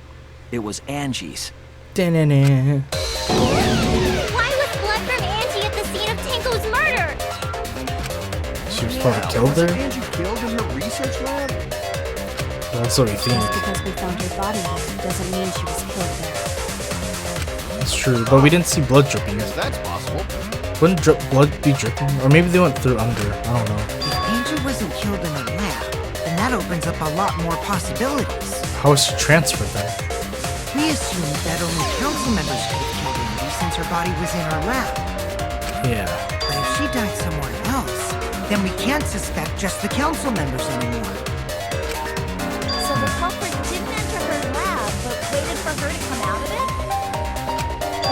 It was Angie's. Da-na-na. Why was blood from Angie at the scene of Tenko's murder? She was probably killed Was there? Angie killed in her research lab? That's what we think. Just because we found her body there doesn't mean she was killed there. That's true, but we didn't see blood dripping. Yes, that's possible. Wouldn't blood be dripping? Or maybe they went through under. I don't know. If Angie wasn't killed in a lab, then that opens up a lot more possibilities. How was she transferred then? We assumed that only council members could have killed Angie since her body was in our lab. Yeah. But if she died somewhere else, then we can't suspect just the council members anymore. So the culprit didn't enter her lab, but waited for her to come out of it?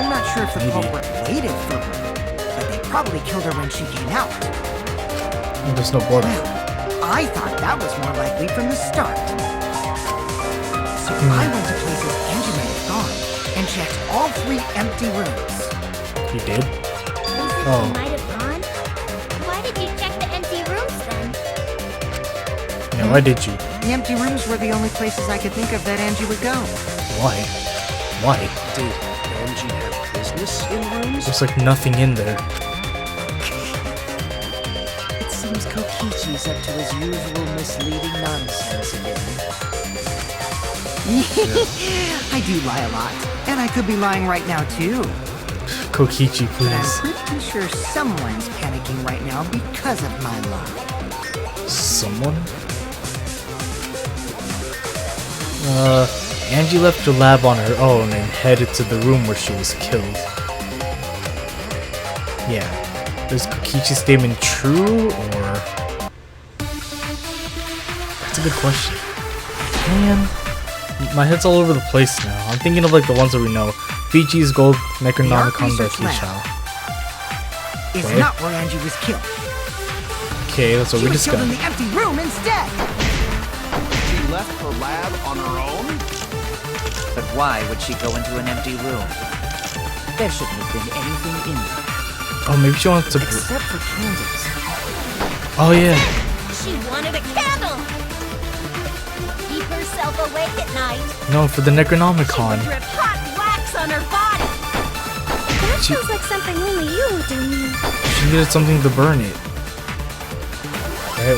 I'm not sure if the Maybe. culprit waited for her, but they probably killed her when she came out. And there's no blood. Well, I thought that was more likely from the start. So I went to places Angie might have gone and checked all 3 empty rooms. You did? Places Oh. she might have gone? Why did you check the empty rooms then? Yeah, why did you? The empty rooms were the only places I could think of that Angie would go. Why? Why? Did Angie have business in rooms? There's like nothing in there. It seems Kokichi's up to his usual misleading nonsense again. I do lie a lot, and I could be lying right now too. Kokichi, But I'm please. pretty sure someone's panicking right now because of my lie. Someone? Angie left her lab on her own and headed to the room where she was killed. Yeah. Is Kokichi's statement true, or? That's a good question. Man, my head's all over the place now. I'm thinking of like the ones that we know. Fiji's Gold Necronomicon Research Lab Dakisha. Is Okay. not where Angie was killed. Okay, that's what She we was killed in discussed. the empty room instead. She left her lab on her own? But why would she go into an empty room? There shouldn't have been anything in there. Oh, maybe she wanted to. Except for candles. Oh yeah. She wanted a candle! Keep herself awake at night. No, for the She Necronomicon. would drip hot wax on her body. That She- sounds like something only you would do, Mia. She needed something to burn it.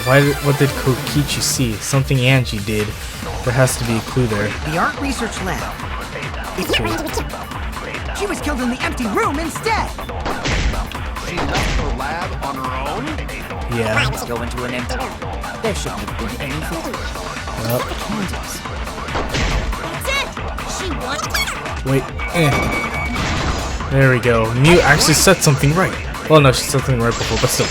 Right? What did Kokichi see? Something Angie did. There has to be a clue there. The art research lab. It's She was killed in the empty room instead. She left her lab on her own? Yeah. Go into an empty room. There shouldn't have been anything. Yep. Candles. That's it! She wanted... Wait. There we go. Mew actually said something right. Well, no, she said something right before, but still.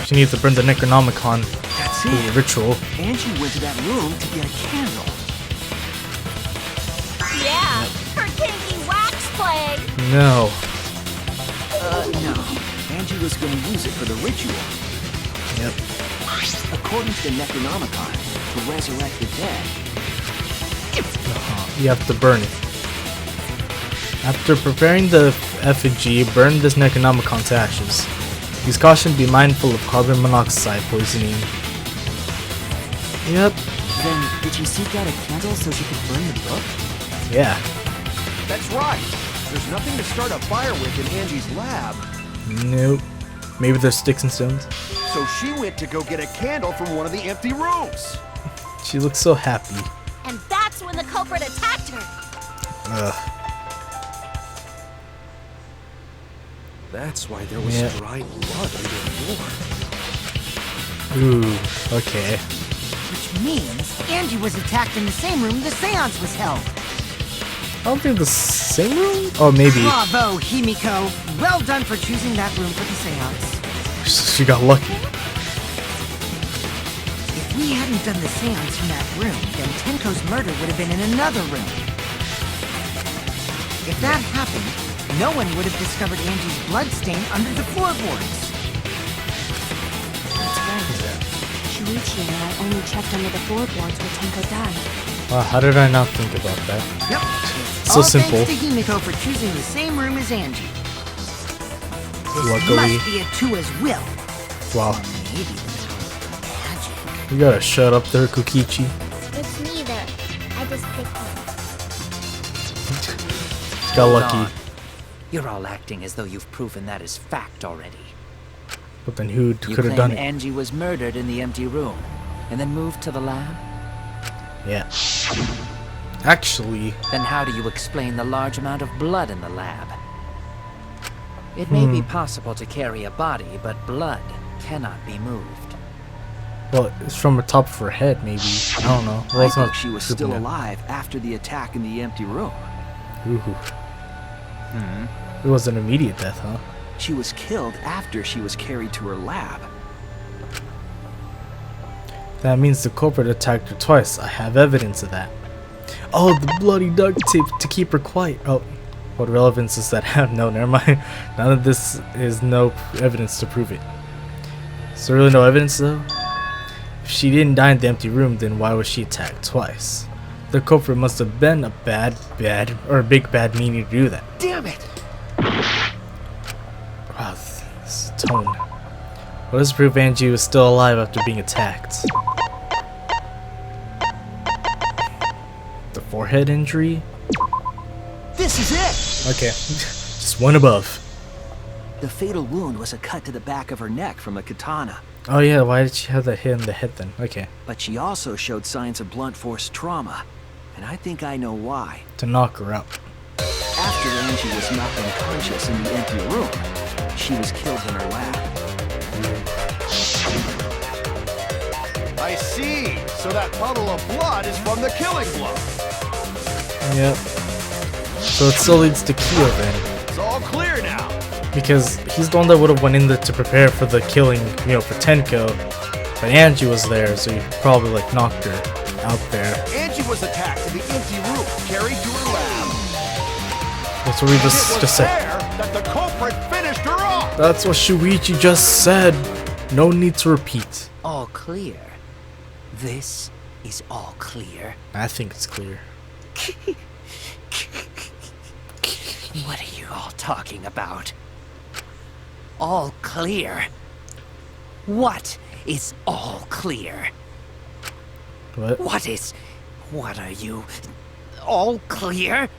She needs to burn the Necronomicon. That's The it. ritual. Angie went to that room to get a candle. Yeah, her kinky wax play. No. No. Angie was going to use it for the ritual. Yep. According to the Necronomicon, to resurrect the dead, You have to burn it. After preparing the effigy, burn this Necronomicon to ashes. Use caution, be mindful of carbon monoxide poisoning. Yep. Then, did she seek out a candle so she could burn the book? Yeah. That's right. There's nothing to start a fire with in Angie's lab. Nope. Maybe there's sticks and stones. So she went to go get a candle from one of the empty rooms. She looks so happy. And that's when the culprit attacked her. Ugh. That's why there was dried blood under the floor. Ooh, okay. Which means Angie was attacked in the same room the seance was held. I don't think the same room? Oh, maybe. Bravo, Himiko. Well done for choosing that room for the seance. She got lucky. If we hadn't done the seance in that room, then Tenko's murder would have been in another room. If that happened, no one would have discovered Angie's bloodstain under the floorboards. That's right. Shuichi and I only checked under the floorboards where Tenko died. Wow, how did I not think about that? Yep. So All simple. thanks to Himiko for choosing the same room as Angie. This Luckily. must be a two as will. Wow. Maybe the power of magic. You gotta shut up there, Kokichi. It's neither. I just picked one. Got Hold lucky. on. You're all acting as though you've proven that is fact already. But then who You could have claim done it? Angie was murdered in the empty room, and then moved to the lab? Yeah. Actually, Then how do you explain the large amount of blood in the lab? It may be possible to carry a body, but blood cannot be moved. well, it's from the top of her head, maybe. I don't know. Well, I it's not think she was super still new. alive after the attack in the empty room. Ooh. It was an immediate death, huh? She was killed after she was carried to her lab. That means the culprit attacked her twice. I have evidence of that. Oh, the bloody duct tape to keep her quiet. Oh, what relevance does that have? No, never mind. None of this is no evidence to prove it. Is there really no evidence though? If she didn't die in the empty room, then why was she attacked twice? The culprit must have been a big bad meaning to do that. Damn it! Wow, this tone. What does prove Angie was still alive after being attacked? The forehead injury? This is it! Okay, just one above. The fatal wound was a cut to the back of her neck from a katana. Oh yeah, why did she have that hit in the head then? Okay, But she also showed signs of blunt force trauma. And I think I know why. to knock her out. After Angie was knocked unconscious in the empty room, she was killed in her lab. I see. So that puddle of blood is from the killing blow. Yep. So it still leads to Kyo then. It's all clear now. Because he's the one that would have went in there to prepare for the killing, for Tenko. But Angie was there, so he probably like knocked her out there. Angie was attacked in the empty room, carried to her lab. That's what we It was just said. there that the culprit finished her off. That's what Shuichi just said. No need to repeat. All clear. This is all clear. I think it's clear. What are you all talking about? All clear? What is all clear? What? What are you? All clear?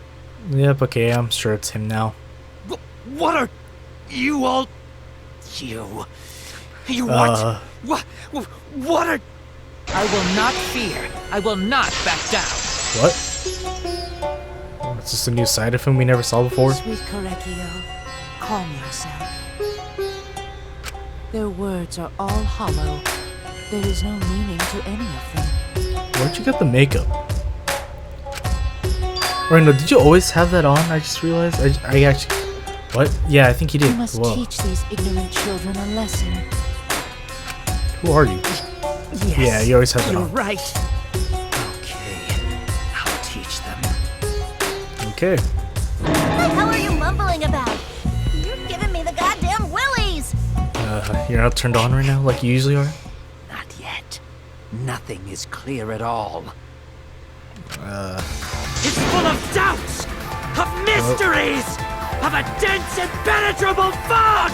Yep, okay, I'm sure it's him now. What are you all? You what? What are? I will not fear. I will not back down. What? It's just a new side of him we never saw before? Sweet Korekiyo, calm yourself. Their words are all hollow. There is no meaning to any of them. Where'd you get the makeup? Or no, did you always have that on? I just realized. I actually... What? Yeah, I think you did. You must Whoa. teach these ignorant children a lesson. Who are you? Yes. Yeah, you always have that You're on. right. Okay, I'll teach them. Okay. What the hell are you mumbling about? You're giving me the goddamn willies! You're not turned on right now like you usually are? Not yet. Nothing is clear at all. It's full of doubts, of mysteries of a dense, impenetrable fog!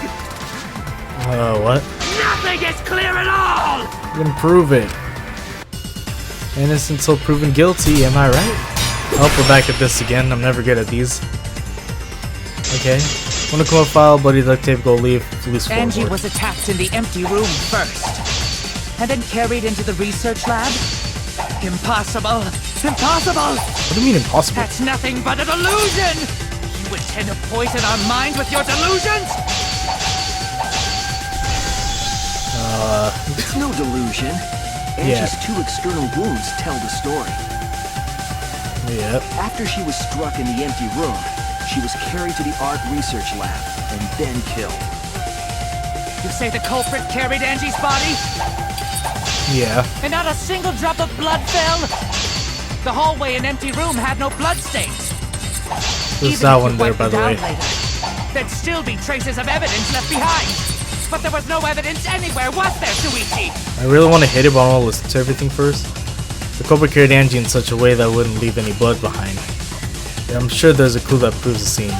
What? Nothing is clear at all! You can prove it. Innocent till proven guilty, am I right? I hope we're back at this again. I'm never good at these. Okay. Wanna come up, file, bloody duct tape, go leave, police Angie forward. was attacked in the empty room first, and then carried into the research lab? Impossible! Impossible! What do you mean impossible? That's nothing but a delusion! You intend to poison our minds with your delusions? It's no delusion. Angie's two external wounds tell the story. Yep. After she was struck in the empty room, she was carried to the art research lab and then killed. You say the culprit carried Angie's body? Yeah. And not a single drop of blood fell? The hallway and empty room had no blood stains. There's Even that if one you there, wiped by them the way. down later, there'd still be traces of evidence left behind. But there was no evidence anywhere, was there, Shuichi? I really want to hit it, but I want to listen to everything first. The culprit carried Angie in such a way that wouldn't leave any blood behind. Yeah, I'm sure there's a clue that proves the scene.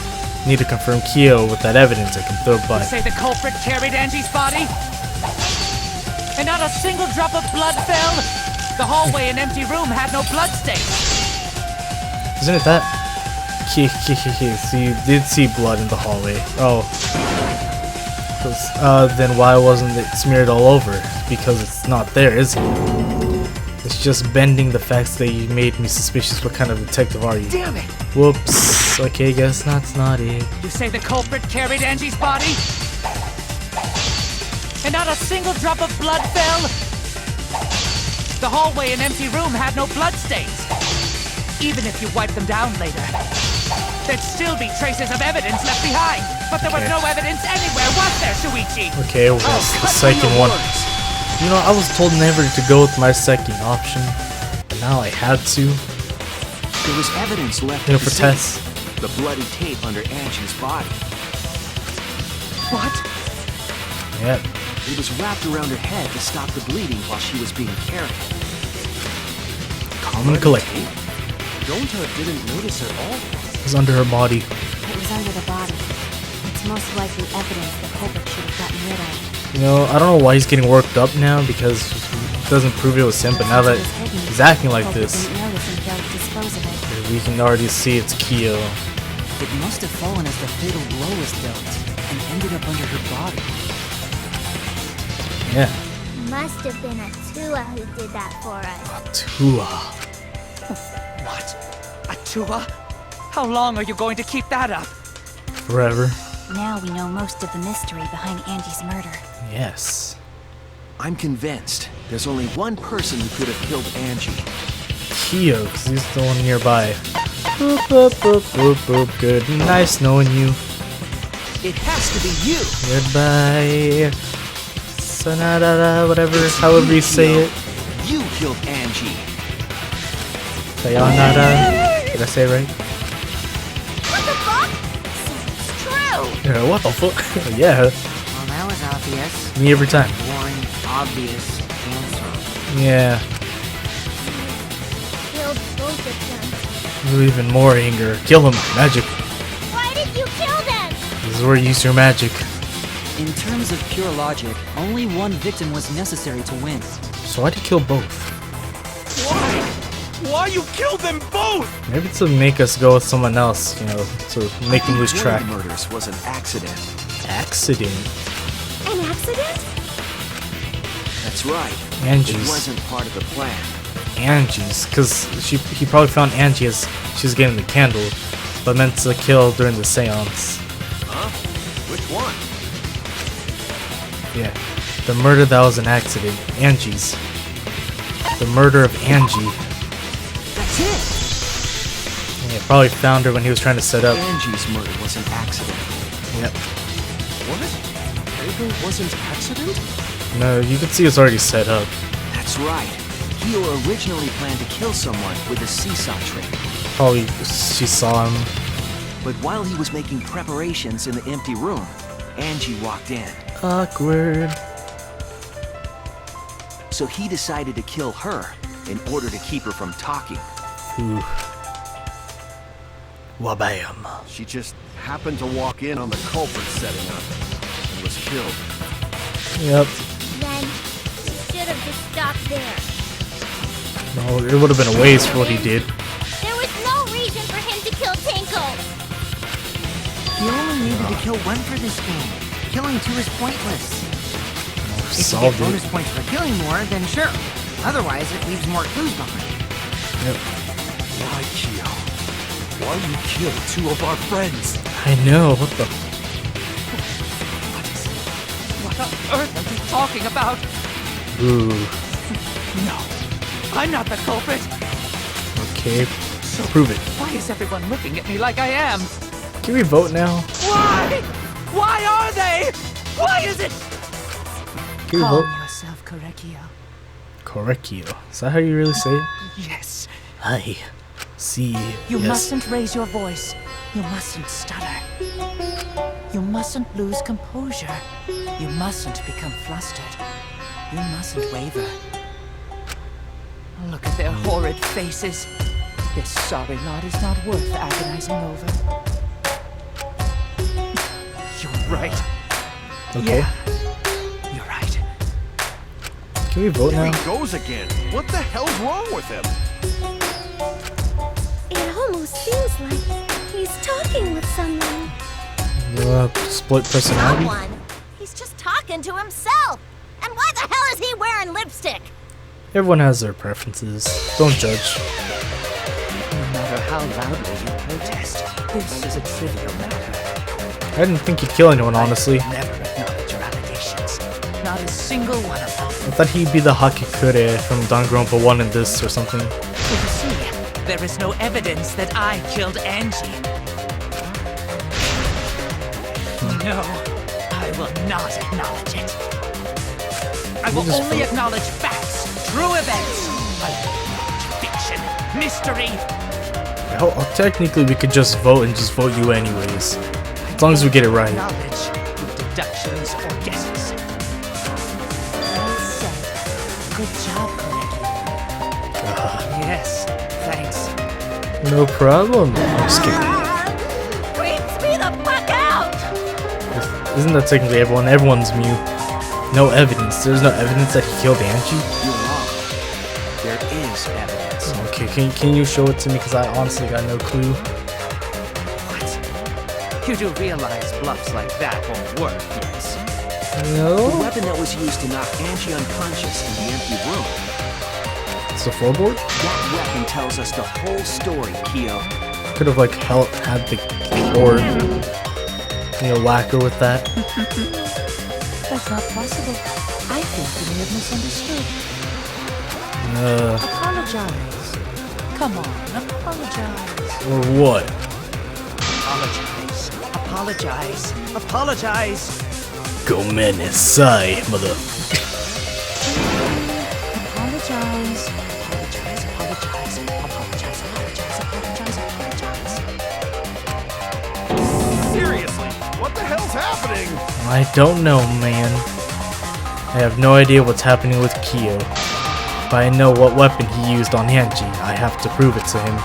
Need to confirm Kyo with that evidence I can throw by. You say the culprit carried Angie's body? And not a single drop of blood fell? The hallway and empty room had no blood stains. Isn't it that? So you did see blood in the hallway. Oh. Then why wasn't it smeared all over? Because it's not there, is it? It's just bending the facts that you made me suspicious. What kind of detective are you? Damn it! Whoops. Okay, guess that's not it. You say the culprit carried Angie's body? And not a single drop of blood fell? The hallway and empty room had no blood stains. Even if you wiped them down later, there'd still be traces of evidence left behind. But there was no evidence anywhere, was there, Shuichi? Okay, well, the second one. You know, I was told never to go with my second option, but now I had to. There was evidence left You know, at for the scene. tests. The bloody tape under Angie's body. What? Yep. It was wrapped around her head to stop the bleeding while she was being carried. Common collective. Gonta didn't notice at all. It was under her body. It was under the body. It's most likely evidence the culprit should have gotten rid of. You know, I don't know why he's getting worked up now, because it doesn't prove it was him, but now that he's acting like this, Didn't notice and failed to dispose of it. we can already see it's Kyo. It must have fallen as the fatal blow was dealt and ended up under her body. Yeah. Must have been a Tua who did that for us. Tua. What? Atua? How long are you going to keep that up? Forever. Now we know most of the mystery behind Angie's murder. Yes. I'm convinced there's only one person who could have killed Angie. Kyo, because he's the one nearby. Boop, boop, boop, boop, boop. Good. Nice knowing you. It has to be you! Goodbye. Sayonara, whatever, however you say it. You killed Angie. Sayonara. Did I say it right? What the fuck? It's true! Yeah, what the fuck? Yeah, Well, that was obvious. me every time. Boring, obvious answer. Yeah, Killed both of them. even more anger. Kill him. Magic. Why did you kill them? This is where you use your magic. In terms of pure logic, only one victim was necessary to win. So why'd you kill both? Why? Why you killed them both? Maybe to make us go with someone else, you know, to make them lose One track. of the murders was an accident. Accident. An accident? That's right. Angie's. It wasn't part of the plan. Angie's, because he probably found Angie as she was getting the candle, but meant to kill during the seance. Huh? Which one? Yeah, the murder that was an accident. Angie's. The murder of Angie. That's it! Yeah, probably found her when he was trying to set up. Angie's murder was an accident. Yep. What? Tenko wasn't accident? No, you can see it's already set up. That's right. Kyo originally planned to kill someone with a seesaw trick. Probably she saw him. But while he was making preparations in the empty room, Angie walked in. Awkward. So he decided to kill her in order to keep her from talking. Ooh. Wabam. She just happened to walk in on the culprit setting up and was killed. Yep. Then she should have just stopped there. No, it would have been a waste for what he did. There was no reason for him to kill Tenko. You only needed to kill one for this game. Killing two is pointless. If you get Solved bonus it. points for killing more, then sure. Otherwise, it leaves more clues behind. Yep. Why, Kyo? Why you kill two of our friends? I know, what the... What on earth are you talking about? Ooh. No, I'm not the culprit. Okay, prove it. Why is everyone looking at me like I am? Can we vote now? Why? Why are they? Why is it? Can we vote? Calm yourself, Korekiyo. Korekiyo. Is that how you really say it? Yes. I see. You Yes. mustn't raise your voice. You mustn't stutter. You mustn't lose composure. You mustn't become flustered. You mustn't waver. Look at their horrid faces. This sorry lot is not worth agonizing over. You're right. Okay. Yeah, you're right. Can we vote There now? he goes again. What the hell's wrong with him? It almost seems like he's talking with someone. Split personality? Someone. He's just talking to himself. And why the hell is he wearing lipstick? Everyone has their preferences. Don't judge. No matter how loudly you protest, this is a trivial matter. I didn't think he'd kill anyone, honestly. I Never acknowledge your allegations. Not a single one of them. thought he'd be the Hakikure from Danganronpa 1 in this or something. You see, there is no evidence that I killed Angie. No, I will not acknowledge it. I will just only vote. acknowledge facts, true events. I will acknowledge fiction, mystery. Hell, technically, we could just vote and just vote you anyways. As long as we get it right. Knowledge with deductions or guesses. Well said. Good job, Korekiyo. Yes, thanks. No problem. I'm just kidding. Creeps me the fuck out! Isn't that technically everyone? Everyone's mute. No evidence. There's no evidence that he killed Angie? You're wrong. There is evidence. Okay, can you show it to me? Because I honestly got no clue. What? You do realize bluffs like that won't work, yes? The No? weapon that was used to knock Angie unconscious in the empty room. It's the floorboard? That weapon tells us the whole story, Kyo. Could have like had the board. You know, whack her with that. That's not possible. I think you may have misunderstood. Apologize. Come on, apologize. Or what? Apologize. Apologize. Apologize. Go men inside, mother. Apologize. Apologize. Apologize. Apologize. Apologize. Apologize. Apologize. Seriously, what the hell's happening? I don't know, man. I have no idea what's happening with Kyo. But I know what weapon he used on Angie. I have to prove it to him.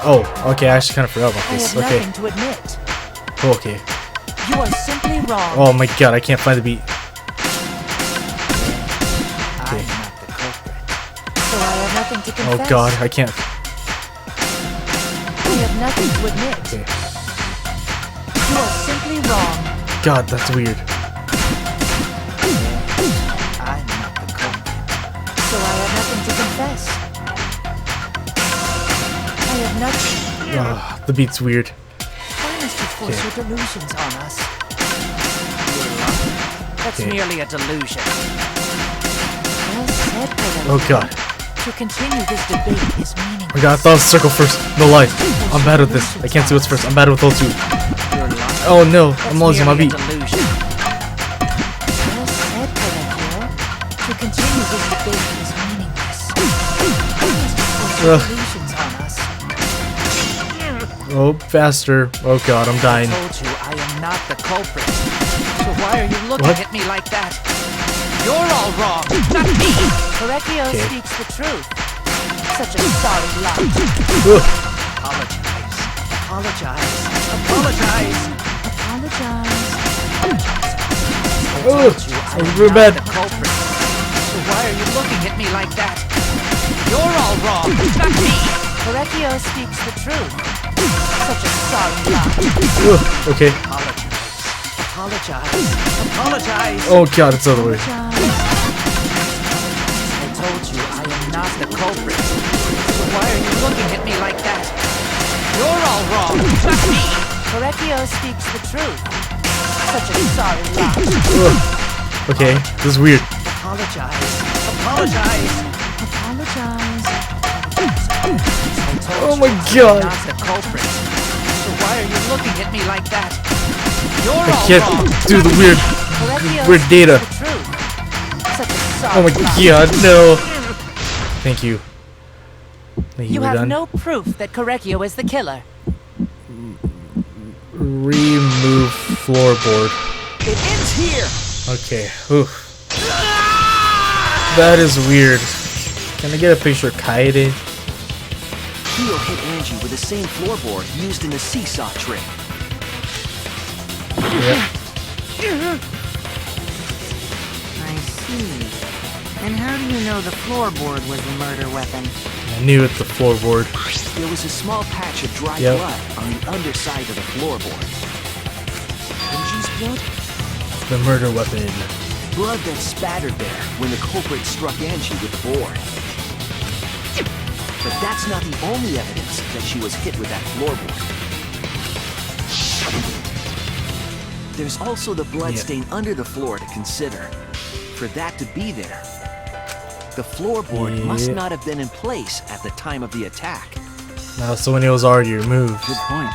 Oh, okay, I actually kind of forgot about I this. have Okay, nothing to admit. okay. You are simply wrong. Oh my god, I can't find the beat. I'm not the culprit. So I have nothing to confess. Oh god, I can't. I have nothing to admit. Okay. You are simply wrong. God, that's weird. I'm not the culprit. So I have nothing to confess. I have nothing. Ah, the beat's weird. Why must you force your delusions on us? That's Okay. merely a delusion. Well said, Korekiyo. Oh god. To continue this debate is meaningless. Oh god, I thought it was circle first. No life. I'm bad with this. I can't see what's first. I'm bad with those two. Oh no, I'm losing my beat. Well said, Korekiyo. To continue this debate is meaningless. Why must you force your Ugh. delusions on us? Oh, faster. Oh god, I'm dying. I told you I am not the culprit. So why are you looking What? at me like that? You're all wrong, not me. Korekiyo Okay. speaks the truth. Such a sorry lot. Ugh. Apologize. Apologize. We're bad. The culprit. So why are you looking at me like that? You're all wrong, not me. Korekiyo speaks the truth. Such a sorry lot. Okay. Apologize. Apologize. Oh god, it's the other way. I told you I am not the culprit. So why are you looking at me like that? You're all wrong, not me. Korekiyo speaks the truth. Such a sorry lot. Okay, this is weird. Apologize. Apologize. Oh my god. Not the culprit. So why are you looking at me like that? You're I all can't wrong. do the weird data. Oh my god, no. Thank you. Thank you, You we're have done. no proof that Korekiyo is the killer. Remove floorboard. It ends here. Okay. Oof. That is weird. Can I get a picture of Kaede? Kyo hit Angie with the same floorboard used in the seesaw trick. Yep. I see. And how do you know the floorboard was the murder weapon? I knew it's the floorboard. There was a small patch of dry Yep. blood on the underside of the floorboard. Angie's blood? The murder weapon. Blood that spattered there when the culprit struck Angie with the board. But that's not the only evidence that she was hit with that floorboard. There's also the blood stain under the floor to consider. For that to be there, the floorboard must not have been in place at the time of the attack. Now, so when it was already removed. Good point.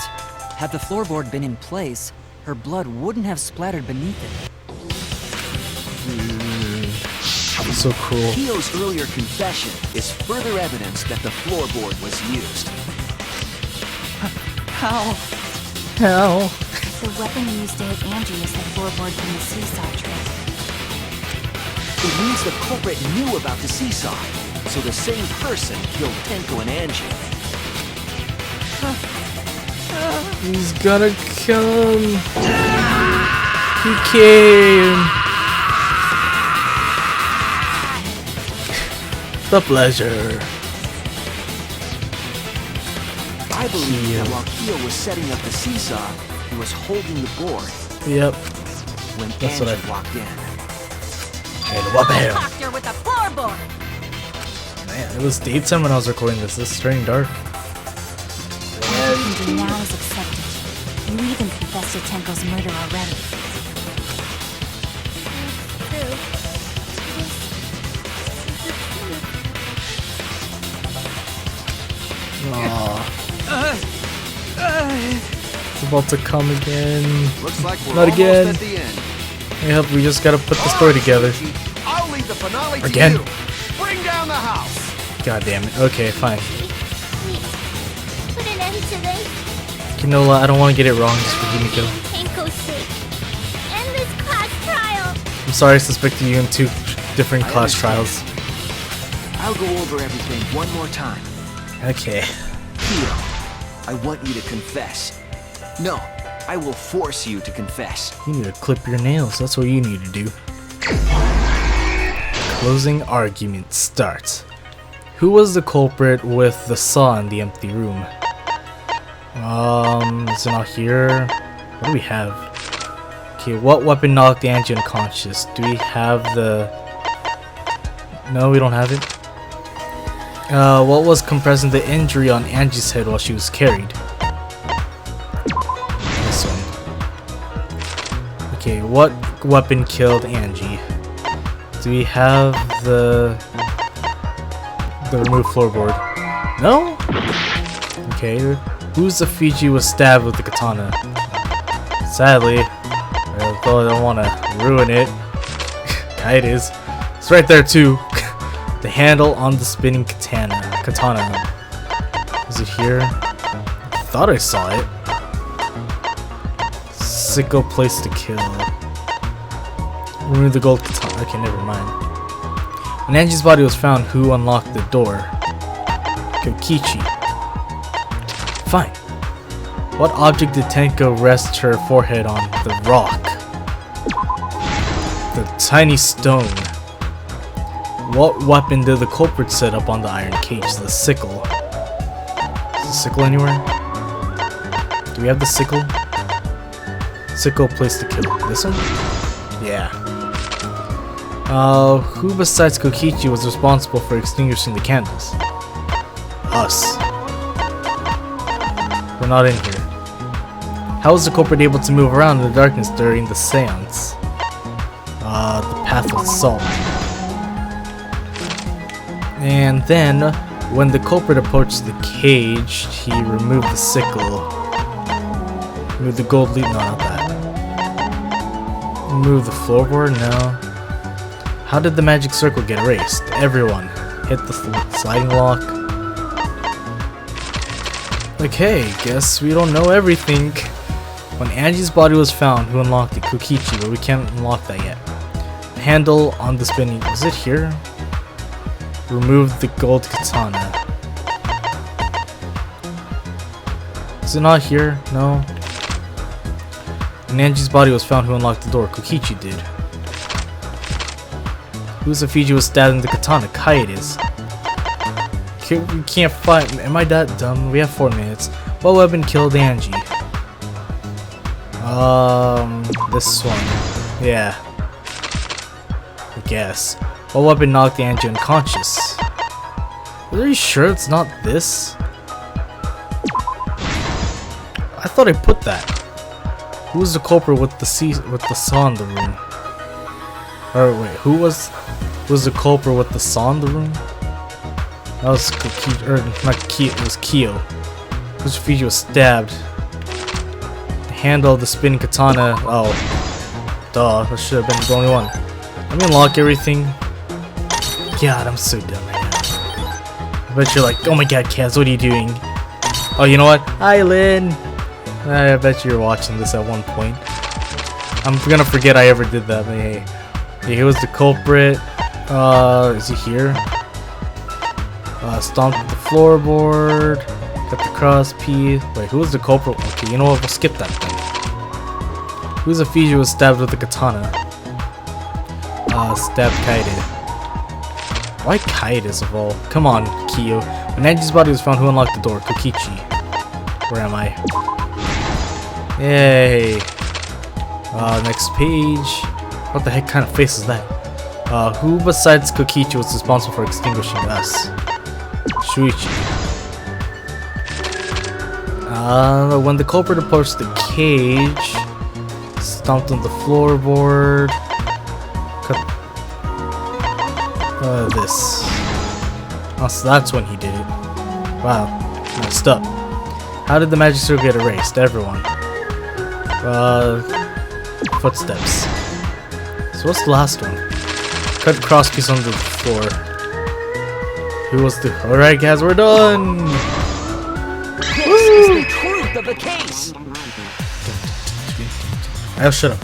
Had the floorboard been in place, her blood wouldn't have splattered beneath it. So cruel. Kyo's earlier confession is further evidence that the floorboard was used. How? How? The weapon used to hit Angie is the floorboard from the seesaw trick. It means the culprit knew about the seesaw, so the same person killed Tenko and Angie. He's gonna come. He came. The pleasure. I believe that while Kyo was setting up the seesaw, he was holding the board Yep. when That's what Angie I- walked in. And whabam. Doctor with a floorboard. Man, it was daytime when I was recording this. This is turning dark. What you can do now is accept it. You even confessed to Tenko's murder already. It's about to come again. Looks like we're Not almost again. at the end. Yep, we just gotta put the story together. I'll leave the finale Again? to you. Bring down the house. God damn it. Okay, fine. Put an end to this. Kinola, I don't want to get it wrong just for Himiko. Tenko's sake. End this class trial. I'm sorry I suspected you in two different class trials. I'll go over everything one more time. Okay. Kyo, I want you to confess. No, I will force you to confess. You need to clip your nails. That's what you need to do. Closing argument starts. Who was the culprit with the saw in the empty room? Is it not here? What do we have? Okay, what weapon knocked Angie unconscious? Do we have the... No, we don't have it. What was compressing the injury on Angie's head while she was carried? This one. Okay, what weapon killed Angie? Do we have the removed floorboard? No? Okay, whose effigy was stabbed with the katana? Sadly, although I don't want to ruin it. It is. It's right there too. The handle on the spinning katana. Is it here? I thought I saw it. Sicko place to kill. Remove the gold katana. Okay, never mind. When Angie's body was found, who unlocked the door? Kokichi. Fine. What object did Tenko rest her forehead on? The rock. The tiny stone. What weapon did the culprit set up on the iron cage? The sickle. Is the sickle anywhere? Do we have the sickle? Sickle place to kill. This one? Yeah. Who besides Kokichi was responsible for extinguishing the candles? Us. We're not in here. How was the culprit able to move around in the darkness during the seance? The path of salt. And then, when the culprit approached the cage, he removed the sickle. Remove the gold leaf? No, not that. Remove the floorboard? No. How did the magic circle get erased? Everyone. Hit the sliding lock. Okay, guess we don't know everything. When Angie's body was found, who unlocked it? Kokichi, but we can't unlock that yet. Handle on the spinning. Is it here? Remove the gold katana. Is it not here? No. When Angie's body was found, who unlocked the door? Kokichi did. Whose effigy was stabbed in the katana? Kaede's. We can't fight. Am I that dumb? We have 4 minutes. What weapon killed Angie? This one. Yeah. I guess. What weapon knocked Angie unconscious? Are you sure it's not this? I thought I put that. Who was the culprit with the saw in the room? Or wait, who was the culprit with the saw in the room? That was Kokichi, or not Kiyo, it was Kiyo. Whose effigy was stabbed. The handle of the spinning katana. Oh, duh, that should have been the only one. Let me unlock everything. God, I'm so dumb right now. I bet you're like, oh my god, Kaz, what are you doing? Oh, you know what? Hi, Lynn. I bet you're watching this at one point. I'm gonna forget I ever did that, but hey. Yeah, here was the culprit. Is he here? Stomped the floorboard. Got the cross piece. Wait, who was the culprit? Okay, you know what? We'll skip that thing. Whose effigy was stabbed with the katana? Stabbed Kaede. Why Kaede's of all? Come on, Kiyo. When Angie's body was found, who unlocked the door? Kokichi. Where am I? Yay. Next page. What the heck kind of face is that? Who besides Kokichi was responsible for extinguishing us? Shuichi. When the culprit approached the cage, stomped on the floorboard. Cut. This. Oh, so that's when he did it. Wow. Messed up. How did the magic circle get erased? Everyone. Footsteps. So what's the last one? Cut crosspiece on the floor. Who was the... Alright guys, we're done! This is the truth of the case! I'll shut up.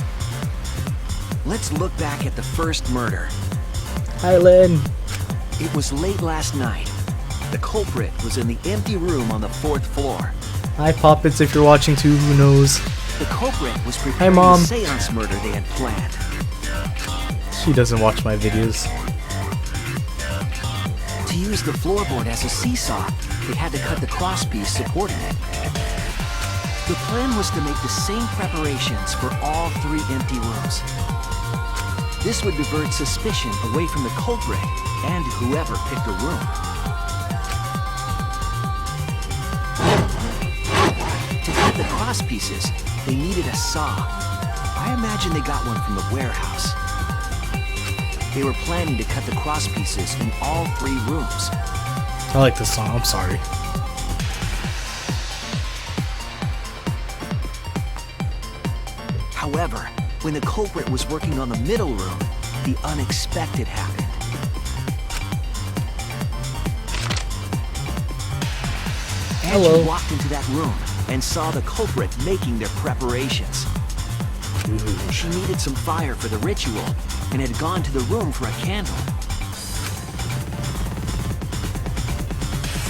Let's look back at the first murder. Hi, Lynn. It was late last night. The culprit was in the empty room on the 4th floor. Hi, Poppets, if you're watching too, who knows? The culprit was preparing Mom. the seance murder they had planned. She doesn't watch my videos. To use the floorboard as a seesaw, they had to cut the crosspiece supporting it. The plan was to make the same preparations for all 3 empty rooms. This would divert suspicion away from the culprit and whoever picked a room. To cut the crosspieces, they needed a saw. I imagine they got one from the warehouse. They were planning to cut the crosspieces in all 3 rooms. I like this song, I'm sorry. However, when the culprit was working on the middle room, the unexpected happened. Hello. Angie walked into that room and saw the culprit making their preparations. She needed some fire for the ritual and had gone to the room for a candle.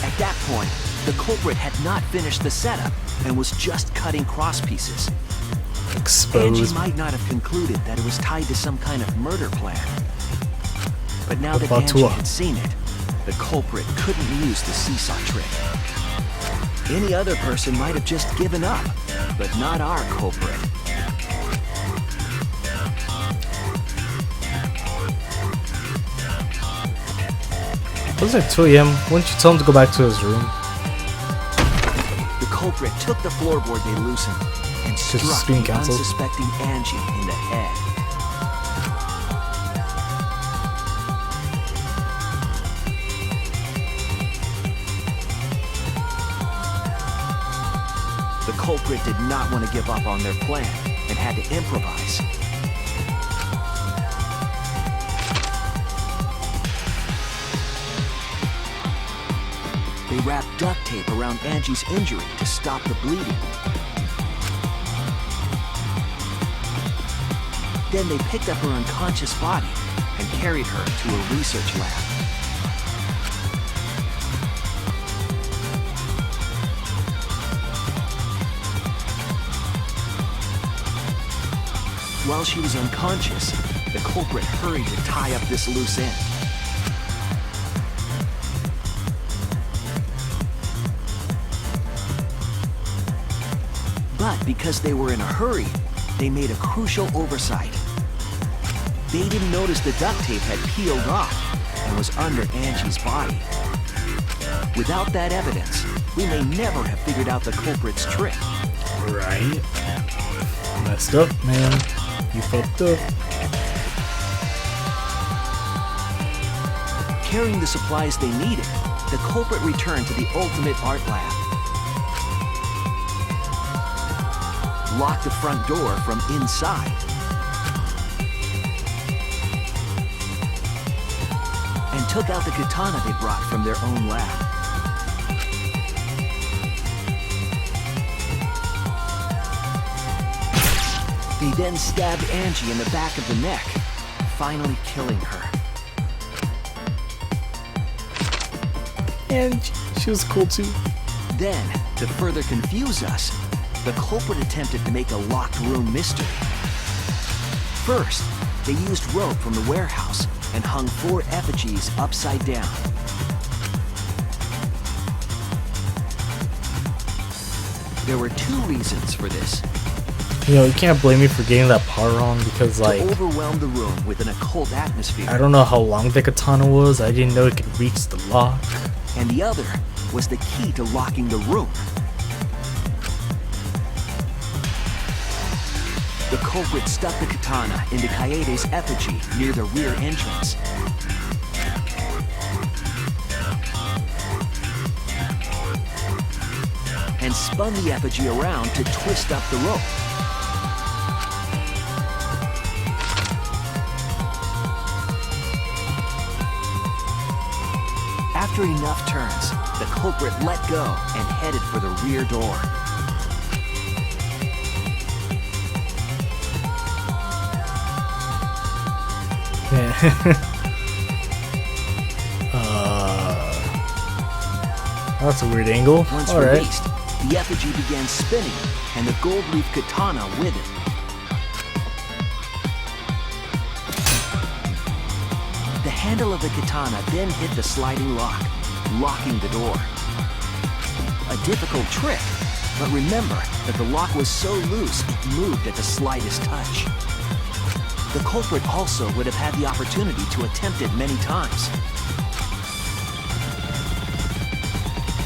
At that point, the culprit had not finished the setup and was just cutting cross pieces. Angie Exposed. might not have concluded that it was tied to some kind of murder plan. But now that About Angie to- had seen it, the culprit couldn't use the seesaw trick. Any other person might have just given up, but not our culprit. It was like 2 a.m. Wouldn't you tell him to go back to his room? The culprit took the floorboard they loosened and Just struck screen the cancel. unsuspecting Angie in the head. The culprit did not want to give up on their plan and had to improvise. They wrapped duct tape around Angie's injury to stop the bleeding. Then they picked up her unconscious body and carried her to a research lab. While she was unconscious, the culprit hurried to tie up this loose end. But because they were in a hurry, they made a crucial oversight. They didn't notice the duct tape had peeled off and was under Angie's body. Without that evidence, we may never have figured out the culprit's trick. Right. Messed up, man. You fucked up. Carrying the supplies they needed, the culprit returned to the ultimate art lab. Locked the front door from inside. And took out the katana they brought from their own lab. They then stabbed Angie in the back of the neck, finally killing her. And she was cool too. Then, to further confuse us, the culprit attempted to make a locked room mystery. First, they used rope from the warehouse and hung 4 effigies upside down. There were 2 reasons for this. You know, you can't blame me for getting that part wrong because, like, To overwhelm the room with an occult atmosphere. I don't know how long the katana was. I didn't know it could reach the lock. And the other was the key to locking the room. The culprit stuck the katana into Kaede's effigy near the rear entrance. And spun the effigy around to twist up the rope. After enough turns, the culprit let go and headed for the rear door. That's a weird angle. Once All right. released, the effigy began spinning, and the gold leaf katana with it. The handle of the katana then hit the sliding lock, locking the door. A difficult trick, but remember that the lock was so loose it moved at the slightest touch. The culprit also would have had the opportunity to attempt it many times.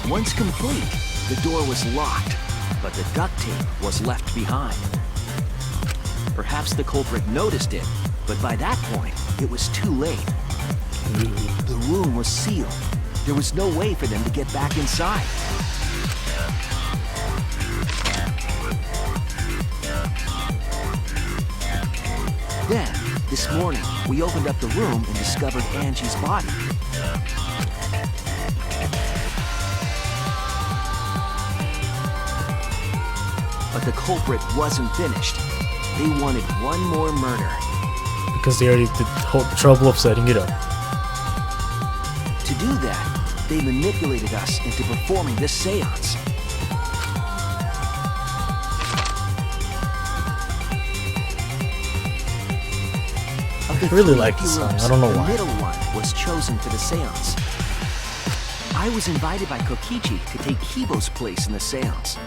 Once complete, the door was locked, but the duct tape was left behind. Perhaps the culprit noticed it, but by that point, it was too late. The room was sealed. There was no way for them to get back inside. Then, this morning, we opened up the room and discovered Angie's body. But the culprit wasn't finished. They wanted one more murder. Because they already did the whole trouble of setting it up. To do that, They manipulated us into performing this seance. I really like this song. I don't know why. The middle one was chosen for the seance. I was invited by Kokichi to take Kibo's place in the seance.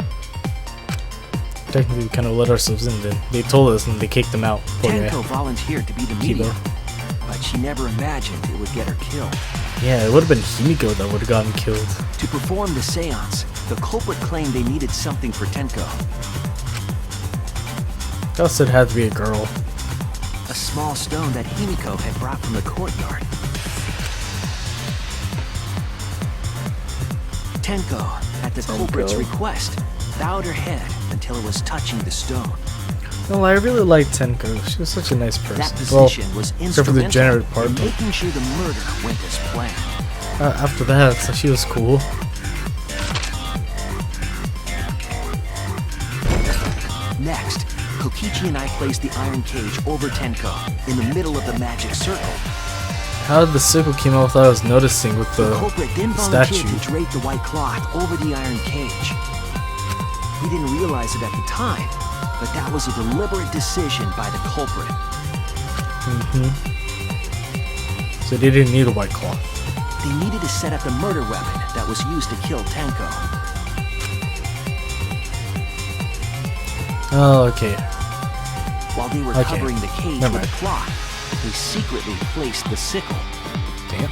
Technically, we kind of let ourselves in. Then they told us, and they kicked them out. Tenko volunteered to be the medium, Kibo. but she never imagined it would get her killed. Yeah, it would have been Himiko that would have gotten killed. To perform the seance, the culprit claimed they needed something for Tenko. Gus said it had to be a girl. A small stone that Himiko had brought from the courtyard. Tenko, at the culprit's request, bowed her head until it was touching the stone. No, I really liked Tenko. She was such a nice person. That position was except for the instrumental degenerate part. in making sure the murder went as planned. After that, so she was cool. Next, Kokichi and I placed the iron cage over Tenko in the middle of the magic circle. How did the circle came out without us noticing with the culprit then volunteered statue? to drape the white cloth over the iron cage. We didn't realize it at the time, but that was a deliberate decision by the culprit. So they didn't need a white cloth. They needed to set up the murder weapon that was used to kill Tenko. Oh, okay. While they were covering the cage with a cloth, they secretly placed the sickle. Damn.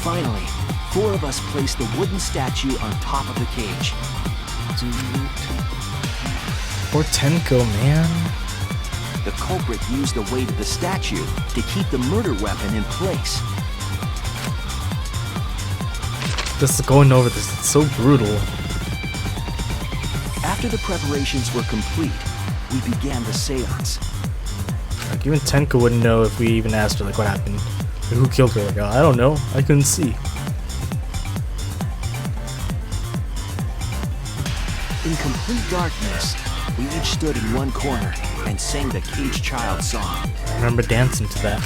Finally, 4 of us placed the wooden statue on top of the cage. Poor Tenko, man. The culprit used the weight of the statue to keep the murder weapon in place. Just going over this, it's so brutal. After the preparations were complete, we began the seance. Like, even Tenko wouldn't know if we even asked her, like, what happened. Like, who killed her? Like, oh, I don't know. I couldn't see. In complete darkness, we each stood in one corner and sang the Cage Child song. I remember dancing to that.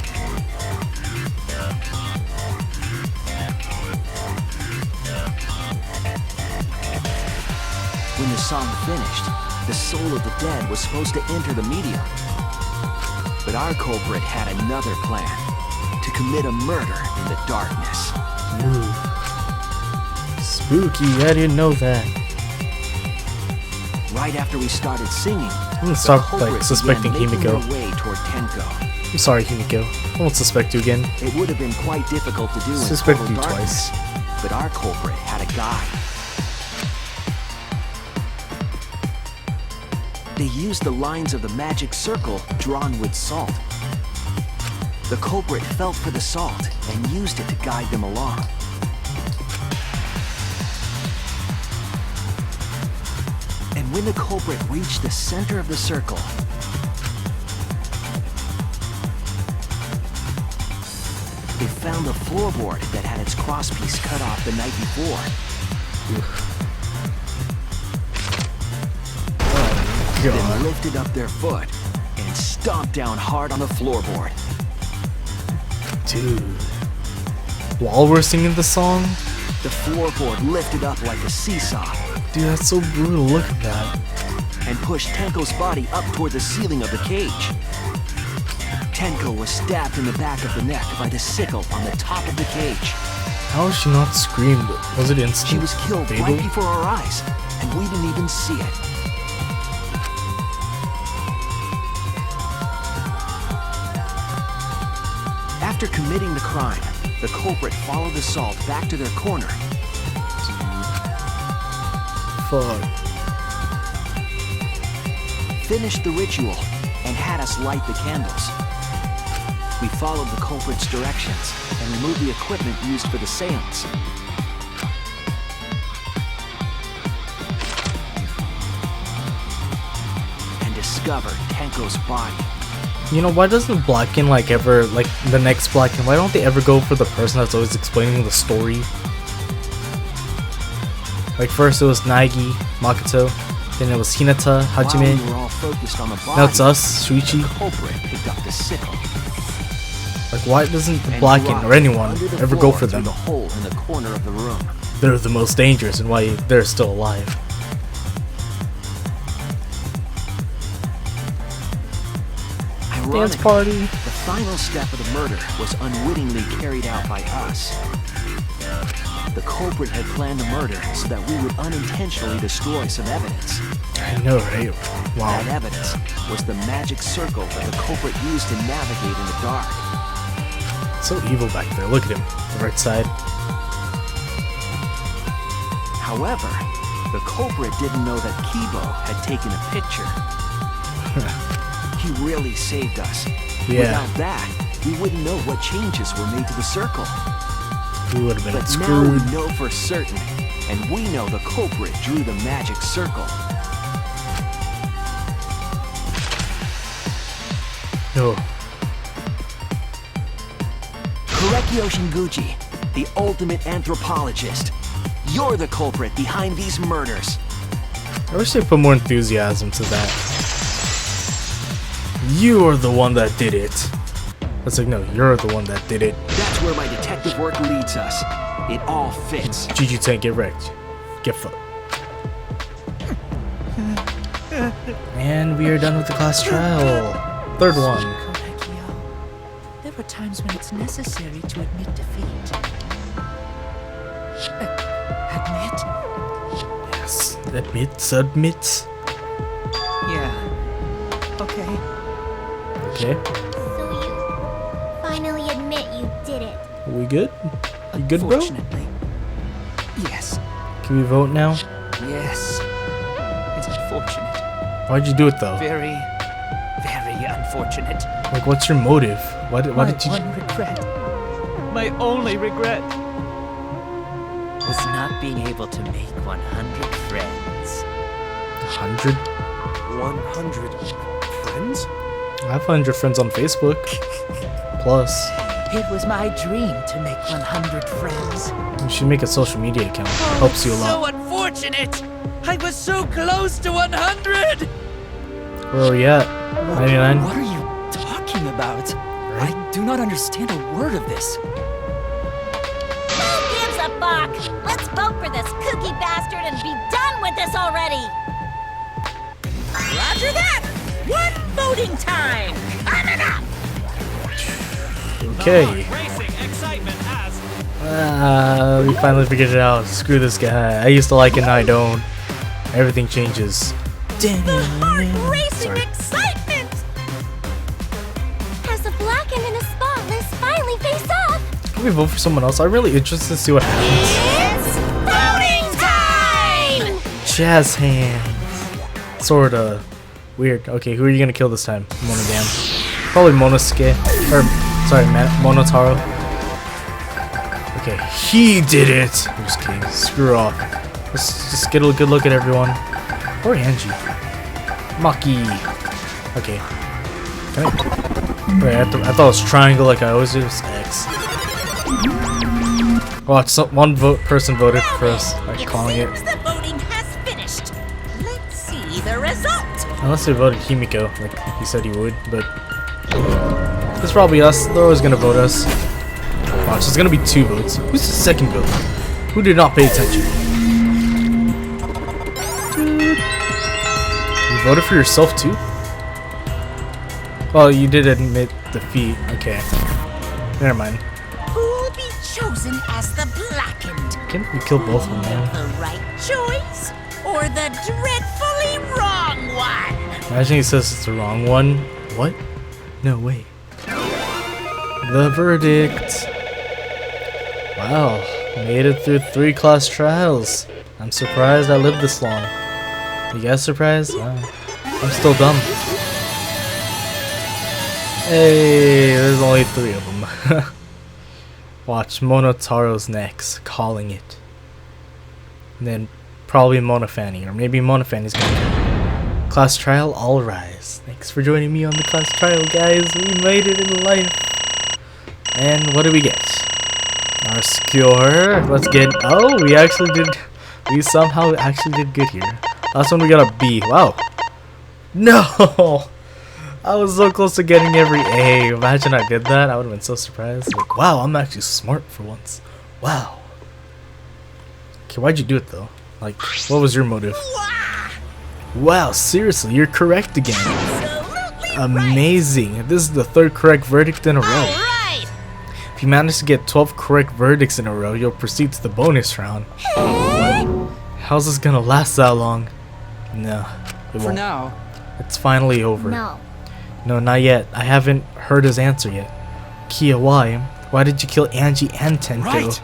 When the song finished, the soul of the dead was supposed to enter the medium. But our culprit had another plan, to commit a murder in the darkness. Ooh. Spooky, I didn't know that. Right after we started singing, I'm gonna stop, like, suspecting Himiko. Way toward Tenko. I'm sorry, Himiko. I won't suspect you again. It would have been quite difficult to do in Suspect total you darkness, twice. but our culprit had a guide. They used the lines of the magic circle drawn with salt. The culprit felt for the salt and used it to guide them along. And when the culprit reached the center of the circle, they found the floorboard that had its crosspiece cut off the night before. Then lifted up their foot and stomped down hard on the floorboard. Dude. While we're singing the song? The floorboard lifted up like a seesaw. Dude, that's so brutal. Look at that. And pushed Tenko's body up toward the ceiling of the cage. Tenko was stabbed in the back of the neck by the sickle on the top of the cage. How has she not screamed? Was it instant? She was killed fatal? right before our eyes, and we didn't even see it. After committing the crime, the culprit followed the salt back to their corner. Fuck. Finished the ritual and had us light the candles. We followed the culprit's directions and removed the equipment used for the seance. And discovered Tenko's body. You know, why doesn't Blacken, like, ever, like, the next Blacken, why don't they ever go for the person that's always explaining the story? Like, first it was Naegi, Makoto, then it was Hinata, Hajime, While we were all focused on the body, now it's us, Shuichi. the culprit picked up the sickle. Like, why doesn't the and Blacken dropped or anyone under the ever go floor for through them? the hole in the corner of the room. They're the most dangerous and why they're still alive. Dance Ironically, party. the final step of the murder was unwittingly carried out by us. The culprit had planned the murder so that we would unintentionally destroy some evidence. I know, right? Wow. That evidence was the magic circle that the culprit used to navigate in the dark. So evil back there. Look at him. The right side. However, the culprit didn't know that Kibo had taken a picture. He really saved us. Yeah. Without that, we wouldn't know what changes were made to the circle. We would have been But now screwed. we know for certain, and we know the culprit drew the magic circle. No. Korekiyo Shinguchi, the ultimate anthropologist. You're the culprit behind these murders. I wish they put more enthusiasm to that. You are the one that did it. It's like, no, you're the one that did it. That's where my detective work leads us. It all fits. GG Tank, get wrecked. Get fucked. And we are done with the class trial. Third one. Korekiyo, there are times when it's necessary to admit defeat. Admit? Yes. Admit, submit. Yeah. Okay. Okay. So you finally admit you did it. We good? You good, bro? Unfortunately. Yes. Can we vote now? Yes. It's unfortunate. Why'd you do it though? Very, very unfortunate. Like, what's your motive? Why did you? One regret. My only regret. Was not being able to make 100 friends. 100? 100 friends? I have 100 friends on Facebook. Plus, It was my dream to make 100 friends. you should make a social media account. Helps you a So lot. unfortunate! I was so close to 100! Where are we at? 99? What are you talking about? I do not understand a word of this. Who gives a fuck? Let's vote for this kooky bastard and be done with this already! Roger that! One voting time! Coming up! Okay. Racing excitement has. We finally figured it out. Screw this guy. I used to like it, now I don't. Everything changes. Racing excitement! As the Blacken and the Spotless finally face off, Can we vote for someone else? I'm really interested to see what happens. It's voting time! Jazz hands. Sorta. Weird. Okay, who are you gonna kill this time? Monodam. Probably Monosuke. Or, sorry, Monotaro. Okay, he did it! I'm just kidding. Screw off. Let's just get a good look at everyone. Or Angie. Maki. Okay. Can I... Wait, I thought it was triangle like I always do. It's X. Watch, one person voted for us. Like calling it. Seems the voting has finished. Let's see the result. Unless they voted Himiko, like he said he would, but it's probably us. They're always gonna vote us. Watch, there's gonna be 2 votes. Who's the second vote? Who did not pay attention? You voted for yourself too? Well, you did admit defeat. Okay. Never mind. Who'll be chosen as the blackened? Can't we kill both of them, man? The right choice or the dreadfully wrong one? Imagine he says it's the wrong one. What? No way. The verdict. Wow, made it through 3 class trials. I'm surprised I lived this long. You guys surprised? I'm still dumb. Hey, there's only 3 of them. Watch, Monotaro's next, calling it. And then probably Monofani, or maybe Monofani's gonna. Class trial, all rise. Thanks for joining me on the class trial, guys. We made it in life. And what do we get? Our score. Let's get. Oh, we actually did. We somehow actually did good here. Last one we got a B. Wow. No. I was so close to getting every A. Imagine I did that. I would have been so surprised. Like, wow, I'm actually smart for once. Wow. Okay, why'd you do it though? Like, what was your motive? Wow, seriously, you're correct again. Amazing. This is the 3rd correct verdict in a row. Right. If you manage to get 12 correct verdicts in a row, you'll proceed to the bonus round. How's this gonna last that long? No, it For won't. now, It's finally over. No. No, not yet. I haven't heard his answer yet. Kia, why? Why did you kill Angie and Tenko? Right.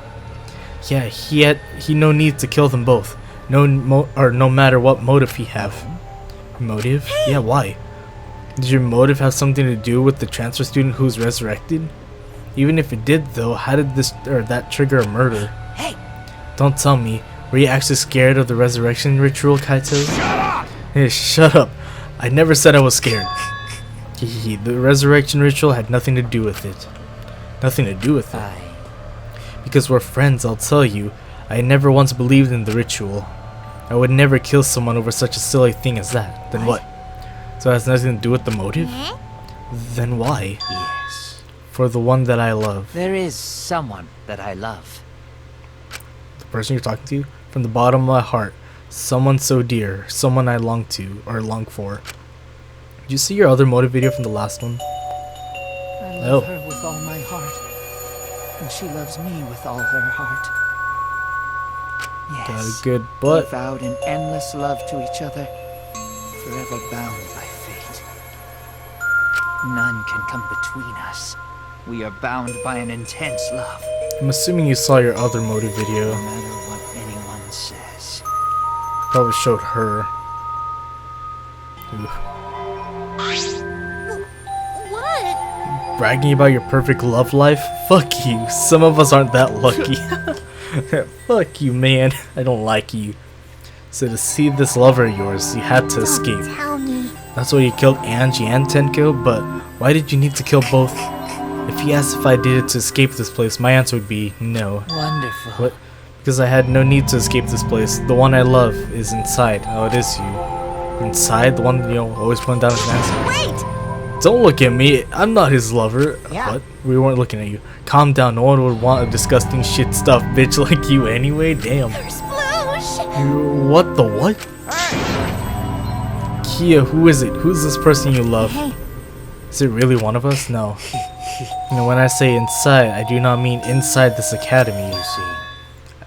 Yeah, he no need to kill them both. No matter what motive he have. Motive? Yeah, why? Did your motive have something to do with the transfer student who's resurrected? Even if it did though, how did that trigger a murder? Hey. Don't tell me. Were you actually scared of the resurrection ritual, Kaito? Shut up! Hey, shut up. I never said I was scared. The resurrection ritual had nothing to do with it. Nothing to do with it. Because we're friends, I'll tell you. I never once believed in the ritual. I would never kill someone over such a silly thing as that. Then what? So it has nothing to do with the motive? Then why? Yes. For the one that I love. There is someone that I love. The person you're talking to? From the bottom of my heart. Someone so dear. Someone I long to, or long for. Did you see your other motive video from the last one? I love her with all my heart. And she loves me with all her heart. Yes. Got a good butt. We vowed an endless love to each other. Forever bound by fate. None can come between us. We are bound by an intense love. I'm assuming you saw your other motive video. No matter what anyone says. Probably showed her. Ooh. What? Bragging about your perfect love life? Fuck you. Some of us aren't that lucky. Fuck you, man. I don't like you. So to see this lover of yours, you had to escape. Tell me. That's why you killed Angie and Tenko, but why did you need to kill both? If he asked if I did it to escape this place, my answer would be no. Wonderful. What? Because I had no need to escape this place. The one I love is inside. Oh, it is you. Inside? The one, you know, always pulling down his mask? Wait. Don't look at me. I'm not his lover. Yeah. What? We weren't looking at you. Calm down. No one would want a disgusting shit stuff bitch like you anyway. Damn. What the what? Kia, who is it? Who's this person you love? Is it really one of us? No. You know, when I say inside, I do not mean inside this academy, you see.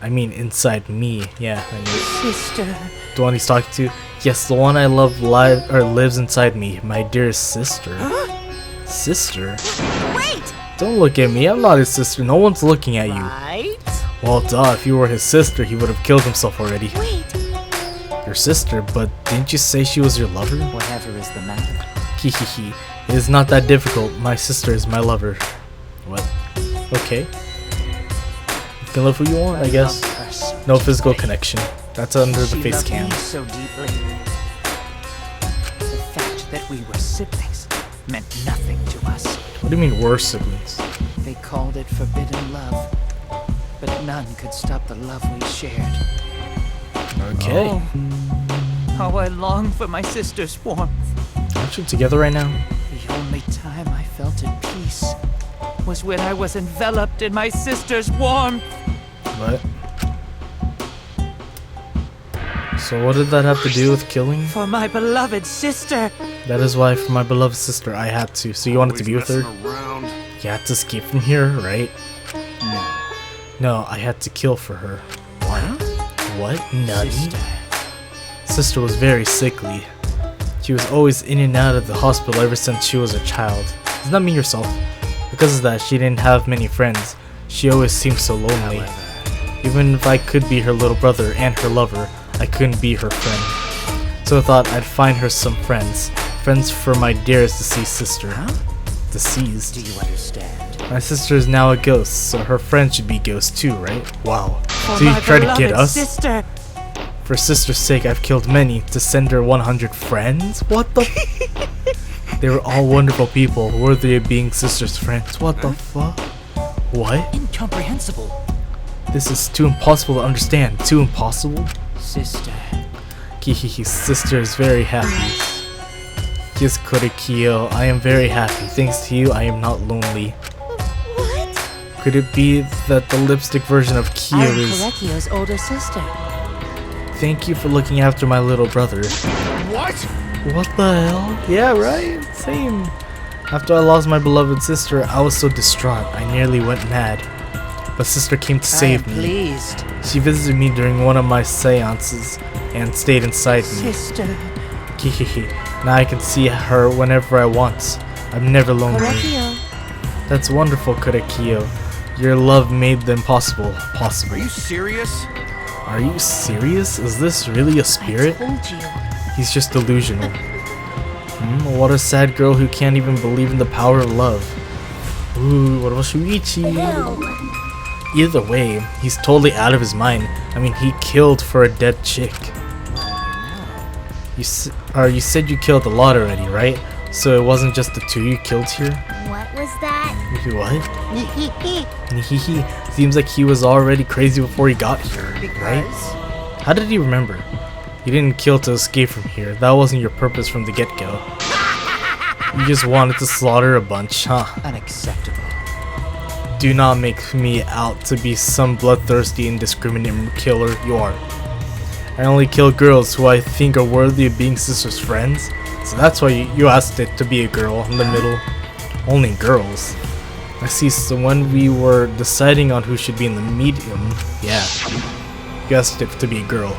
I mean inside me. Yeah, I knew it. Sister. The one he's talking to? Yes, the one I love lives inside me. My dearest sister. Sister? Wait. Don't look at me. I'm not his sister. No one's looking at you. Right. Well, duh. If you were his sister, he would have killed himself already. Wait. Your sister? But didn't you say she was your lover? Whatever is the matter. Hehehe. It is not that difficult. My sister is my lover. What? Okay. You can love who you want, I guess. No physical connection. That's under the face cam. So deeply. The fact that we were siblings meant nothing to us. What do you mean we're siblings? They called it forbidden love, but none could stop the love we shared. Okay. Oh, how I long for my sister's warmth. Aren't you together right now? The only time I felt at peace was when I was enveloped in my sister's warmth. What? So what did that have to do with killing? For my beloved sister. That is why for my beloved sister I had to. So you wanted to be with her? You had to escape from here, right? No. No, I had to kill for her. What? What? None? Sister was very sickly. She was always in and out of the hospital ever since she was a child. Does that mean yourself? Because of that, she didn't have many friends. She always seemed so lonely. Even if I could be her little brother and her lover, I couldn't be her friend. So I thought I'd find her some friends. Friends for my dearest deceased sister. Deceased? Do you understand? My sister is now a ghost, so her friends should be ghosts too, right? Wow. For So you my try to get beloved us? Sister. For sister's sake, I've killed many to send her 100 friends? What the They were all wonderful people, worthy of being sister's friends. What the fuck? What? Incomprehensible. This is too impossible to understand. Too impossible? Sister. Kihihi's sister is very happy. Yes, Korekiyo, I am very happy. Thanks to you, I am not lonely. What? Could it be that the lipstick version of I Kyo am is... Korekiyo's older sister. Thank you for looking after my little brother. What? What the hell? Yeah, right? Same. After I lost my beloved sister, I was so distraught, I nearly went mad. But sister came to save me. Pleased. She visited me during one of my seances and stayed inside me. Sister. Hehehe. Now I can see her whenever I want. I'm never lonely. Korekiyo. That's wonderful, Korekiyo. Your love made the impossible possible. Are you serious? Are you serious? Is this really a spirit? I told you. He's just delusional. What a sad girl who can't even believe in the power of love. Ooh, what about Shuichi? Either way, he's totally out of his mind. I mean, he killed for a dead chick. You said you killed a lot already, right? So it wasn't just the two you killed here? What was that? What? Seems like he was already crazy before he got here, right? How did he remember? You didn't kill to escape from here. That wasn't your purpose from the get-go. You just wanted to slaughter a bunch, huh? Unacceptable. Do not make me out to be some bloodthirsty, indiscriminate killer. You are. I only kill girls who I think are worthy of being sister's friends. So that's why you asked it to be a girl in the middle. Only girls. I see, so when we were deciding on who should be in the medium, yeah, you asked it to be a girl.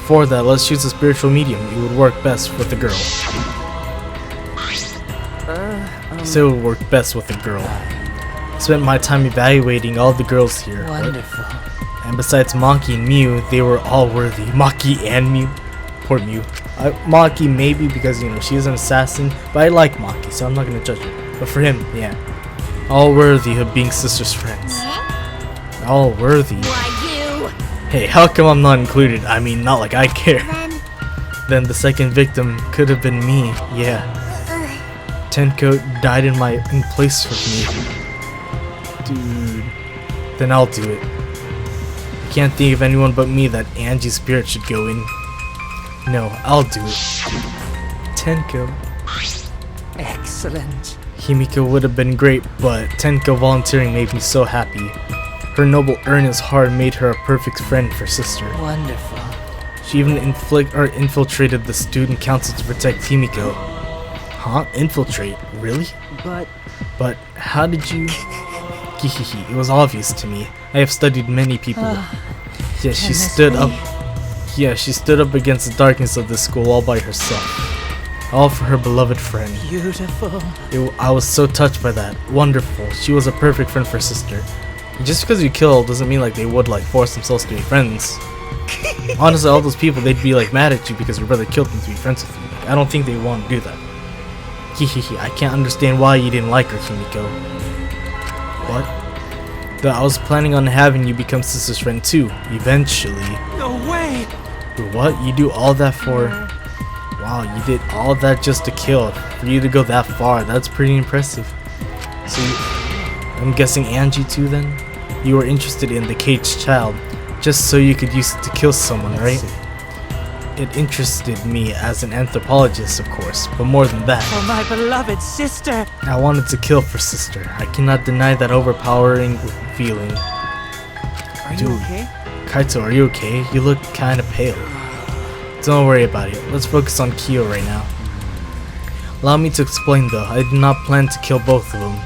For that, let's choose a spiritual medium. It would work best with a girl. So it would work best with a girl. I spent my time evaluating all the girls here. Wonderful. And besides Maki and Mew, they were all worthy. Maki and Mew. Poor Mew. Maki maybe because, you know, she is an assassin, but I like Maki, so I'm not gonna judge her. But for him, yeah. All worthy of being sister's friends. All worthy. Why you? Hey, how come I'm not included? I mean, not like I care. Then the second victim could have been me, yeah. Tenko died in place of me. Dude. Then I'll do it. I can't think of anyone but me that Angie's spirit should go in. No, I'll do it. Tenko. Excellent. Himiko would have been great, but Tenko volunteering made me so happy. Her noble, earnest heart made her a perfect friend for sister. Wonderful. She even infiltrated the student council to protect Himiko. Huh? Infiltrate? Really? But how did you... Hihihi, it was obvious to me. I have studied many people. Yeah, she stood up. Yeah, she stood up against the darkness of this school all by herself. All for her beloved friend. Beautiful. I was so touched by that. Wonderful. She was a perfect friend for sister. Just because you kill doesn't mean like they would like force themselves to be friends. Honestly, all those people, they'd be like mad at you because your brother killed them to be friends with you. Like, I don't think they want to do that. Hihihi, I can't understand why you didn't like her, Himiko. What? That I was planning on having you become sister's friend too, eventually. No way! What? You do all that for... Wow, you did all that just to kill. For you to go that far, that's pretty impressive. So, I'm guessing Angie too then? You were interested in the caged child, just so you could use it to kill someone, right? It interested me as an anthropologist, of course, but more than that. For my beloved sister. I wanted to kill for sister. I cannot deny that overpowering feeling. Are you Dude. okay? Kaito, are you okay? You look kinda pale. Don't worry about it. Let's focus on Kyo right now. Allow me to explain though. I did not plan to kill both of them.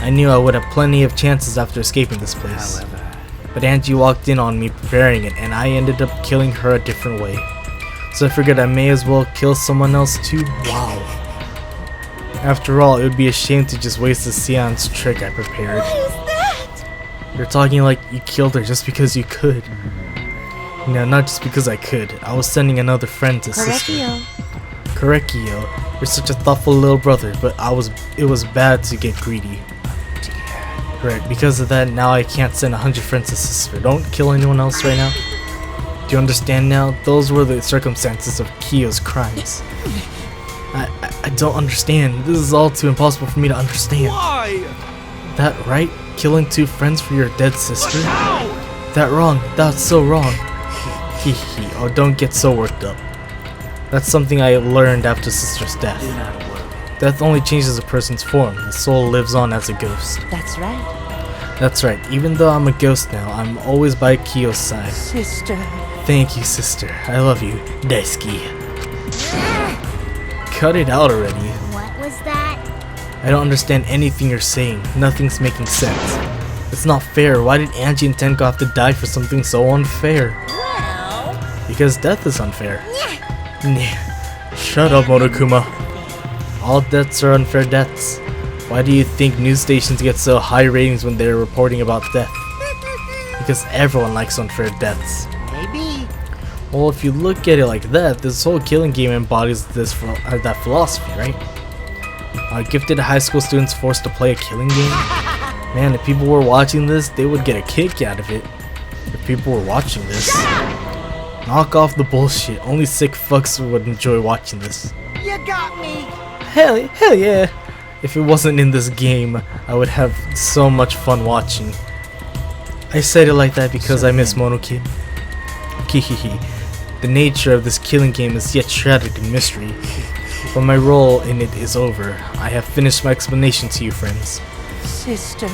I knew I would have plenty of chances after escaping this place. However. But Angie walked in on me preparing it, and I ended up killing her a different way. So I figured I may as well kill someone else too. Wow. After all, it would be a shame to just waste the seance trick I prepared. What is that? You're talking like you killed her just because you could. No, not just because I could. I was sending another friend to sister. Korekiyo, you're such a thoughtful little brother, but it was bad to get greedy. Right, because of that, now I can't send 100 friends to sister. Don't kill anyone else right now. Do you understand now? Those were the circumstances of Kyo's crimes. I don't understand. This is all too impossible for me to understand. Why? That right? Killing 2 friends for your dead sister? But how? That wrong. That's so wrong. Hehe. Oh, don't get so worked up. That's something I learned after Sister's death. Do not worry. Death only changes a person's form. The soul lives on as a ghost. That's right. That's right. Even though I'm a ghost now, I'm always by Kiyo's side. Sister. Thank you, sister. I love you. Daisuke. Cut it out already. What was that? I don't understand anything you're saying. Nothing's making sense. It's not fair. Why did Angie and Tenko have to die for something so unfair? Well, Because death is unfair. Nah. Shut up, Monokuma. All deaths are unfair deaths. Why do you think news stations get so high ratings when they're reporting about death? Because everyone likes unfair deaths. Maybe. Well, if you look at it like that, this whole killing game embodies that philosophy, right? Gifted high school students forced to play a killing game? Man, if people were watching this, they would get a kick out of it. If people were watching this. Knock off the bullshit. Only sick fucks would enjoy watching this. You got me. Hell yeah. If it wasn't in this game, I would have so much fun watching. I said it like that because I miss Mono Kid. Kihihi. The nature of this killing game is yet shrouded in mystery. But my role in it is over. I have finished my explanation to you, friends. Sister.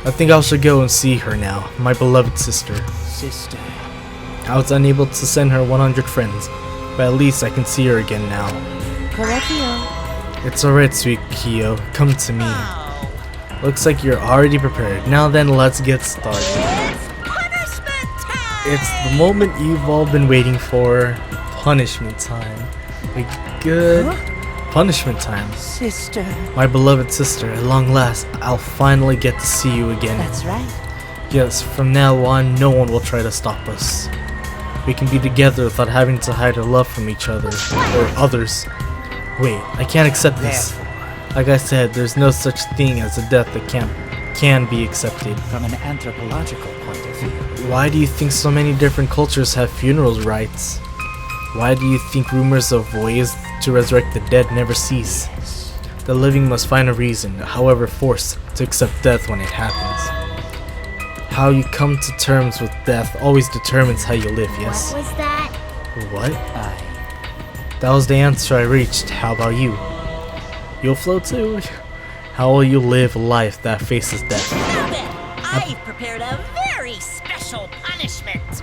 I think I should go and see her now, my beloved sister. Sister. I was unable to send her 100 friends, but at least I can see her again now. Korekiyo. It's alright, sweet Kiyo. Come to me. Looks like you're already prepared. Now then, let's get started. it's punishment time! It's the moment you've all been waiting for. Punishment time. A good punishment time. Sister. My beloved sister, at long last, I'll finally get to see you again. That's right. Yes, from now on, no one will try to stop us. We can be together without having to hide our love from each other, or others. Wait, I can't accept this. Like I said, there's no such thing as a death that can be accepted. From an anthropological point of view. Why do you think so many different cultures have funeral rites? Why do you think rumors of ways to resurrect the dead never cease? The living must find a reason, however forced, to accept death when it happens. How you come to terms with death always determines how you live, yes? What was that? What? That was the answer I reached. How about you? You'll float too? How will you live a life that faces death? Now then, I've prepared a very special punishment.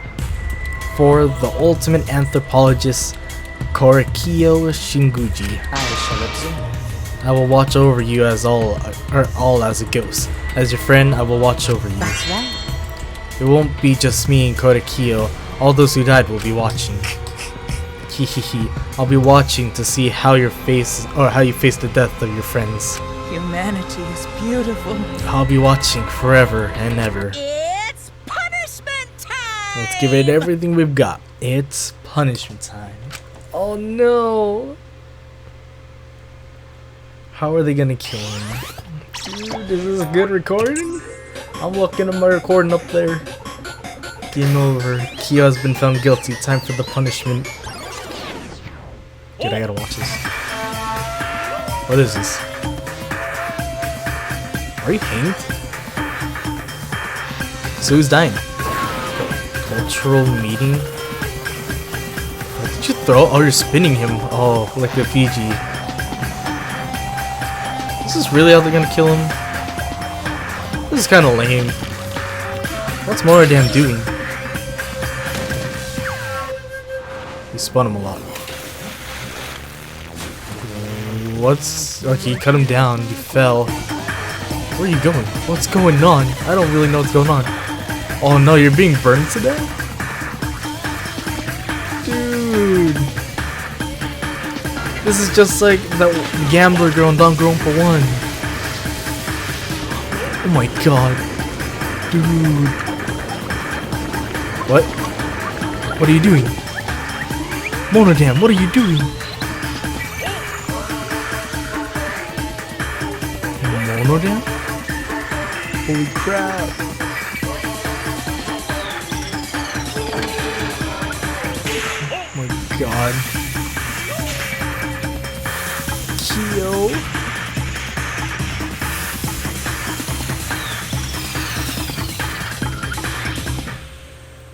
For the ultimate anthropologist, Korekiyo Shinguji. I shall observe. I will watch over you as all as a ghost. As your friend, I will watch over you. That's right. It won't be just me and Korekiyo. All those who died will be watching. Hihihi. I'll be watching to see how you face the death of your friends. Humanity is beautiful. I'll be watching forever and ever. It's punishment time! Let's give it everything we've got. It's punishment time. Oh no! How are they gonna kill him? Dude, is this a good recording? I'm looking at my recording up there. Game over. Kiyo has been found guilty. Time for the punishment. Dude, I gotta watch this. What is this? Are you hanged? So who's dying? Cultural meeting? What did you throw? Oh, you're spinning him. Oh, like the Fiji. Is this really how they're gonna kill him? This is kinda lame. What's Moradam doing? He spun him a lot. What's... Okay, he cut him down. He fell. Where are you going? What's going on? I don't really know what's going on. Oh no, you're being burned to death? Dude. This is just like that gambler girl in Danganronpa 1. Oh my god. Dude. What? What are you doing? Monodam, what are you doing? Monodam? Holy crap. Oh my god. Kiyo.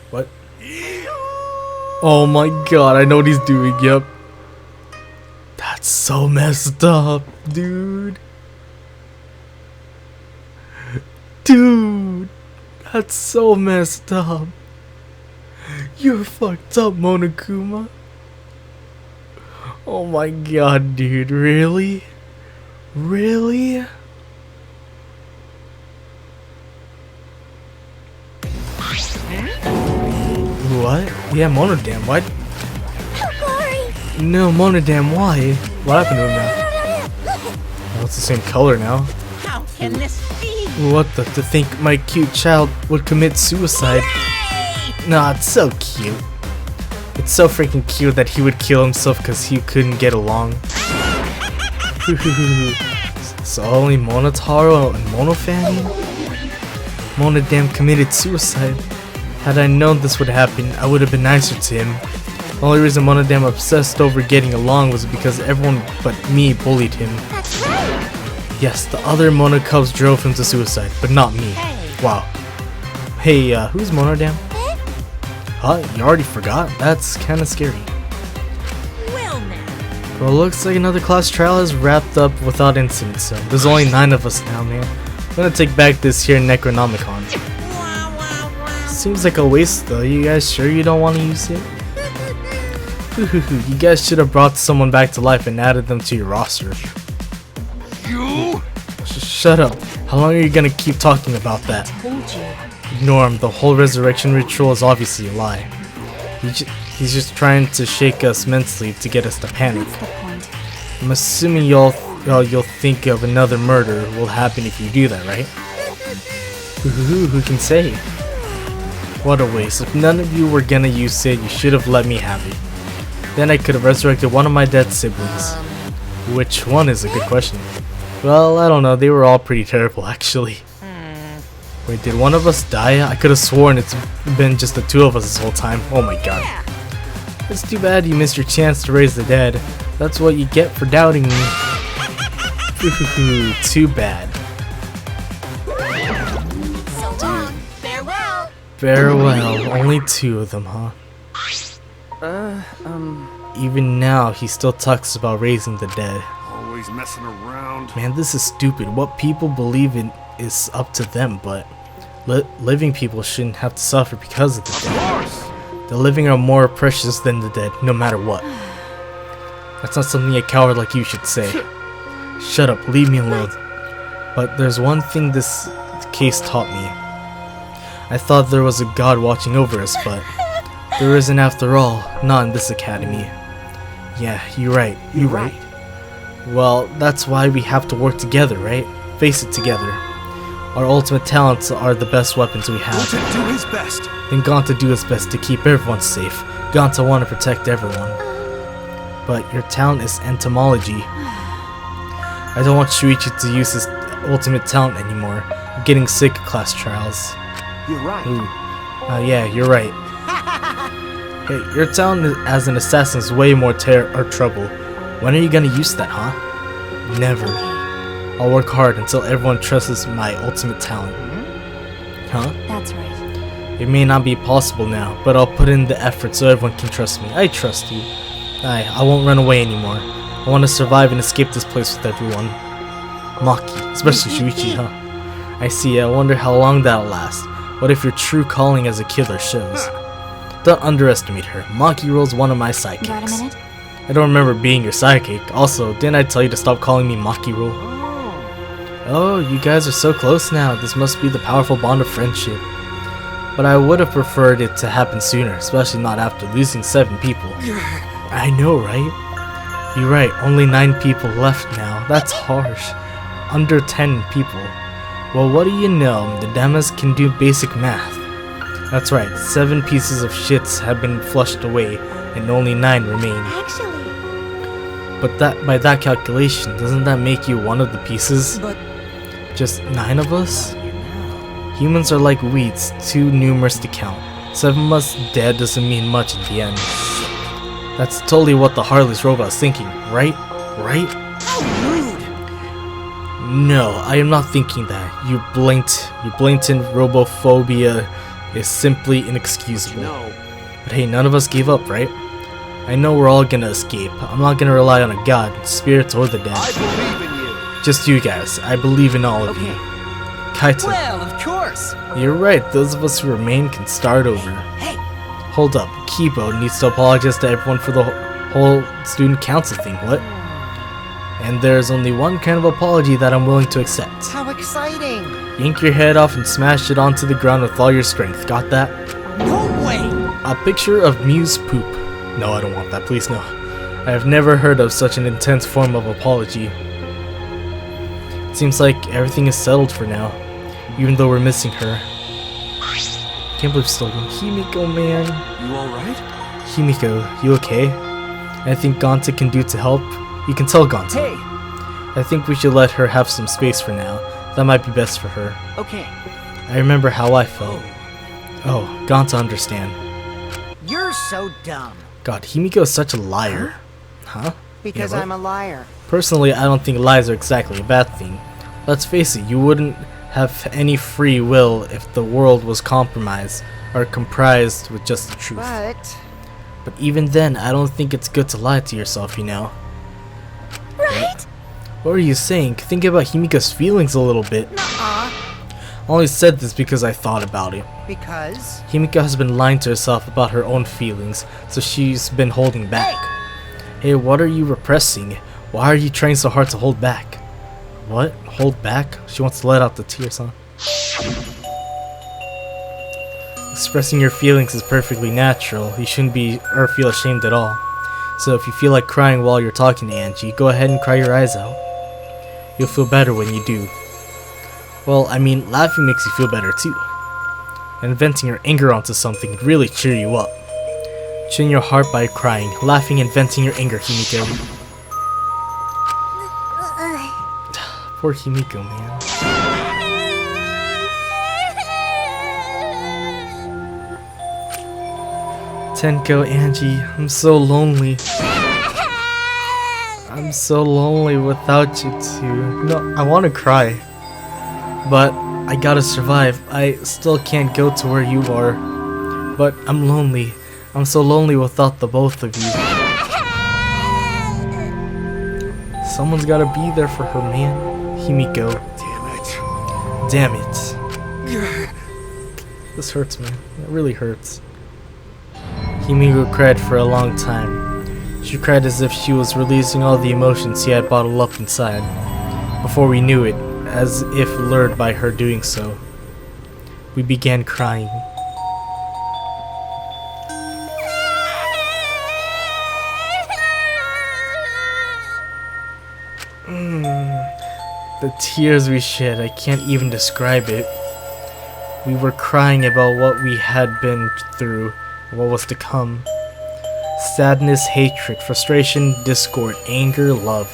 What? Oh my god, I know what he's doing, yep. so messed up, dude. Dude, that's so messed up. You're fucked up, Monokuma. Oh my god, dude, really? Really? What? Yeah, Monodam, what? No, Monodam, why? What happened to him now? Oh, it's the same color now. How can this be? What the? To think my cute child would commit suicide? Nah, it's so cute. It's so freaking cute that he would kill himself because he couldn't get along. So only Monotaro and Monofan? Monodam committed suicide. Had I known this would happen, I would have been nicer to him. The only reason Monodam obsessed over getting along was because everyone but me bullied him. That's right. Yes, the other Mono Cubs drove him to suicide, but not me. Wow. Hey, who's Monodam? Huh? You already forgot? That's kinda scary. Well now. Well, looks like another class trial is wrapped up without incident, so there's only 9 of us now, man. I'm gonna take back this here Necronomicon. Seems like a waste though. You guys sure you don't want to use it? You guys should have brought someone back to life and added them to your roster. You? Shut up. How long are you gonna keep talking about that? Told you. Ignore him. The whole resurrection ritual is obviously a lie. He's just trying to shake us mentally to get us to panic. What's the point? I'm assuming you'll think of another murder will happen if you do that, right? Who can say? What a waste. If none of you were gonna use it, you should have let me have it. Then I could have resurrected one of my dead siblings. Which one is a good question. Well, I don't know. They were all pretty terrible, actually. Wait, did one of us die? I could have sworn it's been just the 2 of us this whole time. Oh my god. It's too bad you missed your chance to raise the dead. That's what you get for doubting me. Too bad. So long. Farewell. Farewell. Only 2 of them, huh? Even now, he still talks about raising the dead. Always messing around. Man, this is stupid. What people believe in is up to them, but living people shouldn't have to suffer because of the dead. The living are more precious than the dead, no matter what. That's not something a coward like you should say. Shut up, leave me alone. But there's one thing this case taught me. I thought there was a god watching over us, but there isn't after all, not in this academy. Yeah, you're right, you're right. Well, that's why we have to work together, right? Face it together. Our ultimate talents are the best weapons we have. Ganta do his best. Then Ganta do his best to keep everyone safe. Ganta want to protect everyone. But your talent is entomology. I don't want Shuichi to use his ultimate talent anymore. I'm getting sick of class trials. You're right. Ooh. Yeah, you're right. Hey, your talent as an assassin is way more trouble. When are you gonna use that, huh? Never. I'll work hard until everyone trusts my ultimate talent. Huh? That's right. It may not be possible now, but I'll put in the effort so everyone can trust me. I trust you. I won't run away anymore. I want to survive and escape this place with everyone. Maki, especially Shuichi, huh? I see, I wonder how long that'll last. What if your true calling as a killer shows? Don't underestimate her. Maki Roll's one of my sidekicks. Got a minute? I don't remember being your sidekick. Also, didn't I tell you to stop calling me Maki Roll? Oh, you guys are so close now. This must be the powerful bond of friendship. But I would have preferred it to happen sooner, especially not after losing 7 people. I know, right? You're right, only 9 people left now. That's harsh. Under 10 people. Well, what do you know? The Damas can do basic math. That's right, 7 pieces of shits have been flushed away, and only 9 remain. Actually. But by that calculation, doesn't that make you one of the pieces? But Just 9 of us? Humans are like weeds, too numerous to count. 7 of us dead doesn't mean much in the end. That's totally what the Heartless Robot's thinking, right? Right? No, I am not thinking that. Your blatant robophobia is simply inexcusable. No. But hey, none of us gave up, right? I know we're all gonna escape. I'm not gonna rely on a god, spirits, or the dead. I believe in you. Just you guys. I believe in all of you. Kaito. Well, of course. You're right. Those of us who remain can start over. Hey, Hold up. Kibo needs to apologize to everyone for the whole student council thing. What? And there's only one kind of apology that I'm willing to accept. How exciting! Yank your head off and smash it onto the ground with all your strength. Got that? no way. A picture of Mew's poop. No, I don't want that. Please, no. I have never heard of such an intense form of apology. It seems like everything is settled for now, even though we're missing her. Can't believe still Himiko, man. You alright? Himiko, you okay? Anything Gonta can do to help? You can tell Gonta. Hey! I think we should let her have some space for now. That might be best for her. Okay, I remember how I felt. Oh, Gonta understand. you're so dumb. God, Himiko is such a liar. Huh? Because Yeah, what? I'm a liar. Personally, I don't think lies are exactly a bad thing. Let's face it, you wouldn't have any free will if the world was compromised or comprised with just the truth. But even then, I don't think it's good to lie to yourself, you know. Right? What are you saying? Think about Himiko's feelings a little bit. I only said this because I thought about it. Because? Himiko has been lying to herself about her own feelings, so she's been holding back. Hey, what are you repressing? Why are you trying so hard to hold back? What? Hold back? She wants to let out the tears, huh? Expressing your feelings is perfectly natural. You shouldn't be or feel ashamed at all. So if you feel like crying while you're talking to Angie, go ahead and cry your eyes out. You'll feel better when you do. Well, I mean, laughing makes you feel better too. And venting your anger onto something can really cheer you up. Chin your heart by crying, laughing and venting your anger, Himiko. Poor Himiko, man. Tenko, Angie, I'm so lonely. I'm so lonely without you two. No, I want to cry. But I gotta survive. I still can't go to where you are. But I'm lonely. I'm so lonely without the both of you. Someone's gotta be there for her, man. Himiko. Damn it. This hurts, man. It really hurts. Himiko cried for a long time. She cried as if she was releasing all the emotions she had bottled up inside. Before we knew it, as if lured by her doing so, we began crying. The tears we shed, I can't even describe it. We were crying about what we had been through and what was to come. Sadness, hatred, frustration, discord, anger, love.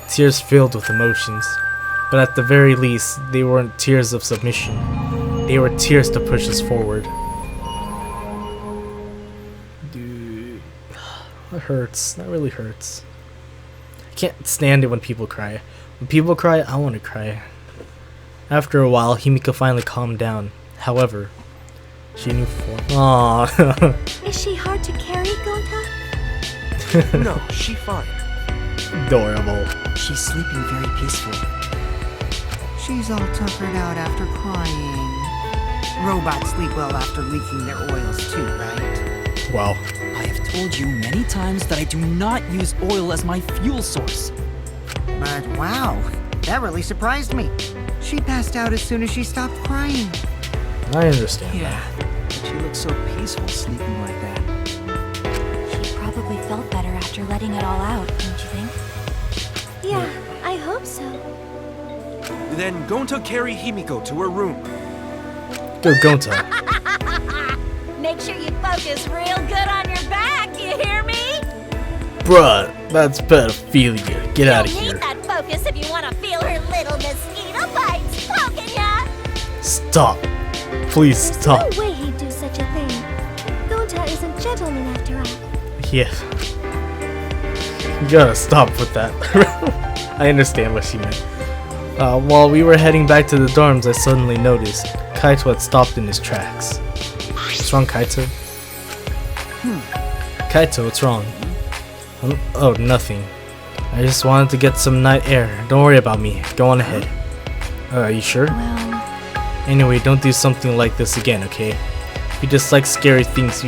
Tears filled with emotions. But at the very least, they weren't tears of submission. They were tears to push us forward. Dude, that hurts. That really hurts. I can't stand it when people cry. When people cry, I want to cry. After a while, Himiko finally calmed down. However, she knew before. Aww. Is she hard to carry, Gonta? No, she fine. Adorable. She's sleeping very peacefully. She's all tuckered out after crying. Robots sleep well after leaking their oils too, right? Wow. I have told you many times that I do not use oil as my fuel source. But wow, that really surprised me. She passed out as soon as she stopped crying. I understand. Yeah, but she looks so peaceful sleeping like that. She probably felt better after letting it all out, don't you think? Yeah, I hope so. Then Gonta carry Himiko to her room. Go Gonta. Make sure you focus real good on your back, you hear me? Bruh, that's pedophilia. Get out of You'll here. need that focus if you want to feel her little mosquito bites poking ya. Stop. Please stop. No way he'd do such a thing. Gonta is a gentleman after all. Yeah. You gotta stop with that. I understand what she meant. While we were heading back to the dorms, I suddenly noticed Kaito had stopped in his tracks. What's wrong, Kaito? Kaito, what's wrong? Oh, nothing. I just wanted to get some night air. Don't worry about me. Go on ahead. Are you sure? Well, Anyway, don't do something like this again, okay? If you dislike scary things,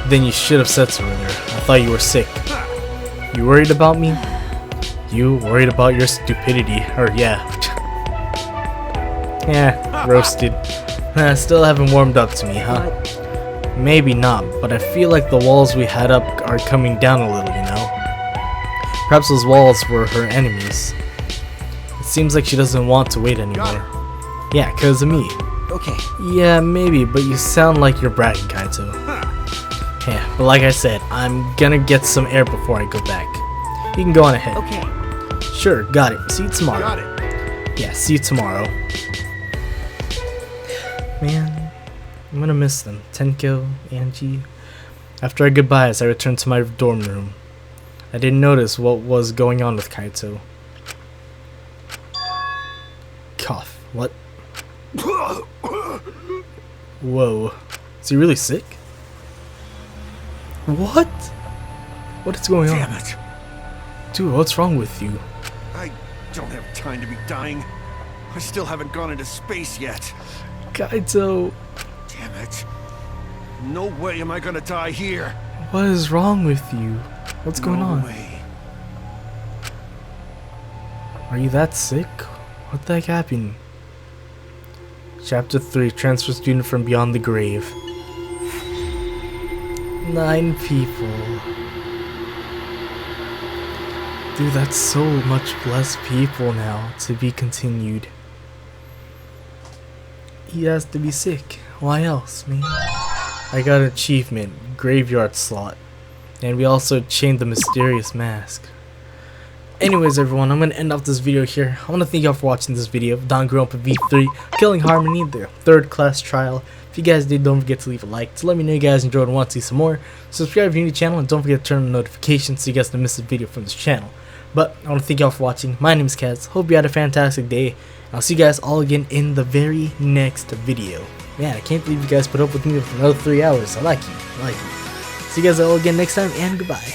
then you should have said so earlier. I thought you were sick. You worried about me? You worried about your stupidity? Or yeah. Yeah, roasted. Still haven't warmed up to me, huh? Maybe not, but I feel like the walls we had up are coming down a little, you know? Perhaps those walls were her enemies. It seems like she doesn't want to wait anymore. Yeah, 'cause of me. Okay. Yeah, maybe, but you sound like you're bragging, Kaito. Yeah, but like I said, I'm gonna get some air before I go back. You can go on ahead. Okay. Sure, got it. See you tomorrow. Got it. Yeah, see you tomorrow. Man, I'm gonna miss them. Tenko, Angie. After our goodbyes, I returned to my dorm room. I didn't notice what was going on with Kaito. Cough. What? Whoa. Is he really sick? What? What is going Damn on? it. Dude, what's wrong with you? I don't have time to be dying. I still haven't gone into space yet. Kaito, Damn it. No way am I gonna die here. what is wrong with you? What's going on? No way. Are you that sick? What the heck happened? Chapter 3, Transfer Student from Beyond the Grave. 9 people. Dude, that's so much less people now to be continued. He has to be sick. Why else, man? I got an achievement, graveyard slot. And we also chained the mysterious mask. Anyways, everyone, I'm going to end off this video here. I want to thank y'all for watching this video of Danganronpa V3, Killing Harmony, the 3rd class trial. If you guys did, don't forget to leave a like to let me know you guys enjoyed and want to see some more. Subscribe if you're new to the channel, and don't forget to turn on notifications so you guys don't miss a video from this channel. But I want to thank y'all for watching. My name is Kaz. Hope you had a fantastic day. I'll see you guys all again in the very next video. Man, I can't believe you guys put up with me for another 3 hours. I like you. See you guys all again next time, and goodbye.